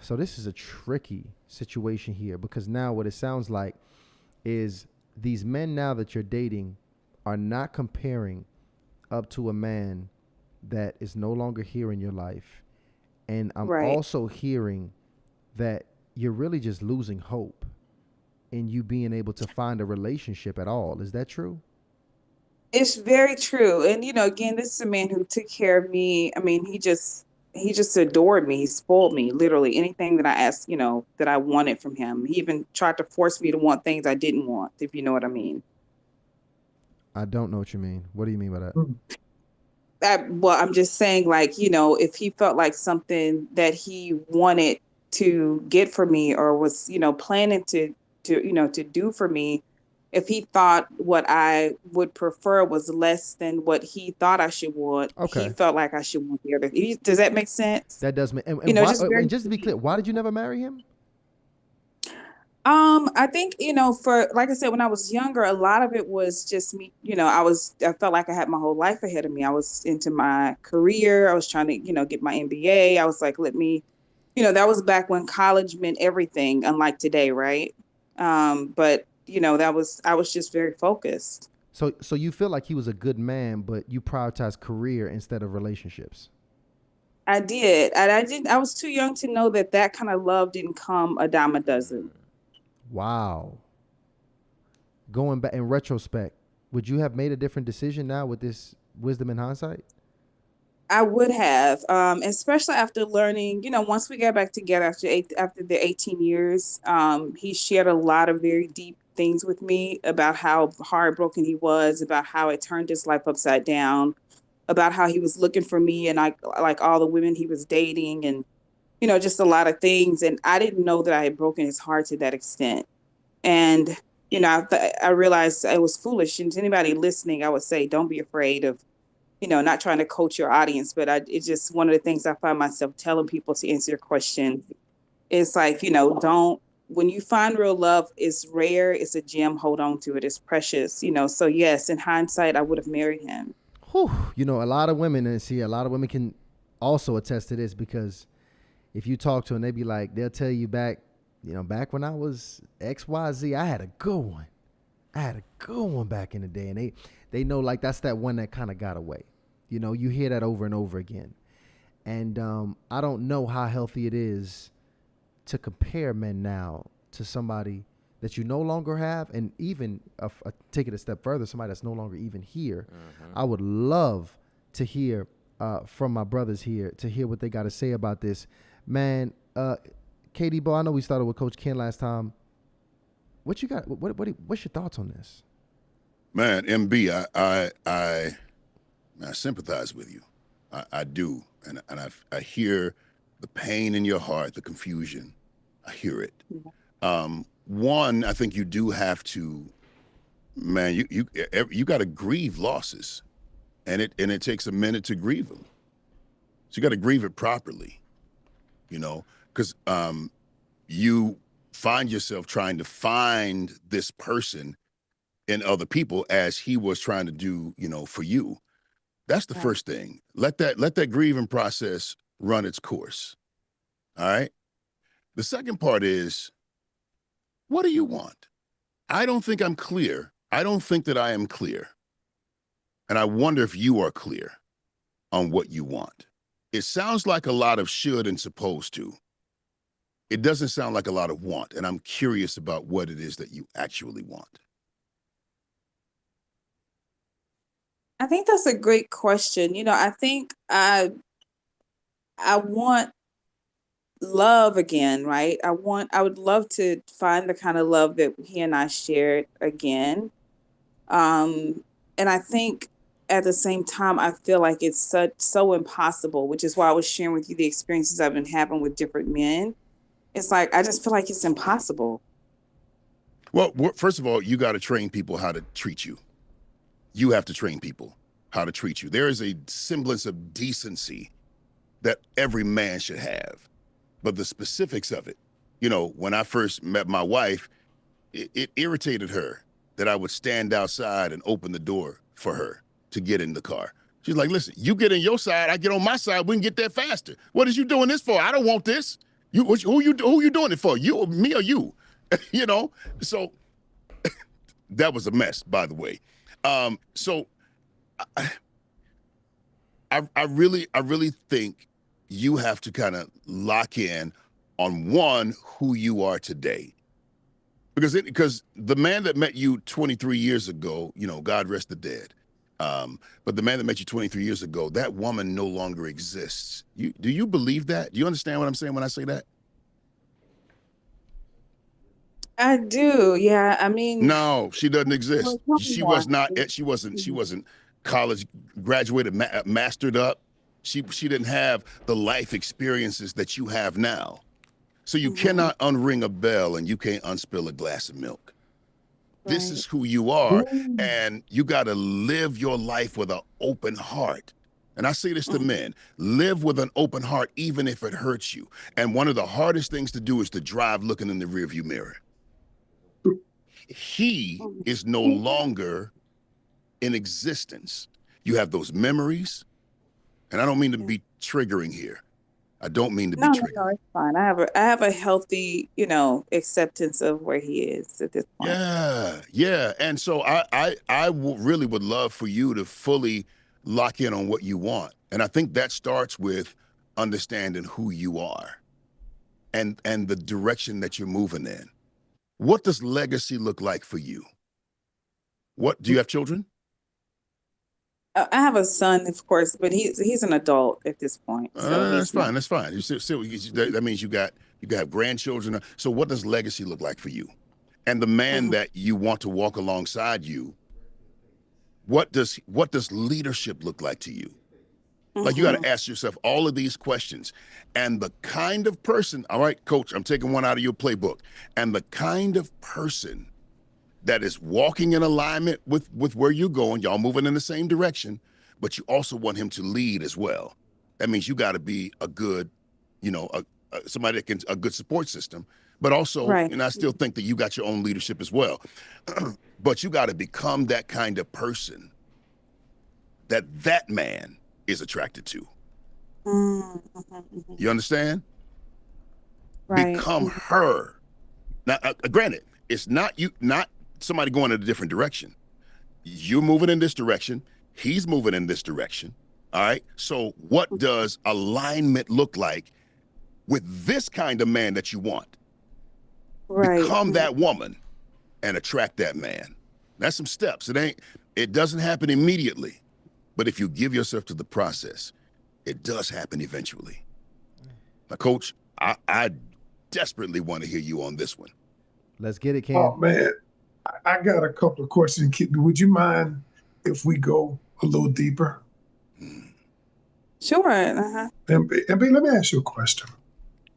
So this is a tricky situation here, because now what it sounds like is these men now that you're dating are not comparing up to a man that is no longer here in your life. And I'm also hearing that you're really just losing hope in you being able to find a relationship at all. Is that true?
It's very true. And, again, this is a man who took care of me. I mean, he just adored me. He spoiled me, literally. Anything that I asked, that I wanted from him. He even tried to force me to want things I didn't want, if you know what I mean.
I don't know what you mean. What do you mean by that?
I'm just saying, like, if he felt like something that he wanted to get for me or was, planning to do for me, if he thought what I would prefer was less than what he thought I should want, he felt like I should want the other. Does that make sense?
That does make. And just to be clear, why did you never marry him?
I think, for, like I said, when I was younger, a lot of it was just me, I felt like I had my whole life ahead of me. I was into my career. I was trying to, get my MBA. I was like, that was back when college meant everything, unlike today. Right. But I was just very focused.
So you feel like he was a good man, but you prioritized career instead of relationships.
I did. And I was too young to know that kind of love didn't come a dime a dozen.
Wow. Going back in retrospect, would you have made a different decision now with this wisdom in hindsight?
I would have, especially after learning, once we got back together after the 18 years, he shared a lot of very deep things with me about how heartbroken he was, about how it turned his life upside down, about how he was looking for me and like all the women he was dating and, just a lot of things. And I didn't know that I had broken his heart to that extent. And, I realized it was foolish. And to anybody listening, I would say, don't be afraid of, not trying to coach your audience, but it's just one of the things I find myself telling people to answer your question. It's like, when you find real love, it's rare, it's a gem, hold on to it, it's precious, So yes, in hindsight, I would have married him.
Whew. A lot of women, a lot of women can also attest to this, because if you talk to them, they'll tell you back when I was XYZ, I had a good one. I had a good one back in the day. And they know like that's that one that kind of got away. You hear that over and over again. And I don't know how healthy it is to compare men now to somebody that you no longer have. And even take it a step further, somebody that's no longer even here. Mm-hmm. I would love to hear from my brothers here, to hear what they got to say about this. Man, KD Bo, I know we started with Coach Ken last time. What you got? What's your thoughts on this?
Man, MB, I sympathize with you. I do, and I hear the pain in your heart, the confusion. I hear it. One, I think you do have to, man. You got to grieve losses, and it takes a minute to grieve them. So you got to grieve it properly, because you find yourself trying to find this person in other people as he was trying to do, for you. That's the first thing. Let that grieving process run its course. All right. The second part is, what do you want? I don't think I'm clear. I don't think that I am clear. And I wonder if you are clear on what you want. It sounds like a lot of should and supposed to. It doesn't sound like a lot of want. And I'm curious about what it is that you actually want.
I think that's a great question. I think I want love again, right? I would love to find the kind of love that he and I shared again. And I think at the same time, I feel like it's so impossible, which is why I was sharing with you the experiences I've been having with different men. It's like, I just feel like it's impossible.
Well, first of all, you got to train people how to treat you. You have to train people how to treat you. There is a semblance of decency that every man should have. But the specifics of it, you know, when I first met my wife, it irritated her that I would stand outside and open the door for her to get in the car. She's like, listen, you get in your side, I get on my side, we can get there faster. What is you doing this for? I don't want this. Who you doing it for? You, me, or you? You know? So that was a mess, by the way. So I really think you have to kind of lock in on one, who you are today. Because the man that met you 23 years ago, you know, God rest the dead. But the man that met you 23 years ago, that woman no longer exists. Do you believe that? Do you understand what I'm saying when I say that?
I do. Yeah. I mean,
no, she doesn't exist.
Well,
She wasn't college graduated, mastered up. She didn't have the life experiences that you have now. So you cannot unring a bell and you can't unspill a glass of milk. This is who you are, and you got to live your life with an open heart. And I say this to men, live with an open heart, even if it hurts you. And one of the hardest things to do is to drive looking in the rearview mirror. He is no longer in existence. You have those memories, and I don't mean to be triggering here. I don't mean to be triggering.
No, it's fine. I have a healthy, you know, acceptance of where he is at this point.
Yeah. And so I really would love for you to fully lock in on what you want. And I think that starts with understanding who you are and the direction that you're moving in. What does legacy look like for you? Do you have children?
I have a son, of course, but he's an adult at this point. So
That's fine. That's fine. That means you have grandchildren. So what does legacy look like for you? And the man that you want to walk alongside you, what does leadership look like to you? Like, you got to ask yourself all of these questions. And the kind of person, all right, coach, I'm taking one out of your playbook. And the kind of person that is walking in alignment with where you're going, y'all moving in the same direction, but you also want him to lead as well. That means you got to be a good, you know, somebody that can, a good support system, but also, and I still think that you got your own leadership as well. But you got to become that kind of person that man is attracted to. You understand? Become her. Now, granted, it's not somebody going in a different direction. You're moving in this direction. He's moving in this direction. All right. So what does alignment look like with this kind of man that you want? Become that woman and attract that man. That's some steps. It doesn't happen immediately, but if you give yourself to the process, it does happen eventually. Now, coach, I desperately want to hear you on this one.
Let's get it, Cam.
Oh, man. I got a couple of questions. Would you mind if we go a little deeper?
Sure.
And B, let me ask you a question.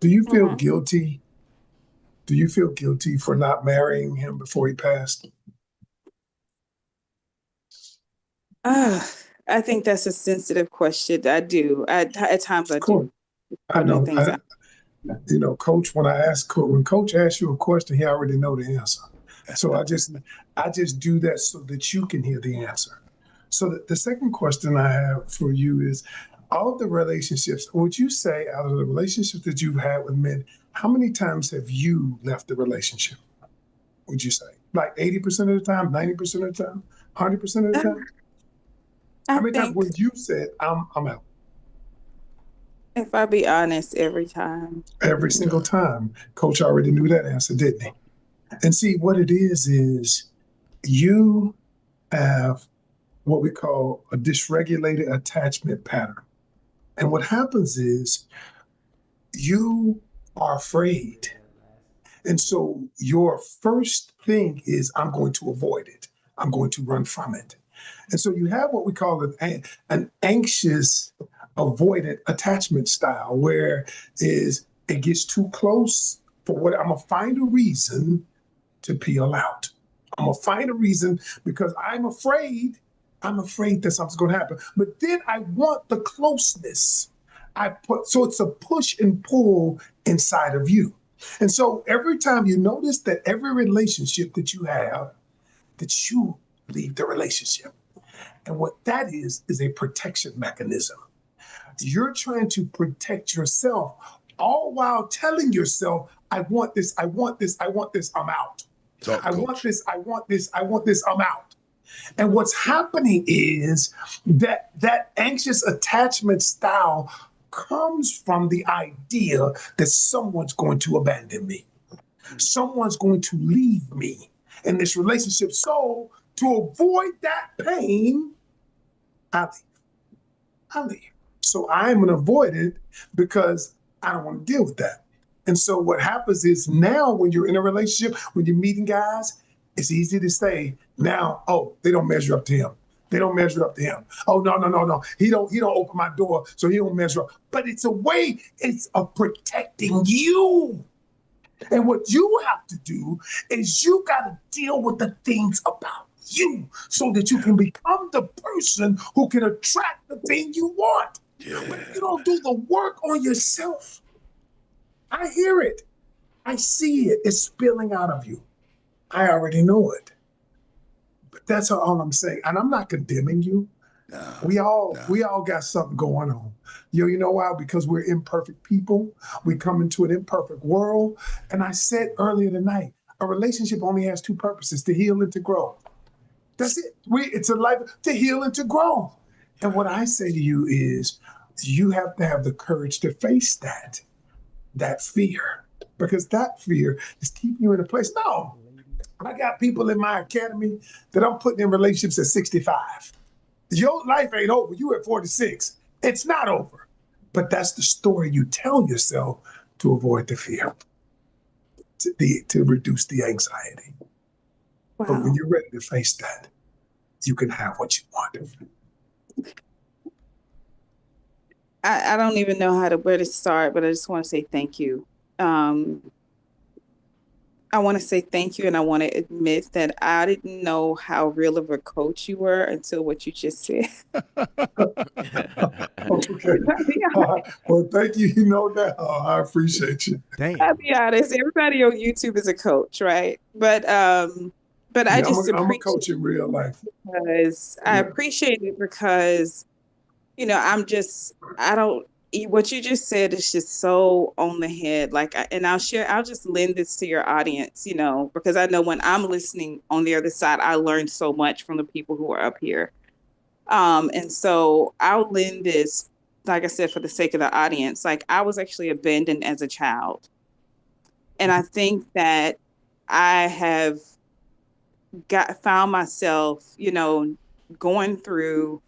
Do you feel guilty? Do you feel guilty for not marrying him before he passed?
I think that's a sensitive question. I do. At times I do.
I know. You know, Coach, when Coach asks you a question, he already know the answer. So I just do that so that you can hear the answer. So the second question I have for you is, all of the relationships, would you say out of the relationships that you've had with men, how many times have you left the relationship? Would you say? Like 80% of the time, 90% of the time, 100% of the time? How many times would you said, I'm out?
If I be honest, every time.
Every single time. Coach already knew that answer, didn't he? And see, what it is you have what we call a dysregulated attachment pattern. And what happens is you are afraid. And so your first thing is, I'm going to avoid it. I'm going to run from it. And so you have what we call an anxious avoidant attachment style, where it gets too close for what I'm gonna find a reason to peel out. I'm gonna find a reason because I'm afraid that something's gonna happen. But then I want the closeness. So it's a push and pull inside of you. And so every time you notice that every relationship that you have, that you leave the relationship. And what that is a protection mechanism. You're trying to protect yourself, all while telling yourself, I want this, I want this, I want this, I'm out. I want this, I want this, I want this, I'm out. And what's happening is that anxious attachment style comes from the idea that someone's going to abandon me. Someone's going to leave me in this relationship. So to avoid that pain, I leave. So I'm going to avoid it because I don't want to deal with that. And so what happens is now when you're in a relationship, when you're meeting guys, it's easy to say now, oh, they don't measure up to him. They don't measure up to him. Oh, no. He don't open my door, so he don't measure up. But it's a way, it's of protecting you. And what you have to do is you got to deal with the things about you so that you can become the person who can attract the thing you want. Yeah. But if you don't do the work on yourself, I hear it. I see it. It's spilling out of you. I already know it. But that's all I'm saying. And I'm not condemning you. No, we all got something going on. You know why? Because we're imperfect people. We come into an imperfect world. And I said earlier tonight, a relationship only has two purposes: to heal and to grow. That's it. It's a life to heal and to grow. And what I say to you is, you have to have the courage to face that fear, because that fear is keeping you in a place. No, I got people in my academy that I'm putting in relationships at 65. Your life ain't over. You at 46. It's not over. But that's the story you tell yourself to avoid the fear, to reduce the anxiety. Wow. But when you're ready to face that, you can have what you want.
I don't even know where to start, but I just want to say thank you. I want to say thank you, and I want to admit that I didn't know how real of a coach you were until what you just said.
Okay. Well, thank you. You know that. Oh, I appreciate you.
Damn.
I'll be honest. Everybody on YouTube is a coach, right? But I just
I'm a coach in real life.
Because I appreciate it because, what you just said is just so on the head. I'll just lend this to your audience, because I know when I'm listening on the other side, I learned so much from the people who are up here. And so I'll lend this, like I said, for the sake of the audience. Like, I was actually abandoned as a child. And I think that I have found myself, going through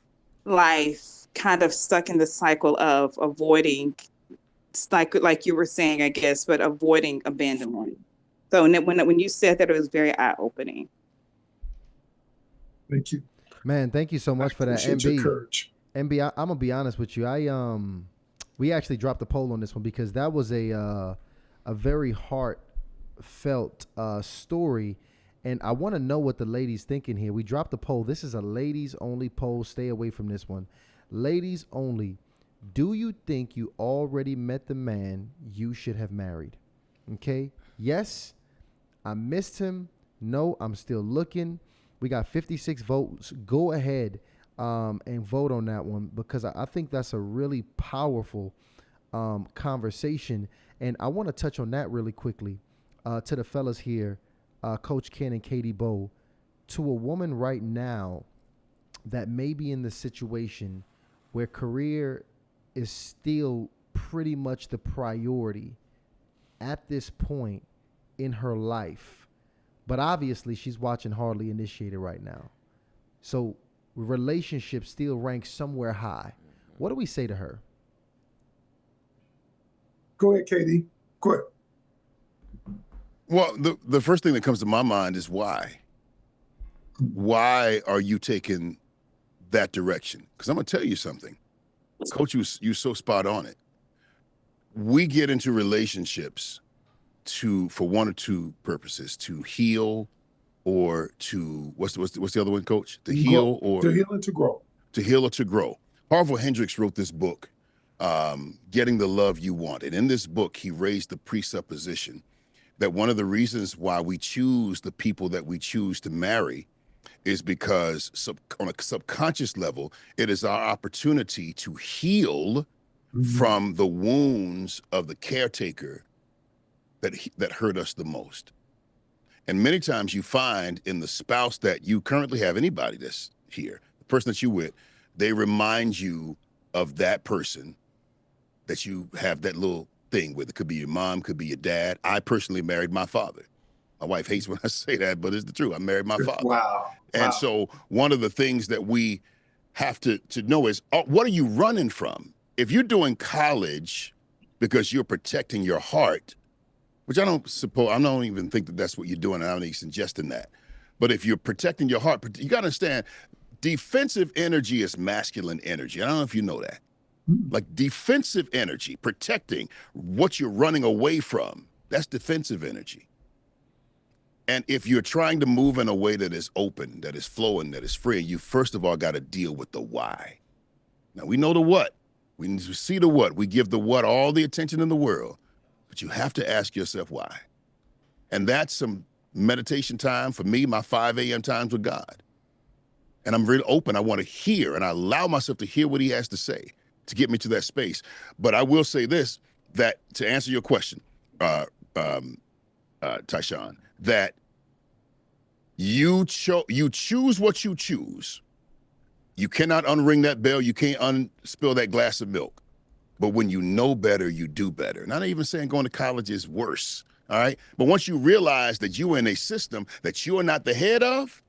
life kind of stuck in the cycle of avoiding, like you were saying, I guess, but avoiding abandonment. So when you said that, it was very eye-opening.
Thank you.
Man, thank you so much for that, MB. MB, I'm gonna be honest with you. We actually dropped the poll on this one because that was a very heartfelt story. And I want to know what the ladies thinking here. We dropped the poll. This is a ladies only poll. Stay away from this one. Ladies only. Do you think you already met the man you should have married? Okay. Yes, I missed him. No, I'm still looking. We got 56 votes. Go ahead and vote on that one, because I think that's a really powerful conversation. And I want to touch on that really quickly to the fellas here. Coach Ken and Katie Bowe, to a woman right now that may be in the situation where career is still pretty much the priority at this point in her life, but obviously she's watching Hardly Initiated right now. So relationship still ranks somewhere high. What do we say to her?
Go ahead, Katie. Go ahead.
Well, the first thing that comes to my mind is why. Why are you taking that direction. Because I'm gonna tell you something, Coach, you so spot on it. We get into relationships for one or two purposes: to heal, or to what's the other one, Coach? To heal or
to heal and to grow.
To heal or to grow. Harville Hendrix wrote this book, Getting the Love You Want, and in this book, he raised the presupposition that one of the reasons why we choose the people that we choose to marry is because on a subconscious level, it is our opportunity to heal from the wounds of the caretaker that hurt us the most. And many times you find in the spouse that you currently have, anybody that's here, the person that you with, they remind you of that person that you have that little thing with. It could be your mom, could be your dad. I personally married my father. My wife hates when I say that, but it's the truth. I married my father.
Wow.
And so one of the things that we have to know is, what are you running from? If you're doing college because you're protecting your heart, which I don't even think that that's what you're doing. I don't even suggesting that. But if you're protecting your heart, you got to understand, defensive energy is masculine energy. I don't know if you know that. Like defensive energy, protecting what you're running away from, that's defensive energy. And if you're trying to move in a way that is open, that is flowing, that is free, you first of all got to deal with the why. Now we know the what. We need to see the what. We give the what all the attention in the world, but you have to ask yourself why. And that's some meditation time for me, my 5 a.m. times with God. And I'm really open. I want to hear, and I allow myself to hear what he has to say to get me to that space. But I will say this, that to answer your question, Tyshawn, that you choose what you choose. You cannot unring that bell. You can't unspill that glass of milk. But when you know better, you do better. Not even saying going to college is worse, all right? But once you realize that you're in a system that you're not the head of,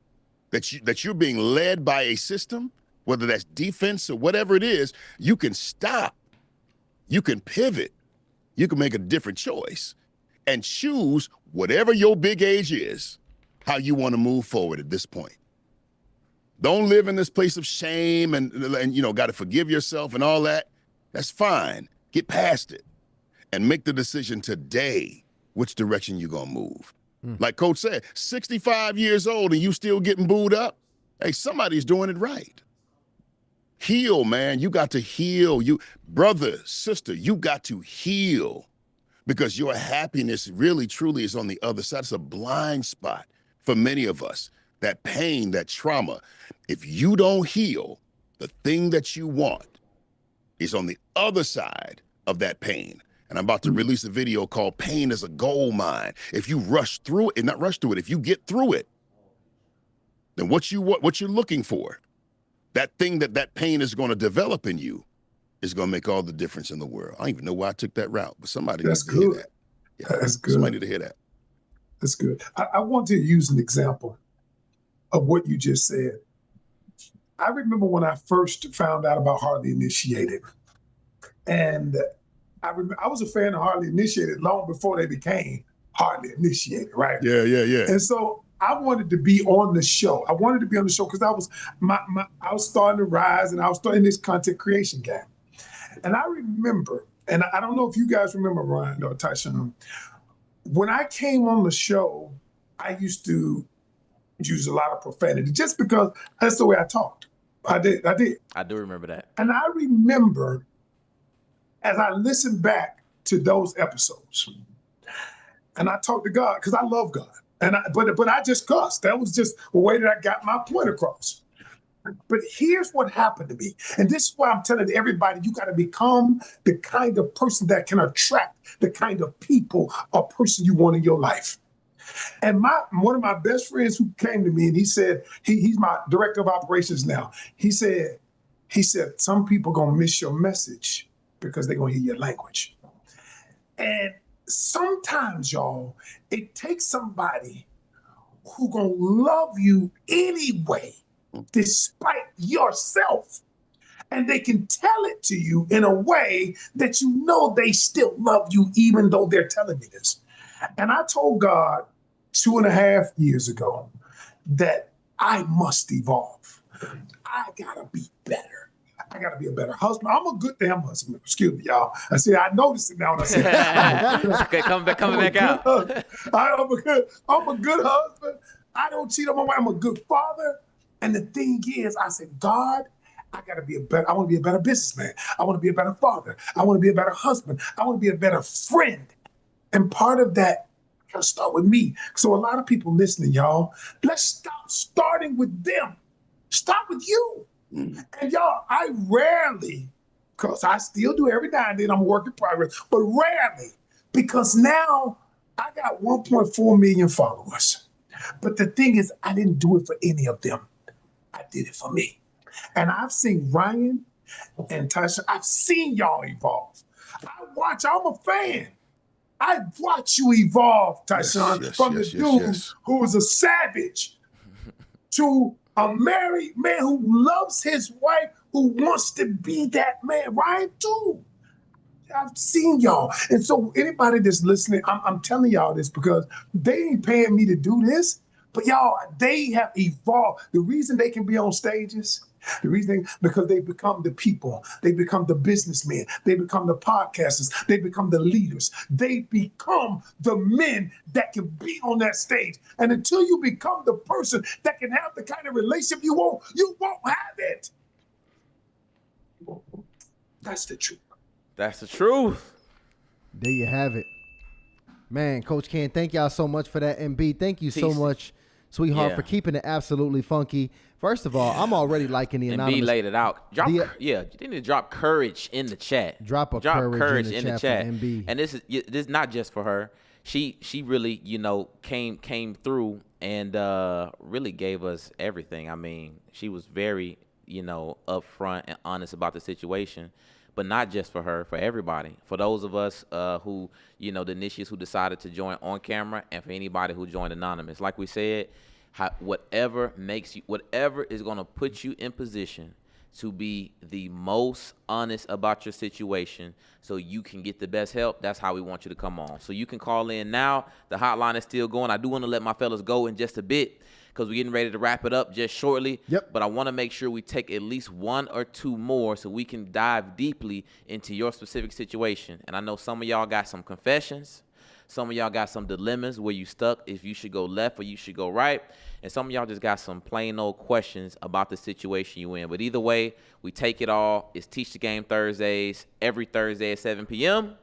that you're being led by a system, whether that's defense or whatever it is, you can stop. You can pivot. You can make a different choice and choose whatever your big age is, how you want to move forward at this point. Don't live in this place of shame and got to forgive yourself and all that. That's fine. Get past it and make the decision today which direction you're going to move. Like Coach said, 65 years old and you still getting booed up. Hey, somebody's doing it right. Heal, man. You got to heal. Brother, sister, you got to heal, because your happiness really, truly is on the other side. It's a blind spot for many of us. That pain, that trauma. If you don't heal, the thing that you want is on the other side of that pain. And I'm about to release a video called Pain is a Gold Mine. If you rush through it, and not rush through it, if you get through it, then what you're looking for, that thing that pain is going to develop in you, is going to make all the difference in the world. I don't even know why I took that route, but somebody needs to hear that. Yeah,
that's good.
Somebody need to hear that.
That's good. I want to use an example of what you just said. I remember when I first found out about Hardly Initiated, and I was a fan of Hardly Initiated long before they became Hardly Initiated, right?
Yeah.
And so I wanted to be on the show. I wanted to be on the show because I was starting to rise, and I was starting this content creation game. And I remember, and I don't know if you guys remember, Ryan or Tyshawn, when I came on the show, I used to use a lot of profanity just because that's the way I talked. I did.
I do remember that.
And I remember, as I listened back to those episodes, and I talked to God, because I love God, but I just cussed. That was just the way that I got my point across. But here's what happened to me, and this is why I'm telling everybody: you got to become the kind of person that can attract the kind of people or person you want in your life. And one of my best friends who came to me, and he said, he's my director of operations now. He said, some people gonna miss your message because they're gonna hear your language. And sometimes, y'all, it takes somebody who gonna love you anyway, despite yourself. And they can tell it to you in a way that you know they still love you, even though they're telling you this. And I told God 2.5 years ago that I must evolve. I gotta be better. I gotta be a better husband. I'm a good damn husband. Excuse me, y'all. I said I noticed it now when I said
okay, coming back out.
I'm a good husband. I don't cheat on my wife. I'm a good father. And the thing is, I said, God, I want to be a better businessman. I want to be a better father. I want to be a better husband. I want to be a better friend. And part of that gotta start with me. So a lot of people listening, y'all, let's stop starting with them. Start with you. And y'all, I rarely, because I still do every now and then, I'm a work in progress, but rarely, because now I got 1.4 million followers. But the thing is, I didn't do it for any of them. I did it for me. And I've seen Ryan and Tasha, I've seen y'all evolve. I'm a fan. I watch you evolve, Tyshawn, from the dude who was a savage to a married man who loves his wife, who wants to be that man. Ryan, too. I've seen y'all. And so anybody that's listening, I'm telling y'all this because they ain't paying me to do this, but y'all, they have evolved. The reason they can be on stages, because they become the people, they become the businessmen, they become the podcasters, they become the leaders, they become the men that can be on that stage. And until you become the person that can have the kind of relationship you won't have it. That's the truth.
That's the truth.
There you have it. Man, Coach Ken, thank y'all so much for that. MB, thank you so much, sweetheart, for keeping it absolutely funky. First of all, I'm already liking the anonymous.
MB laid it out. You need to drop courage in the chat.
Drop courage in the chat. For MB.
And this is not just for her. She really, came through and really gave us everything. I mean, she was very, upfront and honest about the situation. But not just for her, for everybody. For those of us who, the initiates who decided to join on camera, and for anybody who joined anonymous. Like we said, whatever is going to put you in position to be the most honest about your situation so you can get the best help, that's how we want you to come on. So you can call in now. The hotline is still going. I do want to let my fellas go in just a bit, because we're getting ready to wrap it up just shortly.
Yep.
But I want to make sure we take at least one or two more so we can dive deeply into your specific situation. And I know some of y'all got some confessions. Some of y'all got some dilemmas where you stuck if you should go left or you should go right. And some of y'all just got some plain old questions about the situation you in. But either way, we take it all. It's Teach the Game Thursdays, every Thursday at 7 p.m.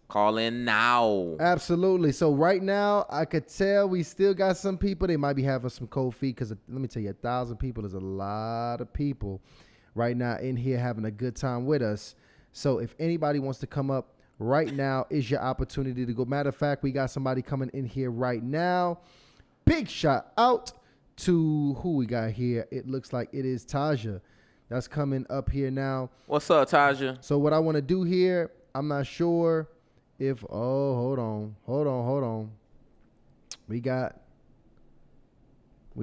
Call in now.
Absolutely. So right now, I could tell we still got some people. They might be having some cold feet because let me tell you, 1,000 people is a lot of people right now in here having a good time with us. So if anybody wants to come up, right now is your opportunity to go. Matter of fact, we got somebody coming in here right now. Big shout out to who we got here. It looks like it is Taja that's coming up here now.
What's up, Taja?
So what I want to do here, I'm not sure if, hold on. We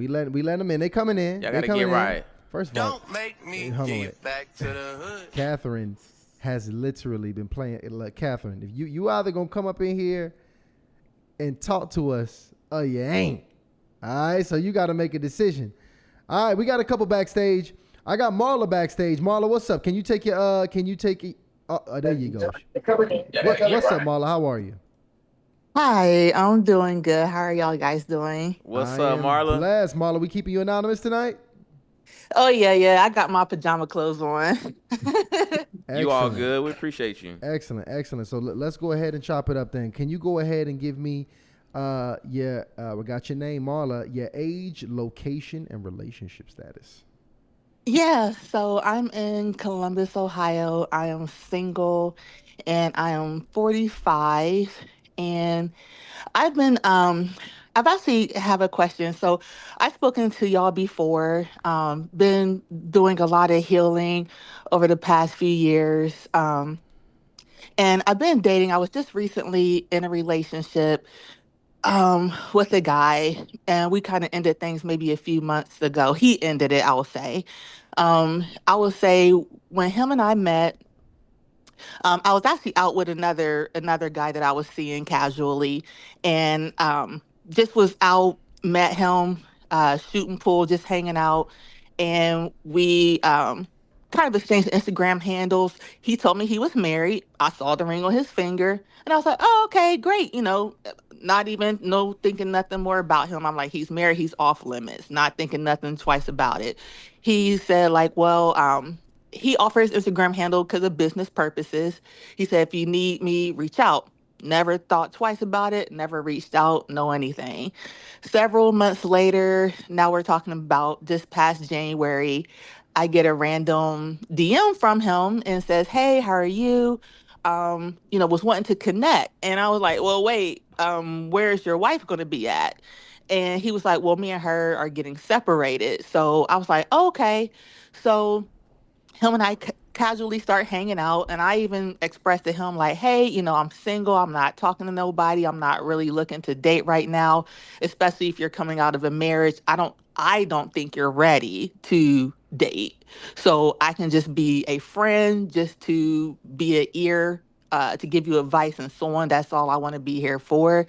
let them in. They coming in.
Y'all got to get right.
First of all, don't make me get back to the hood. Catherine has literally been playing. Like, Catherine, if you either gonna come up in here and talk to us, or you ain't. All right, so you got to make a decision. All right, we got a couple backstage. I got Marla backstage. Marla, what's up? Can you take there you go. What's up, Marla? How are you?
Hi, I'm doing good. How are y'all guys doing?
What's up, Marla?
Bless, Marla. We keeping you anonymous tonight?
Oh, yeah. I got my pajama clothes on.
You all good? We appreciate you.
Excellent. So let's go ahead and chop it up then. Can you go ahead and give me we got your name, Marla, your age, location, and relationship status?
Yeah, so I'm in Columbus, Ohio. I am single and I am 45. And I've actually have a question. So I've spoken to y'all before, been doing a lot of healing over the past few years. And I've been dating. I was just recently in a relationship with a guy, and we kind of ended things maybe a few months ago. He ended it, I will say. When him and I met, I was actually out with another guy that I was seeing casually, and just was out, met him, shooting pool, just hanging out. and we kind of exchanged Instagram handles. He told me he was married. I saw the ring on his finger, and I was like, "Oh, okay, great." Not even thinking nothing more about him. I'm like, he's married, he's off limits. Not thinking nothing twice about it. He said like, well, he offers Instagram handle because of business purposes. He said, if you need me, reach out. Never thought twice about it, never reached out, no anything. Several months later, now we're talking about this past January, I get a random DM from him and says, "Hey, how are you? Was wanting to connect." And I was like, "Well, wait, where's your wife gonna be at?" And he was like, "Well, me and her are getting separated." So I was like, oh, "Okay." So him and I casually start hanging out, and I even expressed to him like, "Hey, I'm single. I'm not talking to nobody. I'm not really looking to date right now, especially if you're coming out of a marriage. I don't think you're ready to date. So I can just be a friend, just to be an ear, to give you advice and so on. That's all I want to be here for."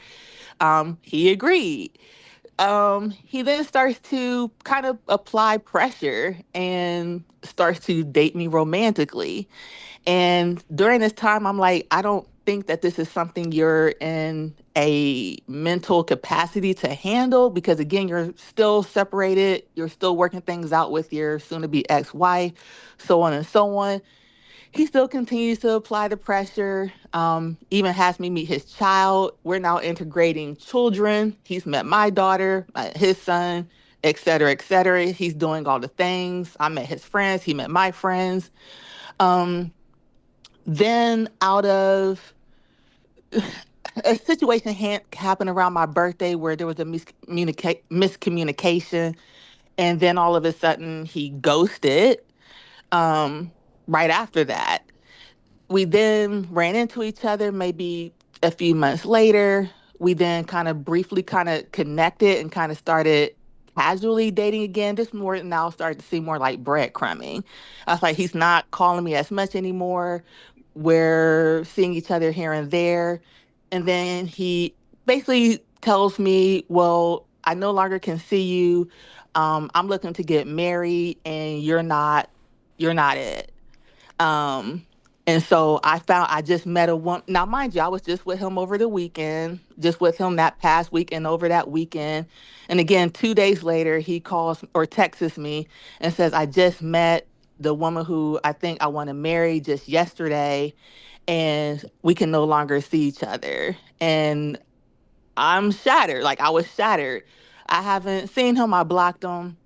He agreed. He then starts to kind of apply pressure and starts to date me romantically. And during this time, I'm like, I don't think that this is something you're in a mental capacity to handle, because again, you're still separated, you're still working things out with your soon to be ex-wife, so on and so on. He still continues to apply the pressure, even has me meet his child. We're now integrating children. He's met my daughter, his son, et cetera, et cetera. He's doing all the things. I met his friends. He met my friends. Then out of a situation happened around my birthday where there was a miscommunication. And then all of a sudden he ghosted right after that. We then ran into each other maybe a few months later. We then kind of briefly kind of connected and kind of started casually dating again. Just more now started to see more like breadcrumbing. I was like, he's not calling me as much anymore. We're seeing each other here and there. And then he basically tells me, well, I no longer can see you. I'm looking to get married and you're not it. Um, and so I just met a woman. Now, mind you, I was just with him over the weekend, just with him that past weekend, over that weekend. And again, 2 days later, he calls or texts me and says, I just met the woman who I think I want to marry just yesterday, and we can no longer see each other. And I'm shattered. Like, I was shattered. I haven't seen him. I blocked him.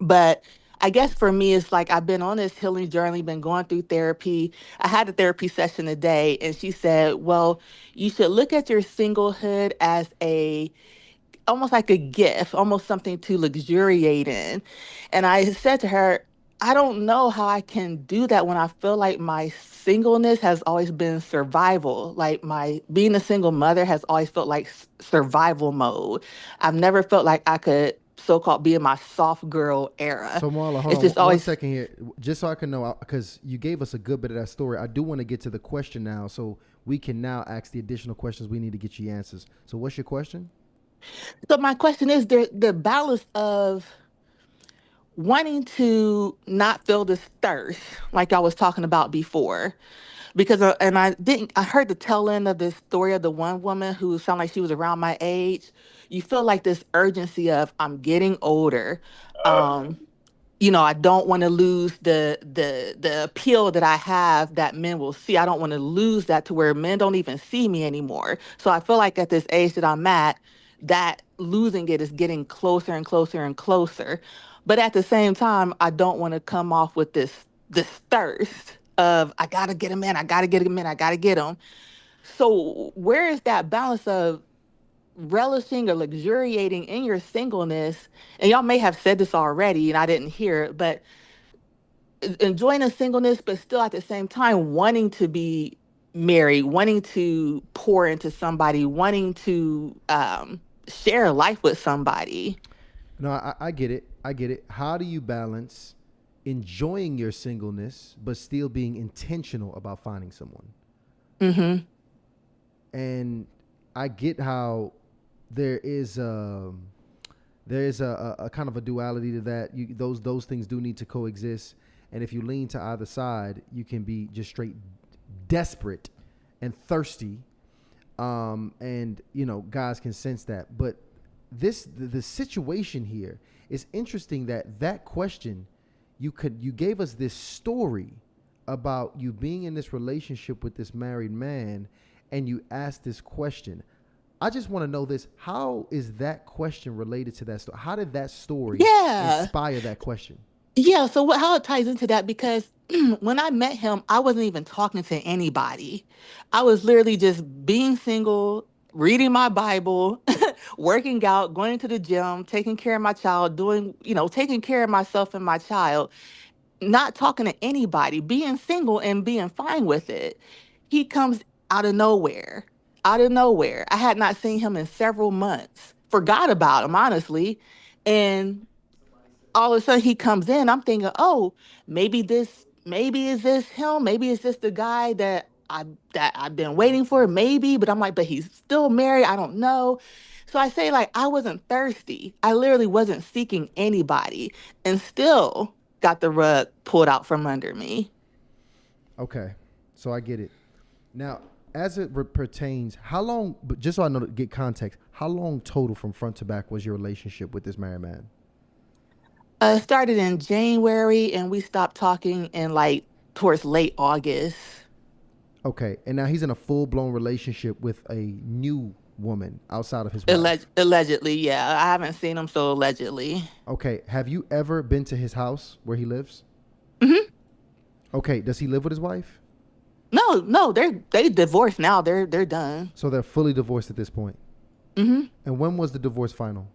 But I guess for me, it's like I've been on this healing journey, been going through therapy. I had a therapy session today, and she said, well, you should look at your singlehood as almost like a gift, almost something to luxuriate in. And I said to her, I don't know how I can do that when I feel like my singleness has always been survival. Like my being a single mother has always felt like survival mode. I've never felt like I could so-called be in my soft girl era.
So Marla, hold
It's
on
just
one
always
second here, just so I can know, because you gave us a good bit of that story. I do want to get to the question now, so we can now ask the additional questions we need to get you answers. So what's your question?
So my question is the balance of wanting to not feel this thirst like I was talking about before. Because I heard the tail end of this story of the one woman who sounded like she was around my age. You feel like this urgency of I'm getting older. Um, I don't want to lose the appeal that I have that men will see. I don't want to lose that to where men don't even see me anymore. So I feel like at this age that I'm at, that losing it is getting closer and closer and closer. But at the same time, I don't want to come off with this thirst of I gotta get him in, I gotta get him in, I gotta get him. So where is that balance of relishing or luxuriating in your singleness? And y'all may have said this already and I didn't hear it, but enjoying a singleness, but still at the same time wanting to be married, wanting to pour into somebody, wanting to share life with somebody.
No, I get it. I get it. How do you balance enjoying your singleness but still being intentional about finding someone?
Mm-hmm.
And I get how there is there is a kind of a duality to that. Those things do need to coexist. And if you lean to either side, you can be just straight desperate and thirsty. And guys can sense that. But the situation here is interesting that question, you gave us this story about you being in this relationship with this married man, and you asked this question. I just want to know this. How is that question related to that story? How did that story inspire that question?
Yeah, so how it ties into that, because when I met him, I wasn't even talking to anybody. I was literally just being single, reading my Bible, working out, going to the gym, taking care of my child, taking care of myself and my child, not talking to anybody, being single and being fine with it. He comes out of nowhere. I had not seen him in several months, forgot about him, honestly. And all of a sudden he comes in. I'm thinking, oh, maybe is this him? Maybe it's just the guy that I've been waiting for, maybe. But I'm like, but he's still married. I don't know. So I say, like, I wasn't thirsty. I literally wasn't seeking anybody, and still got the rug pulled out from under me.
Okay, so I get it. Now, as it pertains, how long, but just so I know to get context, how long total from front to back was your relationship with this married man?
It started in January, and we stopped talking in towards late August.
Okay, and now he's in a full-blown relationship with a new woman outside of his wife.
Allegedly, yeah. I haven't seen him, so allegedly.
Okay, have you ever been to his house where he lives?
Mm-hmm.
Okay, does he live with his wife?
No, they divorced now. They're done.
So they're fully divorced at this point.
Mm-hmm.
And when was the divorce final?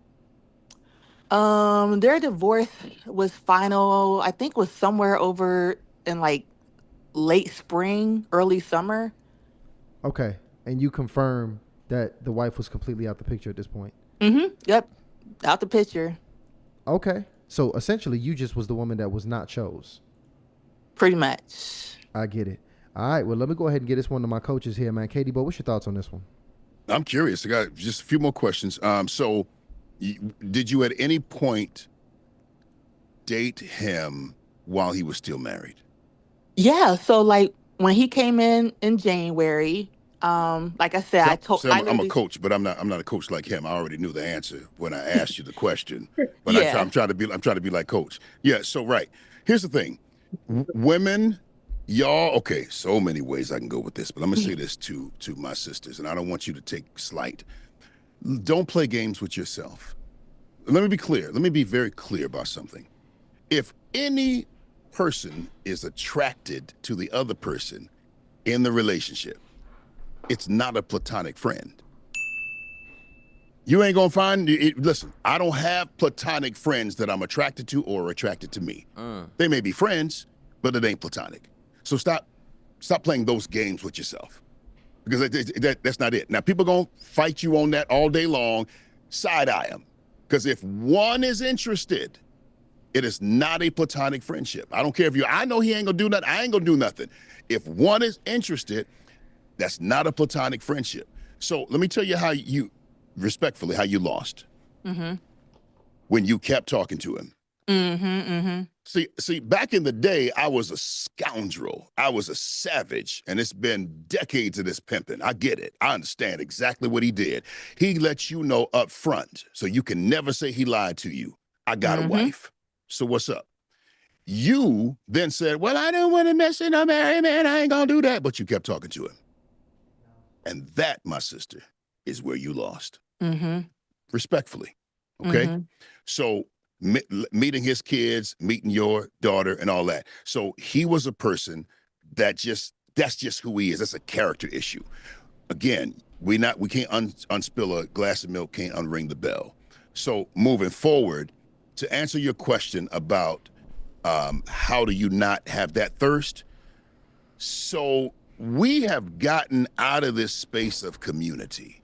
Their divorce was final, I think, was somewhere over in late spring, early summer.
Okay, and you confirm that the wife was completely out the picture at this point?
Mm-hmm. Yep, out the picture.
Okay, so essentially you just was the woman that was not chose.
Pretty much.
I get it. All right, well, let me go ahead and get this one to my coaches here, man. Katie, Bo, what's your thoughts on this one?
I'm curious. I got just a few more questions. So did you at any point date him while he was still married?
Yeah, so when he came in January, like I said,
I'm a coach, but I'm not a coach like him. I already knew the answer when I asked you the question. But
Yeah.
I'm trying to be like coach. Yeah, so right. Here's the thing. Women, y'all, okay, so many ways I can go with this, but I'm gonna say this to my sisters, and I don't want you to take slight. Don't play games with yourself. Let me be clear. Let me be very clear about something. If any person is attracted to the other person in the relationship, it's not a platonic friend. You ain't gonna find it. Listen, I don't have platonic friends that I'm attracted to or are attracted to me. They may be friends, but it ain't platonic. So stop playing those games with yourself, because that's not it. Now, people gonna fight you on that all day long. Side-eye them, because if one is interested, it is not a platonic friendship. I don't care if I know he ain't gonna do nothing. I ain't gonna do nothing. If one is interested, that's not a platonic friendship. So let me tell you respectfully, how you lost.
Mm-hmm.
When you kept talking to him.
Mm-hmm. Mm-hmm.
See, back in the day, I was a scoundrel. I was a savage, and it's been decades of this pimping. I get it. I understand exactly what he did. He let you know up front, so you can never say he lied to you. I got a wife. So what's up? You then said, well, I don't want to mess with no married man. I ain't gonna do that. But you kept talking to him. And that, my sister, is where you lost.
Mm-hmm.
Respectfully. Okay?
Mm-hmm.
So meeting his kids, meeting your daughter and all that. So he was a person that's just who he is. That's a character issue. Again, we can't unspill a glass of milk, can't unring the bell. So moving forward, to answer your question about how do you not have that thirst? So we have gotten out of this space of community.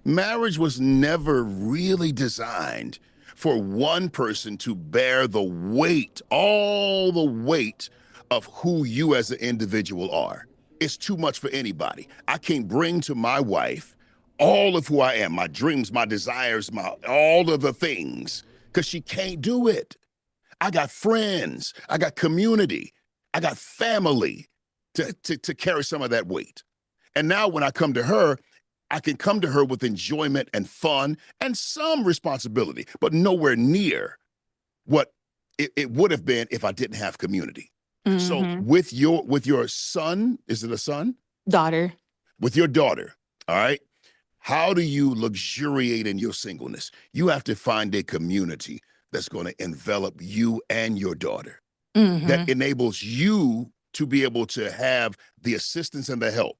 Marriage was never really designed for one person to bear the weight, all the weight of who you as an individual are. It's too much for anybody. I can't bring to my wife all of who I am, my dreams, my desires, all of the things, because she can't do it. I got friends, I got community, I got family to carry some of that weight. And now when I come to her, I can come to her with enjoyment and fun and some responsibility, but nowhere near what it would have been if I didn't have community. So with your son, is it a son?
Daughter.
With your daughter, all right? How do you luxuriate in your singleness? You have to find a community that's going to envelop you and your daughter, that enables you to be able to have the assistance and the help.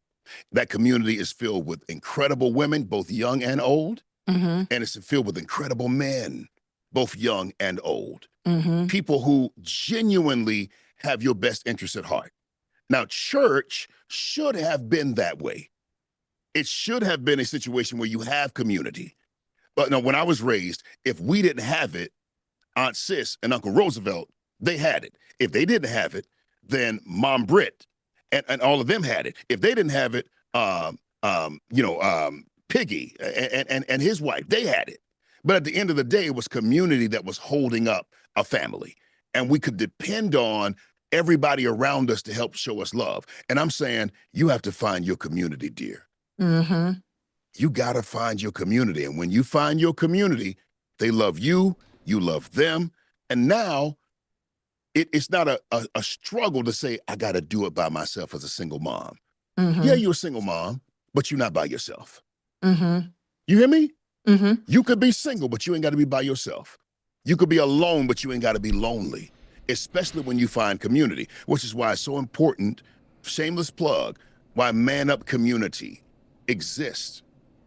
That community is filled with incredible women, both young and old, and it's filled with incredible men, both young and old. People who genuinely have your best interests at heart. Now, church should have been that way. It should have been a situation where you have community. But no, when I was raised, if we didn't have it, Aunt Sis and Uncle Roosevelt, they had it. If they didn't have it, then Mom Britt and all of them had it. If they didn't have it, Piggy and his wife, they had it. But at the end of the day, it was community that was holding up a family. And we could depend on everybody around us to help show us love. And I'm saying, you have to find your community, dear. You got to find your community. And when you find your community, they love you, you love them. And now it's not a struggle to say, I got to do it by myself as a single mom. Yeah, you're a single mom, but you're not by yourself. You hear me? You could be single, but you ain't got to be by yourself. You could be alone, but you ain't got to be lonely, especially when you find community, which is why it's so important, shameless plug, why Man Up Community exists.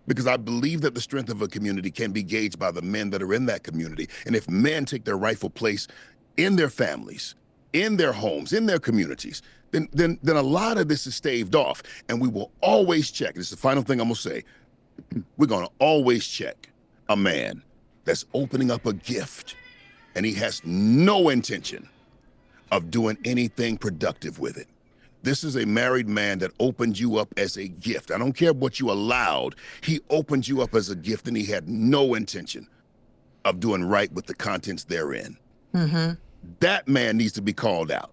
Because I believe that the strength of a community can be gauged by the men that are in that community. And if men take their rightful place in their families, in their homes, in their communities, then a lot of this is staved off. And we will always check. This is the final thing I'm going to say. We're going to always check a man that's opening up a gift and he has no intention of doing anything productive with it. This is a married man that opened you up as a gift. I don't care what you allowed. He opened you up as a gift and he had no intention of doing right with the contents therein. That man needs to be called out.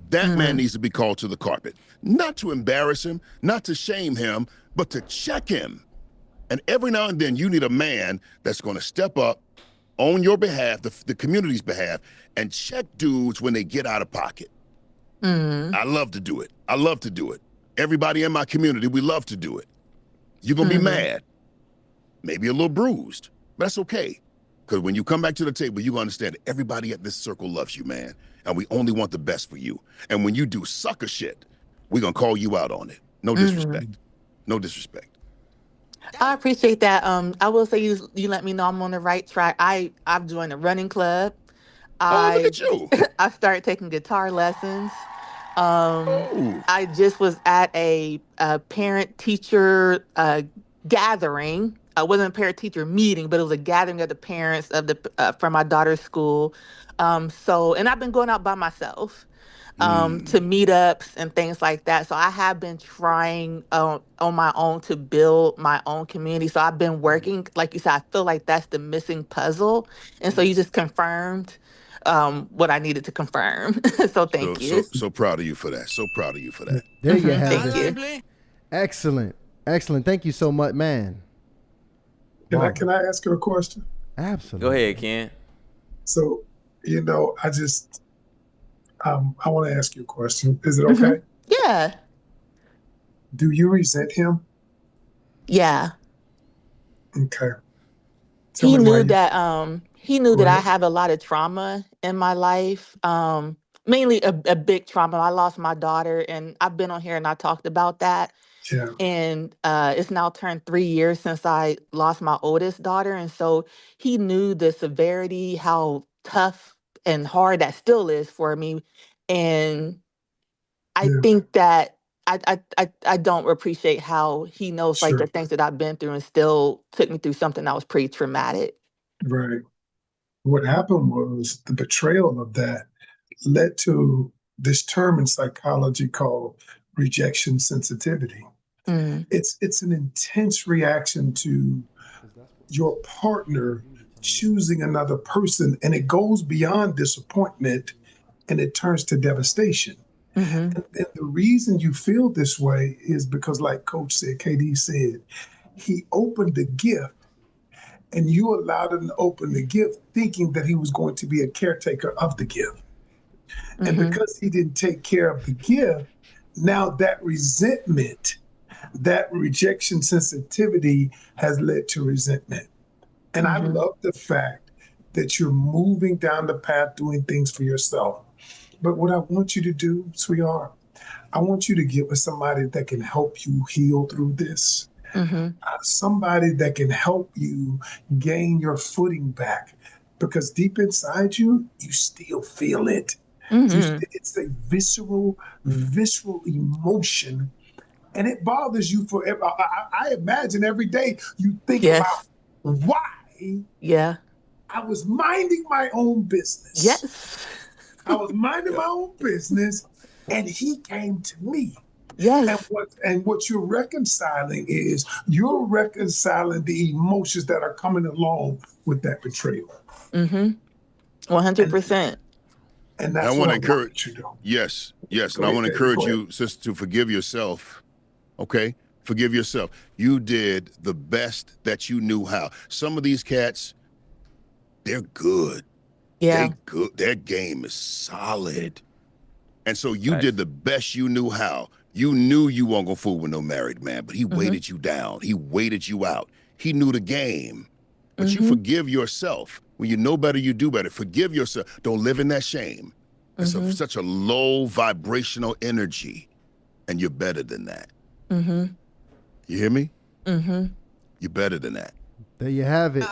That man needs to be called to the carpet. Not to embarrass him, not to shame him, but to check him. And every now and then you need a man that's going to step up on your behalf, the community's behalf, and check dudes when they get out of pocket. I love to do it. I love to do it. Everybody in my community, we love to do it. You're going to be mad, maybe a little bruised, but that's okay. Because when you come back to the table, you're going to understand that everybody at this circle loves you, man. And we only want the best for you. And when you do sucker shit, we're going to call you out on it. No disrespect. No disrespect.
I appreciate that. I will say you let me know I'm on the right track. I've joined a running club.
Look at you.
I started taking guitar lessons. I just was at a parent-teacher gathering. It wasn't a parent-teacher meeting, but it was a gathering of the parents of the from my daughter's school. And I've been going out by myself to meetups and things like that. So I have been trying on my own to build my own community. So I've been working, like you said, I feel like that's the missing puzzle. And so you just confirmed what I needed to confirm. So thank you.
So proud of you for that. So proud of you for that.
There you have
Thank
it. Excellent. Excellent. Thank you so much, man.
Can I ask her a question?
Absolutely.
Go ahead, Ken.
So, I just, I want to ask you a question. Is it okay?
Yeah.
Do you resent him?
Yeah.
Okay.
He knew that I have a lot of trauma in my life. Mainly a big trauma. I lost my daughter, and I've been on here and I talked about that.
Yeah.
And it's now turned 3 years since I lost my oldest daughter. And so he knew the severity, how tough and hard that still is for me. And I think that I don't appreciate how he knows like the things that I've been through and still took me through something that was pretty traumatic.
Right. What happened was the betrayal of that led to this term in psychology called rejection sensitivity. It's an intense reaction to your partner choosing another person, and it goes beyond disappointment and it turns to devastation. And the reason you feel this way is because, like Coach said, KD said, he opened the gift and you allowed him to open the gift thinking that he was going to be a caretaker of the gift. And because he didn't take care of the gift, now that resentment, that rejection sensitivity has led to resentment. And I love the fact that you're moving down the path doing things for yourself. But what I want you to do, sweetheart, I want you to get with somebody that can help you heal through this. Somebody that can help you gain your footing back. Because deep inside you, you still feel it. It's a visceral emotion. And it bothers you forever. I imagine every day you think about why I was minding my own business. I was minding my own business, and he came to me. And what you're reconciling is you're reconciling the emotions that are coming along with that betrayal.
100%.
And that's
I
what
want to
I
encourage.
want you to do.
Yes.
Go
And I
ahead,
want to
Dave.
encourage
Go ahead.
you, sister, to forgive yourself. Okay? Forgive yourself. You did the best that you knew how. Some of these cats, they're good.
Yeah.
They good. Their game is solid. And so you did the best you knew how. You knew you weren't gonna fool with no married man, but he weighted you down. He weighted you out. He knew the game. But you forgive yourself. When you know better, you do better. Forgive yourself. Don't live in that shame. It's such a low vibrational energy, and you're better than that. You hear me? You're better than that.
There you have it.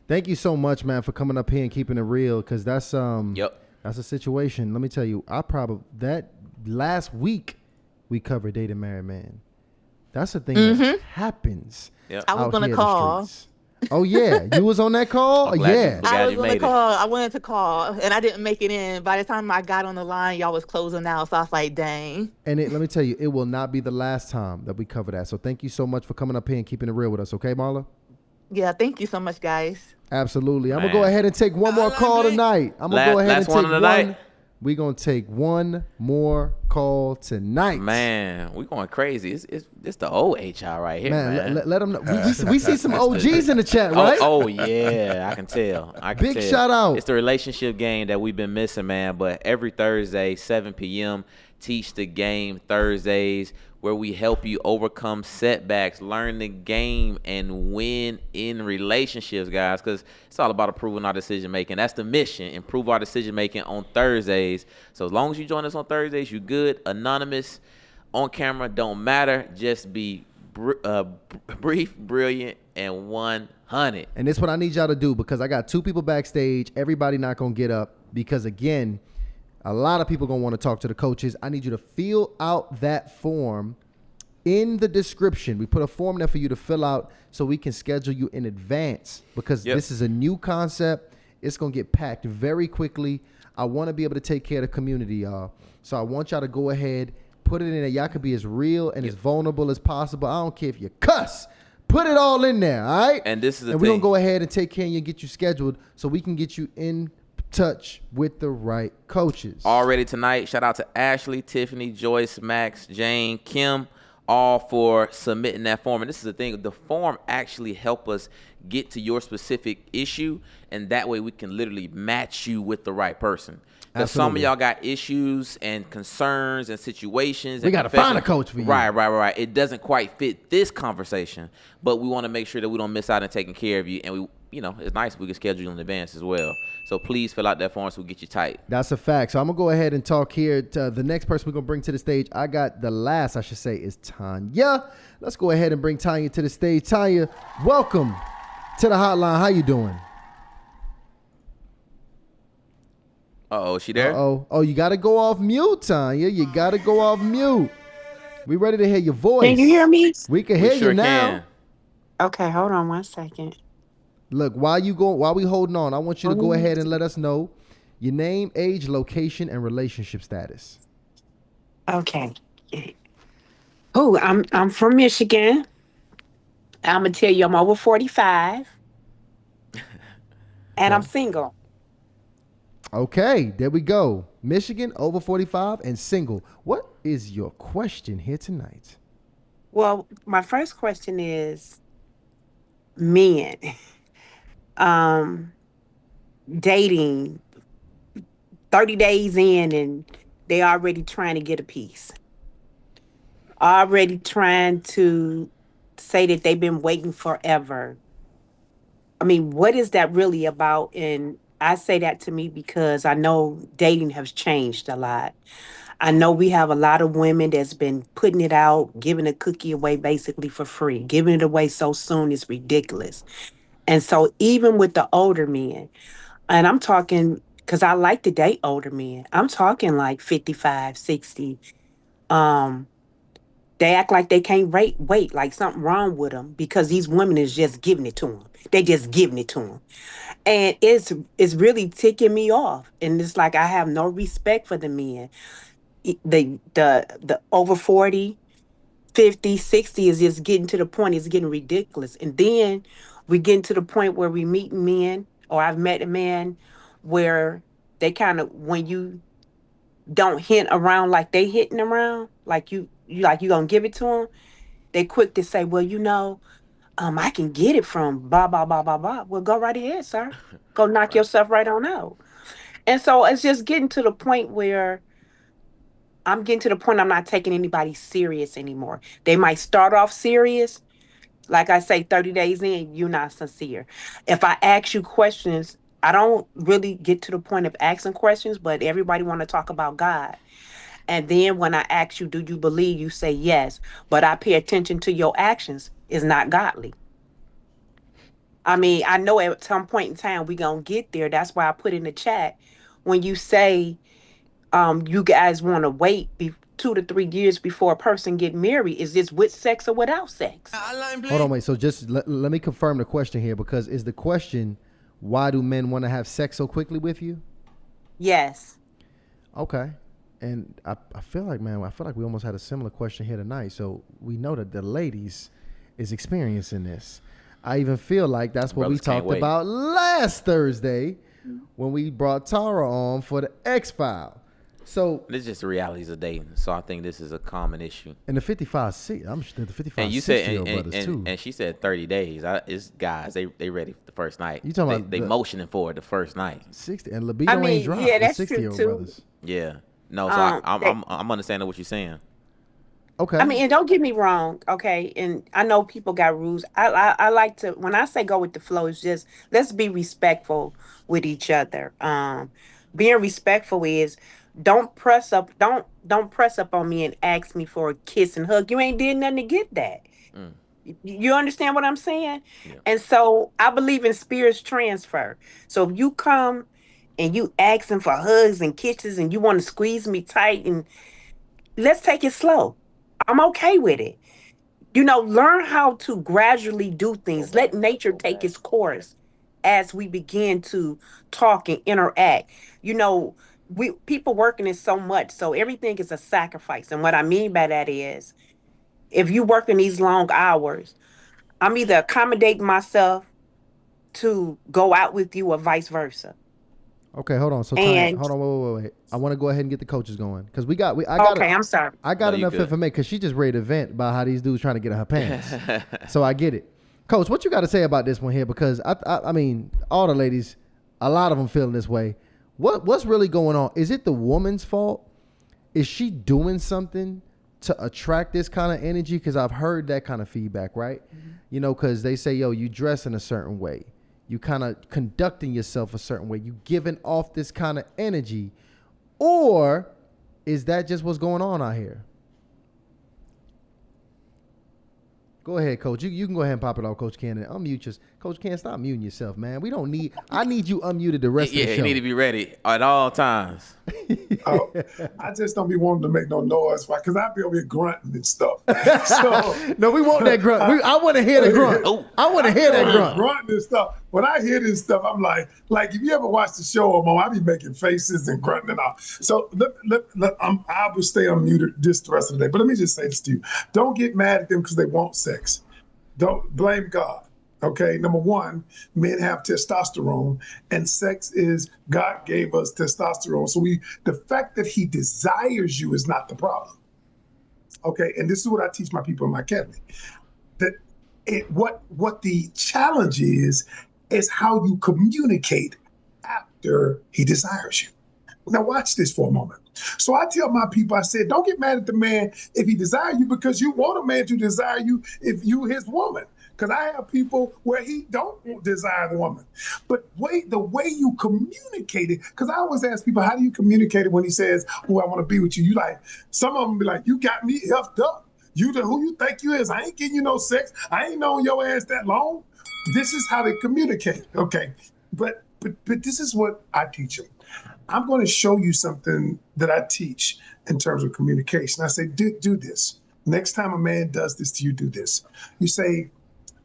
Thank you so much, man, for coming up here and keeping it real, because that's that's a situation. Let me tell you, that last week we covered Dating Married Man. That's a thing that happens.
I was
out
gonna
here in the
call.
streets. Oh yeah, you was on that call?
I'm glad
Yeah.
I was gonna call. I wanted to call, and I didn't make it in. By the time I got on the line, y'all was closing out, so I was like, "Dang."
And let me tell you, it will not be the last time that we cover that. So thank you so much for coming up here and keeping it real with us. Okay, Marla?
Yeah, thank you so much, guys.
Absolutely. I'm gonna
Man.
go ahead and take one more call tonight. I'm gonna go ahead and
Last
take
one of the night.
We're gonna take one more call tonight.
Man, we going crazy. It's the old HR right here, man.
Let them know. We see some OGs in the chat, right?
Oh yeah, I can tell.
Big shout out.
It's the relationship game that we've been missing, man. But every Thursday, 7 p.m., Teach the Game Thursdays, where we help you overcome setbacks, learn the game, and win in relationships, guys. Because it's all about improving our decision making. That's the mission. Improve our decision making on Thursdays. So as long as you join us on Thursdays, you good. Anonymous, on camera, don't matter. Just be brief, brilliant, and 100.
And this is what I need y'all to do, because I got 2 people backstage. Everybody not gonna get up because, again, a lot of people gonna want to talk to the coaches. I need you to fill out that form in the description. We put a form there for you to fill out so we can schedule you in advance, because this is a new concept. It's gonna get packed very quickly. I want to be able to take care of the community, y'all. So I want y'all to go ahead, put it in there. Y'all can be as real and as vulnerable as possible. I don't care if you cuss. Put it all in there, all right?
And this is the
and
thing.
we're gonna go ahead and take care of you and get you scheduled so we can get you in touch with the right coaches.
Already tonight, shout out to Ashley, Tiffany, Joyce, Max, Jane, Kim, all for submitting that form. And this is the thing, the form actually help us get to your specific issue, and that way we can literally match you with the right person. Because some of y'all got issues and concerns and situations.
We got to find a coach for you.
Right. It doesn't quite fit this conversation, but we want to make sure that we don't miss out on taking care of you. And we, it's nice if we can schedule you in advance as well. So please fill out that form so we get you tight.
That's a fact. So I'm going to go ahead and talk here. To the next person we're going to bring to the stage, is Tanya. Let's go ahead and bring Tanya to the stage. Tanya, welcome to the hotline. How you doing?
Uh-oh, she there?
Oh, you got to go off mute, Tanya. You got to go off mute. We ready to hear your voice.
Can you hear me?
We can hear you now.
Can.
Okay, hold on 1 second.
Look, while we holding on, I want you to go ahead and let us know your name, age, location, and relationship status.
Okay. Oh, I'm from Michigan. I'm gonna tell you I'm over 45 and I'm single.
Okay, there we go. Michigan, over 45 and single. What is your question here tonight?
Well, my first question is men. Um, Dating 30 days in and they already trying to get a piece. Already trying to say that they've been waiting forever. I mean, what is that really about? And I say that to me because I know dating has changed a lot. I know we have a lot of women that's been putting it out, giving a cookie away basically for free. Giving it away so soon is ridiculous. And so even with the older men, and I'm talking because I like to date older men. I'm talking like 55, 60. Um, they act like they can't wait, like something wrong with them because these women is just giving it to them. They just giving it to them. And it's really ticking me off. And it's like I have no respect for the men. The over 40, 50, 60 is just getting to the point, it's getting ridiculous. And then we getting to the point where we meet men, or I've met a man where they kind of, when you don't hint around like they hitting around, like you gonna give it to them, they quick to say, well, I can get it from blah, blah, blah, blah, blah. Well, go right ahead, sir. Go knock yourself right on out. And so it's just getting to the point where I'm not taking anybody serious anymore. They might start off serious. Like I say, 30 days in, you're not sincere. If I ask you questions, I don't really get to the point of asking questions, but everybody want to talk about God. And then when I ask you, do you believe? You say yes, but I pay attention to your actions is not godly. I mean, I know at some point in time we gonna get there. That's why I put in the chat when you say you guys want to wait 2 to 3 years before a person get married. Is this with sex or without sex?
Hold on, wait. So just let me confirm the question here, because is the question, why do men want to have sex so quickly with you?
Yes.
Okay. And I feel like we almost had a similar question here tonight. So we know that the ladies is experiencing this. I even feel like that's what we talked about last Thursday when we brought Tara on for the X-File. So
this is just the realities of dating. So I think this is a common issue.
And the 55, I'm sure the 55,
and you
60-year-old brothers too.
And she said 30 days. It's guys. They ready for the first night.
You talking about
they motioning for it the first night.
60 and libido ain't dropped.
Yeah, that's
60-year-old
true too.
brothers.
Yeah. No. So I'm understanding what you're saying.
Okay.
I mean, and don't get me wrong, okay? And I know people got rules. I like to, when I say go with the flow, it's just let's be respectful with each other. Being respectful is don't press up on me and ask me for a kiss and hug. You ain't did nothing to get that. You understand what I'm saying? Yeah. And so I believe in spirits transfer. So if you come and you asking for hugs and kisses and you want to squeeze me tight, and let's take it slow. I'm okay with it. Learn how to gradually do things. Let nature take its course as we begin to talk and interact. People working is so much, so everything is a sacrifice. And what I mean by that is, if you working these long hours, I'm either accommodating myself to go out with you or vice versa.
Okay, hold on. So hold on, wait. I want to go ahead and get the coaches going because I'm sorry. I got enough information because she just ready to vent about how these dudes trying to get in her pants. So I get it, Coach. What you got to say about this one here? Because I mean, all the ladies, a lot of them feeling this way. What's really going on? Is it the woman's fault? Is she doing something to attract this kind of energy? Because I've heard that kind of feedback, right? Mm-hmm. Because they say, yo, you dress in a certain way. You kind of conducting yourself a certain way. You giving off this kind of energy. Or is that just what's going on out here? Go ahead, Coach. You can go ahead and pop it off, Coach Ken. And unmute yourself. Coach Ken, stop muting yourself, man. I need you unmuted the rest of the show.
Yeah, you need to be ready at all times.
I just don't be wanting to make no noise because I be over here grunting and stuff. So,
no, we want that grunt. I want to hear the grunt. I want to hear that grunt.
Grunting and stuff. When I hear this stuff, I'm like if you ever watch the show, I be making faces and grunting and all. So I will stay unmuted the rest of the day. But let me just say this to you: don't get mad at them because they want sex. Don't blame God. Okay, number one, men have testosterone, and sex is God gave us testosterone. So the fact that he desires you is not the problem. Okay, and this is what I teach my people in my academy. That what the challenge is how you communicate after he desires you. Now watch this for a moment. So I tell my people, I said, don't get mad at the man if he desires you because you want a man to desire you if you his woman. Because I have people where he don't desire the woman. But the way you communicate it, because I always ask people, how do you communicate it when he says, oh, I want to be with you? Some of them be like, you got me effed up. Who you think you is? I ain't getting you no sex. I ain't known your ass that long. This is how they communicate. Okay. But this is what I teach them. I'm going to show you something that I teach in terms of communication. I say, do this. Next time a man does this to you, do this. You say,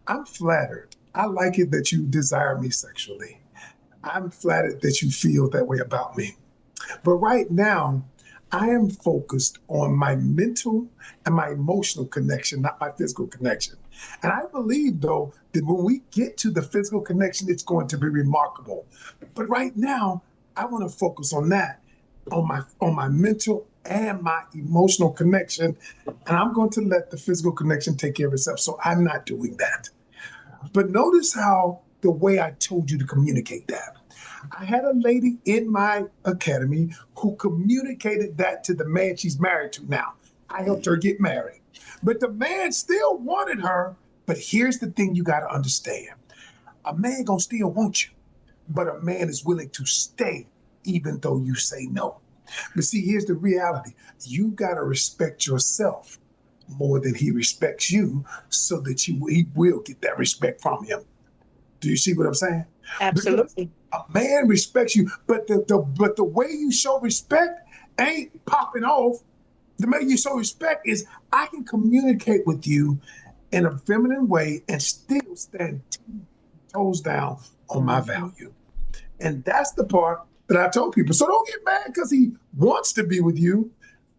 I'm flattered. I like it that you desire me sexually. I'm flattered that you feel that way about me. But right now, I am focused on my mental and my emotional connection, not my physical connection. And I believe, though, that when we get to the physical connection, it's going to be remarkable. But right now, I want to focus on that, on my mental and my emotional connection. And I'm going to let the physical connection take care of itself. So I'm not doing that. But notice how the way I told you to communicate that. I had a lady in my academy who communicated that to the man she's married to now. I helped her get married. But the man still wanted her. But here's the thing you got to understand. A man gonna still want you, but a man is willing to stay even though you say no. But see, here's the reality. You got to respect yourself more than he respects you so that he will get that respect from him. Do you see what I'm saying?
Absolutely.
Because a man respects you, but the way you show respect ain't popping off. The way you show respect is I can communicate with you in a feminine way and still stand 10 toes down on my value. And that's the part that I told people. So don't get mad because he wants to be with you.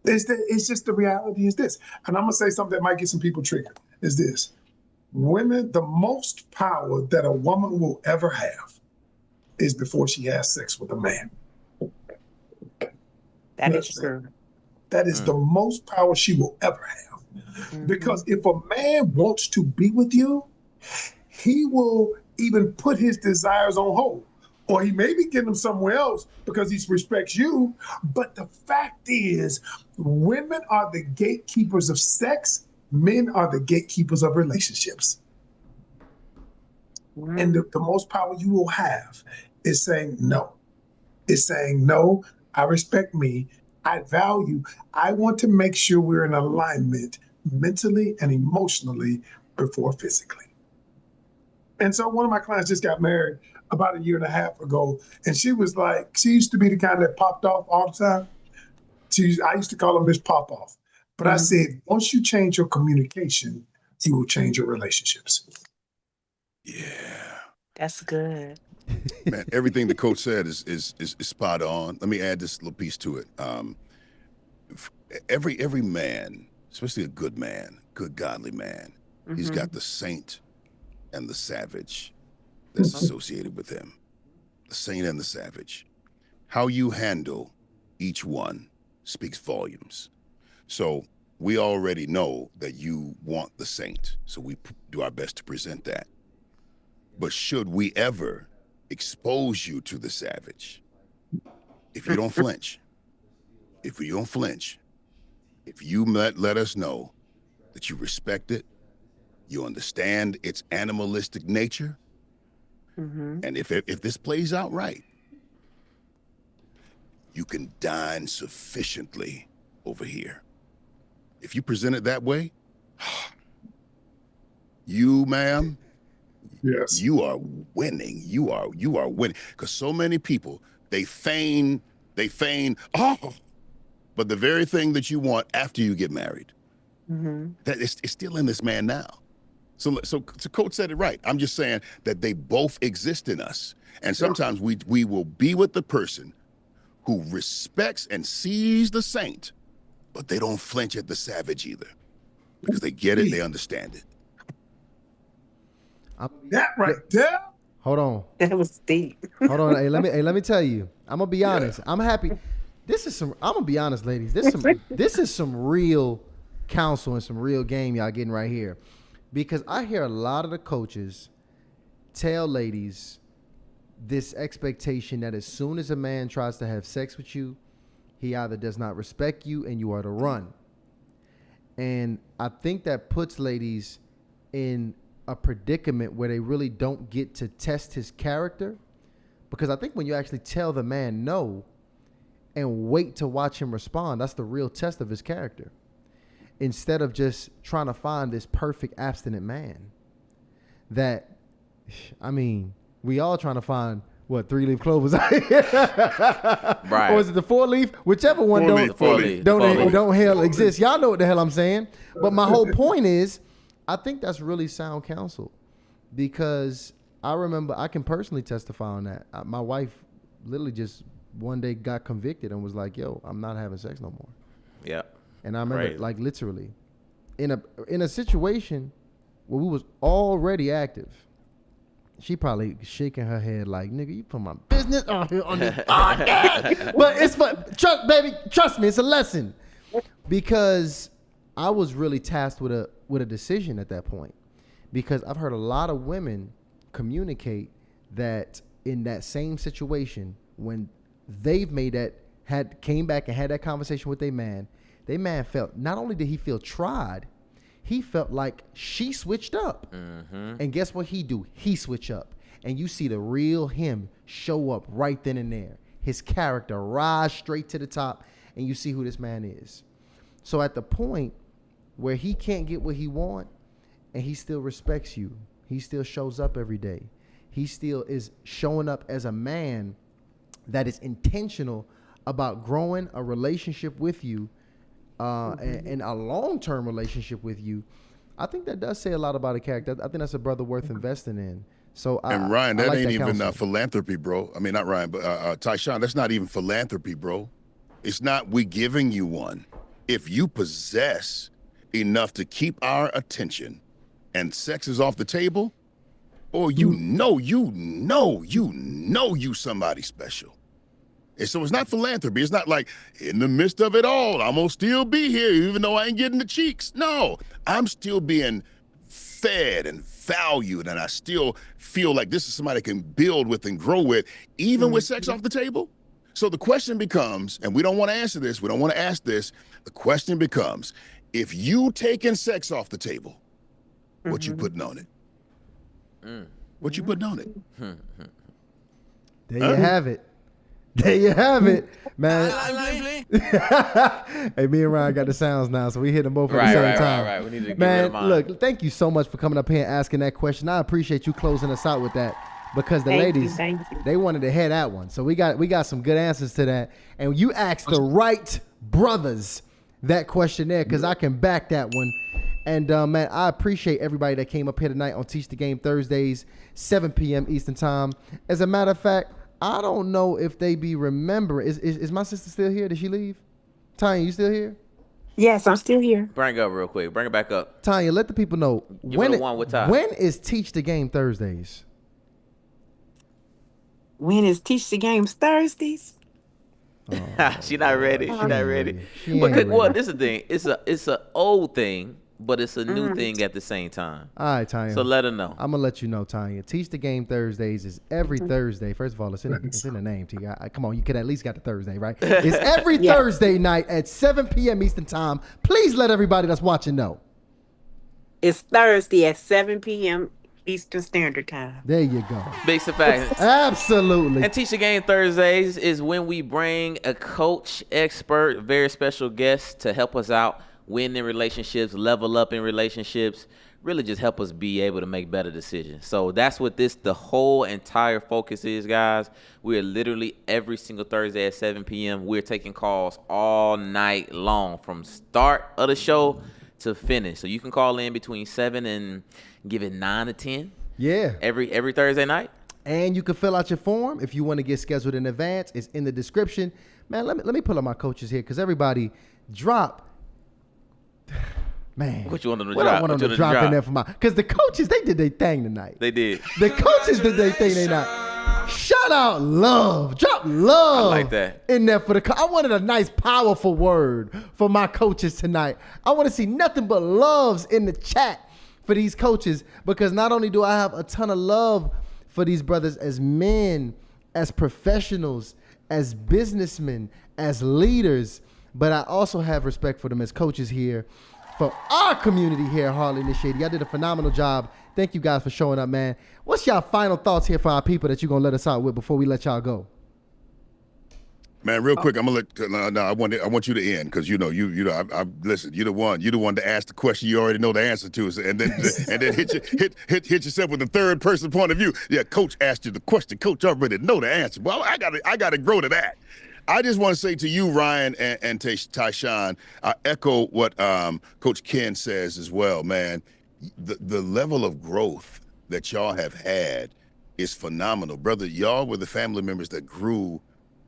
It's just the reality is this. And I'm going to say something that might get some people triggered, is this. Women, the most power that a woman will ever have is before she has sex with a man.
That is true.
That is the most power she will ever have. Because if a man wants to be with you, he will even put his desires on hold. Or he may be getting them somewhere else because he respects you. But the fact is, women are the gatekeepers of sex. Men are the gatekeepers of relationships. And the most power you will have is saying no. It's saying, no, I respect me. I value. I want to make sure we're in alignment mentally and emotionally before physically. And so one of my clients just got married about 1.5 years ago. And she was like, she used to be the kind that popped off all the time. I used to call them Miss Pop Off. But I said, once you change your communication, you will change your relationships.
Yeah.
That's good.
Man, everything the coach said is spot on. Let me add this little piece to it. Every man, especially a good man, good godly man, he's got the saint and the savage that's associated with him. The saint and the savage. How you handle each one speaks volumes. So we already know that you want the saint, so we do our best to present that. But should we ever expose you to the savage, if you don't flinch, if you let us know that you respect it, you understand its animalistic nature, and if this plays out right, you can dine sufficiently over here. If you present it that way, you, ma'am,
yes,
you are winning. You are winning. Because so many people, they feign They feign, but the very thing that you want after you get married, that it's still in this man now. So Coach said it right. I'm just saying that they both exist in us. And sometimes we will be with the person who respects and sees the saint, but they don't flinch at the savage either. Because they get it, they understand it.
That right there.
Hold on.
That was deep.
Hold on. Hey, let me tell you. I'm gonna be honest. I'm happy. I'm gonna be honest, ladies. This is some real counsel and some real game y'all getting right here. Because I hear a lot of the coaches tell ladies this expectation that as soon as a man tries to have sex with you, he either does not respect you and you are to run. And I think that puts ladies in a predicament where they really don't get to test his character. Because I think when you actually tell the man no and wait to watch him respond, that's the real test of his character. Instead of just trying to find this perfect abstinent man that, I mean, we all trying to find, what, 3-leaf clovers out here?
Right.
Or is it the 4-leaf? Whichever one don't hell exist. Y'all know what the hell I'm saying. But my whole point is, I think that's really sound counsel, because I remember, I can personally testify on that. My wife literally just one day got convicted and was like, yo, I'm not having sex no more.
Yeah.
And I remember, like, literally in a situation where we was already active, she probably shaking her head like, nigga, you put my business out here on this podcast. But it's baby, trust me, it's a lesson. Because I was really tasked with a decision at that point. Because I've heard a lot of women communicate that in that same situation, when they've came back and had that conversation with their man felt, not only did he feel tried, he felt like she switched up. And guess what he do? He switch up. And you see the real him show up right then and there. His character rise straight to the top, and you see who this man is. So at the point where he can't get what he want, and he still respects you, he still shows up every day, he still is showing up as a man that is intentional about growing a relationship with you, and a long-term relationship with you, I think that does say a lot about a character. I think that's a brother worth investing in. So
Ryan, that
like
ain't even
counsel.
philanthropy, bro. I mean, not Ryan, but Tyshawn, that's not even philanthropy, bro. It's not we giving you one. If you possess enough to keep our attention and sex is off the table, or you somebody special. And so it's not philanthropy. It's not like, in the midst of it all, I'm going to still be here even though I ain't getting the cheeks. No, I'm still being fed and valued, and I still feel like this is somebody I can build with and grow with, even with sex off the table. So the question becomes, and we don't want to answer this, we don't want to ask this, the question becomes, if you taking sex off the table, what you putting on it? What you putting on it?
There you have it. There you have it, man. Hey, me and Ryan got the sounds now, so we hit them both at the same time.
Right. We need to get
man,
rid of mine.
look, thank you so much for coming up here and asking that question. I appreciate you closing us out with that, because the ladies, they wanted to hear that one. So we got some good answers to that. And you asked the right brothers that question there, because I can back that one. And, man, I appreciate everybody that came up here tonight on Teach the Game Thursdays, 7 p.m. Eastern Time. As a matter of fact, I don't know if they be remembering. Is my sister still here? Did she leave? Tanya, you still here?
Yes, I'm still here.
Bring it up real quick. Bring it back up.
Tanya, let the people know. When is Teach the Game Thursdays?
When is Teach the Games Thursdays?
She not ready. She not ready.
She ain't
Well,
ready.
this is the thing. It's a old thing, but it's a new thing at the same time.
All right, Tanya.
So let her know.
I'm gonna let you know, Tanya. Teach the Game Thursdays is every Thursday. First of all, it's in the name, T. Come on, you could at least got the Thursday, right? It's every Thursday night at 7 p.m. Eastern Time. Please let everybody that's watching know.
It's Thursday at 7 p.m. Eastern Standard Time.
There you go.
Big facts.
Absolutely.
And Teach the Game Thursdays is when we bring a coach, expert, very special guest to help us out win in relationships, level up in relationships, really just help us be able to make better decisions. So that's what the whole entire focus is, guys. We're literally every single Thursday at 7 p.m. We're taking calls all night long from start of the show to finish. So you can call in between 7 and give it 9 to 10.
Yeah.
Every Thursday night.
And you can fill out your form if you want to get scheduled in advance. It's in the description. Man, let me pull up my coaches here because everybody drop. Man,
what you want them to
what
drop?
I want them to drop in there for my, because the coaches, they did their thing tonight.
They did.
The coaches did their thing tonight. Shout out love. Drop love.
I like that.
In there for I wanted a nice, powerful word for my coaches tonight. I want to see nothing but loves in the chat for these coaches, because not only do I have a ton of love for these brothers as men, as professionals, as businessmen, as leaders, but I also have respect for them as coaches here for our community here at Hardly Initiated. Y'all did a phenomenal job. Thank you guys for showing up, man. What's y'all final thoughts here for our people that you're going to let us out with before we let y'all go?
Man, real quick, I'm gonna let. I want you to end because you know, listen. You're the one to ask the question you already know the answer to, and then hit yourself with a third person point of view. Yeah, coach asked you the question. Coach already know the answer. Well, I gotta grow to that. I just want to say to you, Ryan and Tyshawn, I echo what Coach Ken says as well, man. The level of growth that y'all have had is phenomenal, brother. Y'all were the family members that grew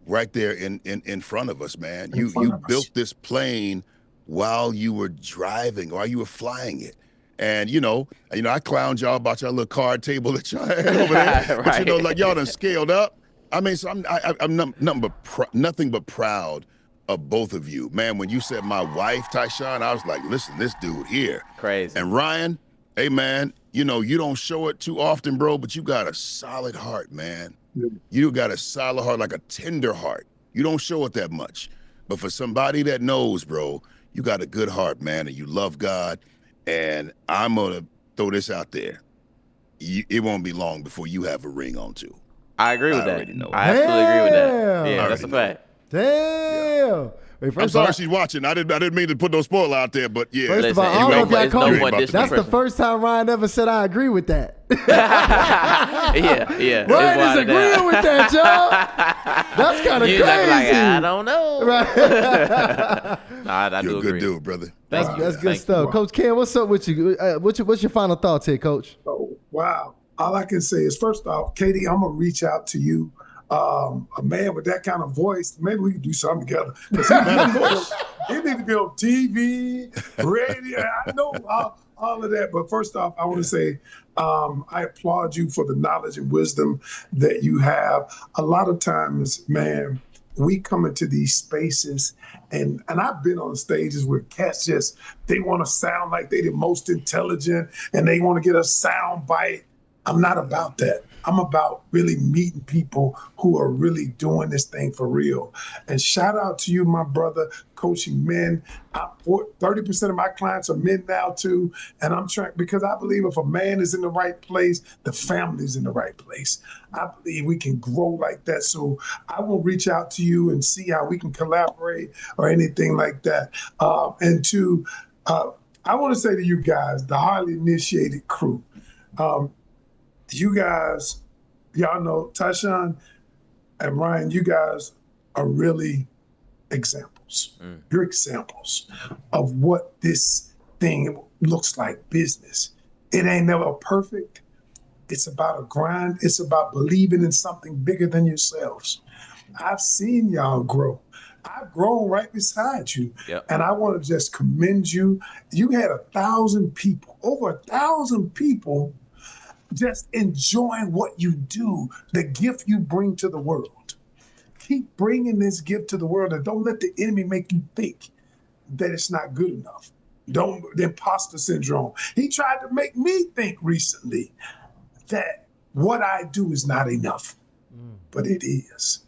right there in front of us, man. You built this plane while you were driving, while you were flying it. And you know, I clowned y'all about your little card table that y'all had over there.
Right.
But you know, like y'all done scaled up. I mean, so I'm nothing but proud of both of you. Man, when you said my wife, Tyshawn, I was like, listen, this dude here.
Crazy.
And Ryan, hey man, you know, you don't show it too often, bro, but you got a solid heart, man. You got a solid heart, like a tender heart. You don't show it that much. But for somebody that knows, bro, you got a good heart, man, and you love God. And I'm going to throw this out there. It won't be long before you have a ring on, too.
I agree with that. I absolutely agree with that. Yeah, that's a fact.
Damn. Wait,
I'm sorry she's watching. I didn't mean to put no spoiler out there, but yeah.
First of all, I don't know if y'all caught me. That's the first time Ryan ever said I agree with that.
yeah.
Ryan is agreeing with that, y'all. That's kind of crazy.
Like, I don't know.
Right.
I do agree. You're a good dude, brother.
That's good stuff. Coach Ken, what's up with you? What's your final thoughts here, Coach?
Oh, wow. All I can say is, first off, Katie, I'm going to reach out to you. A man with that kind of voice, maybe we can do something together. He need to be on TV, radio. I know all of that. But first off, I want to say I applaud you for the knowledge and wisdom that you have. A lot of times, man, we come into these spaces, and I've been on stages where cats they want to sound like they the most intelligent, and they want to get a sound bite. I'm not about that. I'm about really meeting people who are really doing this thing for real. And shout out to you, my brother, coaching men. 30% of my clients are men now too. And I'm trying, because I believe if a man is in the right place, the family's in the right place. I believe we can grow like that. So I will reach out to you and see how we can collaborate or anything like that. I want to say to you guys, the highly initiated crew, you guys, y'all know, Tyshawn and Ryan, you guys are really examples. You're examples of what this thing looks like, business. It ain't never perfect. It's about a grind. It's about believing in something bigger than yourselves. I've seen y'all grow. I've grown right beside you.
Yep.
And I want to just commend you. You had 1,000 people, over 1,000 people just enjoying what you do, the gift you bring to the world. Keep bringing this gift to the world, and don't let the enemy make you think that it's not good enough. The imposter syndrome. He tried to make me think recently that what I do is not enough, but it is.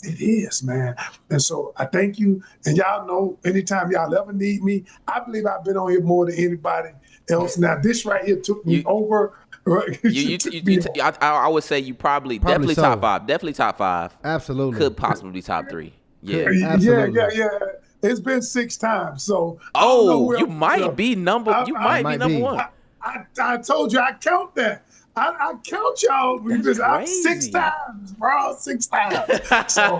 It is, man. And so I thank you. And y'all know, anytime y'all ever need me, I believe I've been on here more than anybody else. Now, this right here took me over. Right.
I would say you probably definitely so. Top five. Definitely top five.
Absolutely.
Could possibly be top three. Yeah.
Absolutely. Yeah. It's been 6 times. So I don't know
you might be number. You might be number one.
I told you I count that. I count y'all because I'm 6 times, bro. 6 times. So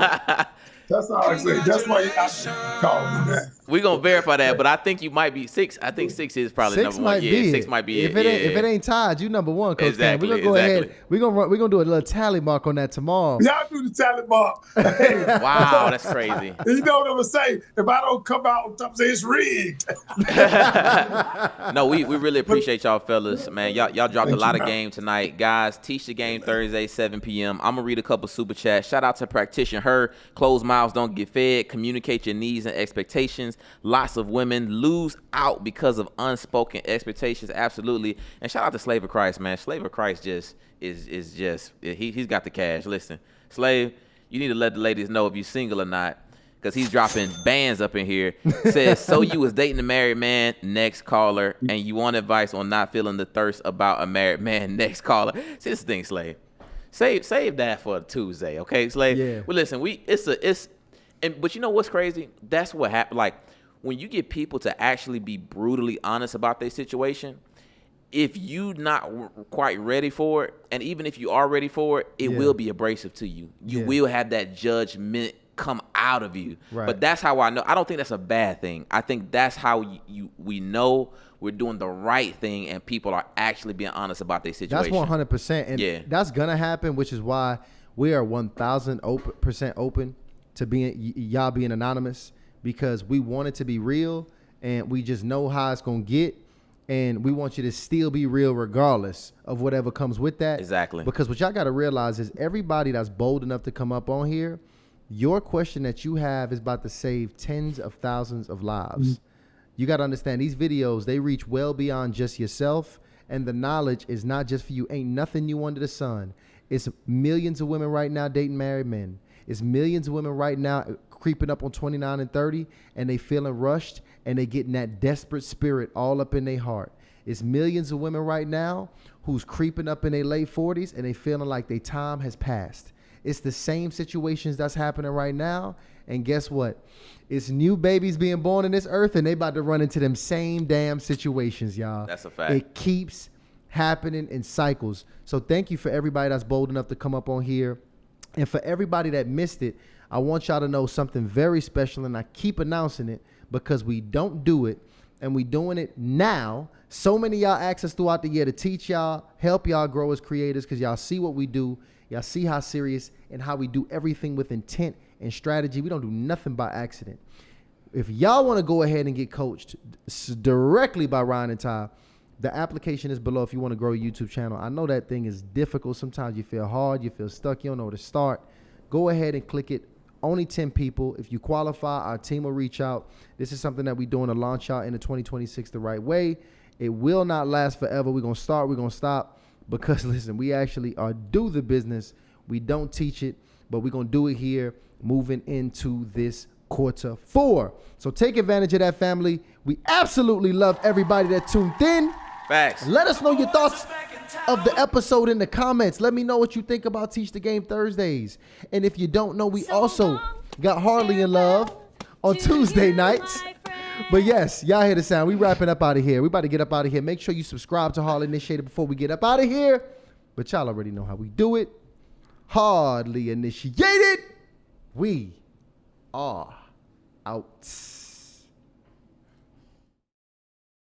that's all I say. That's why I call me that.
We're gonna verify that, but I think you might be 6. I think 6 is probably number one. Yeah, 6 might be
if
it.
If it ain't tied, you number one, Coach Ken.
Exactly.
We're gonna go ahead. We're gonna do a little tally mark on that tomorrow.
Y'all do the tally mark.
Wow, that's crazy.
You know what I'm gonna say? If I don't come out and say it's rigged.
No, we really appreciate y'all fellas, man. Y'all dropped a lot of game tonight. Guys, Teach the Game Thursday, 7 p.m. I'm gonna read a couple super chats. Shout out to Practitioner Her. Closed mouths don't get fed. Communicate your needs and expectations. Lots of women lose out because of unspoken expectations. Absolutely. And shout out to Slave of Christ, man. Slave of Christ just is just he's got the cash. Listen, Slave, you need to let the ladies know if you're single or not, because he's dropping bands up in here. Says, so you was dating a married man, next caller, and you want advice on not feeling the thirst about a married man, next caller. See, this thing, Slave. Save that for Tuesday, okay, Slave?
Yeah.
Well, listen, but you know what's crazy? That's what happened. Like, when you get people to actually be brutally honest about their situation, if you not quite ready for it, and even if you are ready for it, it will be abrasive to you. You will have that judgment come out of you.
Right.
But that's how I know. I don't think that's a bad thing. I think that's how we know we're doing the right thing and people are actually being honest about their situation.
That's 100%. And that's going to happen, which is why we are 1,000% open to y'all being anonymous, because we want it to be real and we just know how it's going to get. And we want you to still be real regardless of whatever comes with that.
Exactly.
Because what y'all got to realize is everybody that's bold enough to come up on here, your question that you have is about to save tens of thousands of lives. Mm-hmm. You got to understand, these videos, they reach well beyond just yourself. And the knowledge is not just for you. Ain't nothing new under the sun. It's millions of women right now dating married men. It's millions of women right now creeping up on 29 and 30, and they feeling rushed, and they getting that desperate spirit all up in their heart. It's millions of women right now who's creeping up in their late 40s, and they feeling like their time has passed. It's the same situations that's happening right now, and guess what? It's new babies being born in this earth, and they about to run into them same damn situations, y'all.
That's a fact.
It keeps happening in cycles. So thank you for everybody that's bold enough to come up on here. And for everybody that missed it, I want y'all to know something very special, and I keep announcing it because we don't do it, and we doing it now. So many of y'all ask us throughout the year to teach y'all, help y'all grow as creators, because y'all see what we do. Y'all see how serious and how we do everything with intent and strategy. We don't do nothing by accident. If y'all want to go ahead and get coached directly by Ryan and Ty, the application is below if you want to grow a YouTube channel. I know that thing is difficult. Sometimes you feel hard, you feel stuck, you don't know where to start. Go ahead and click it. Only 10 people. If you qualify, our team will reach out. This is something that we're doing to launch out into 2026 the right way. It will not last forever. We're going to start, we're going to stop, because listen, we actually do the business. We don't teach it, but we're going to do it here moving into this Q4. So take advantage of that, family. We absolutely love everybody that tuned in.
Facts.
Let us know your thoughts of the episode in the comments. Let me know what you think about Teach the Game Thursdays. And if you don't know, we also got Harley in Love on Tuesday nights. But yes, y'all hear the sound. We wrapping up out of here. We about to get up out of here. Make sure you subscribe to Hardly Initiated before we get up out of here. But y'all already know how we do it. Hardly Initiated. We are out.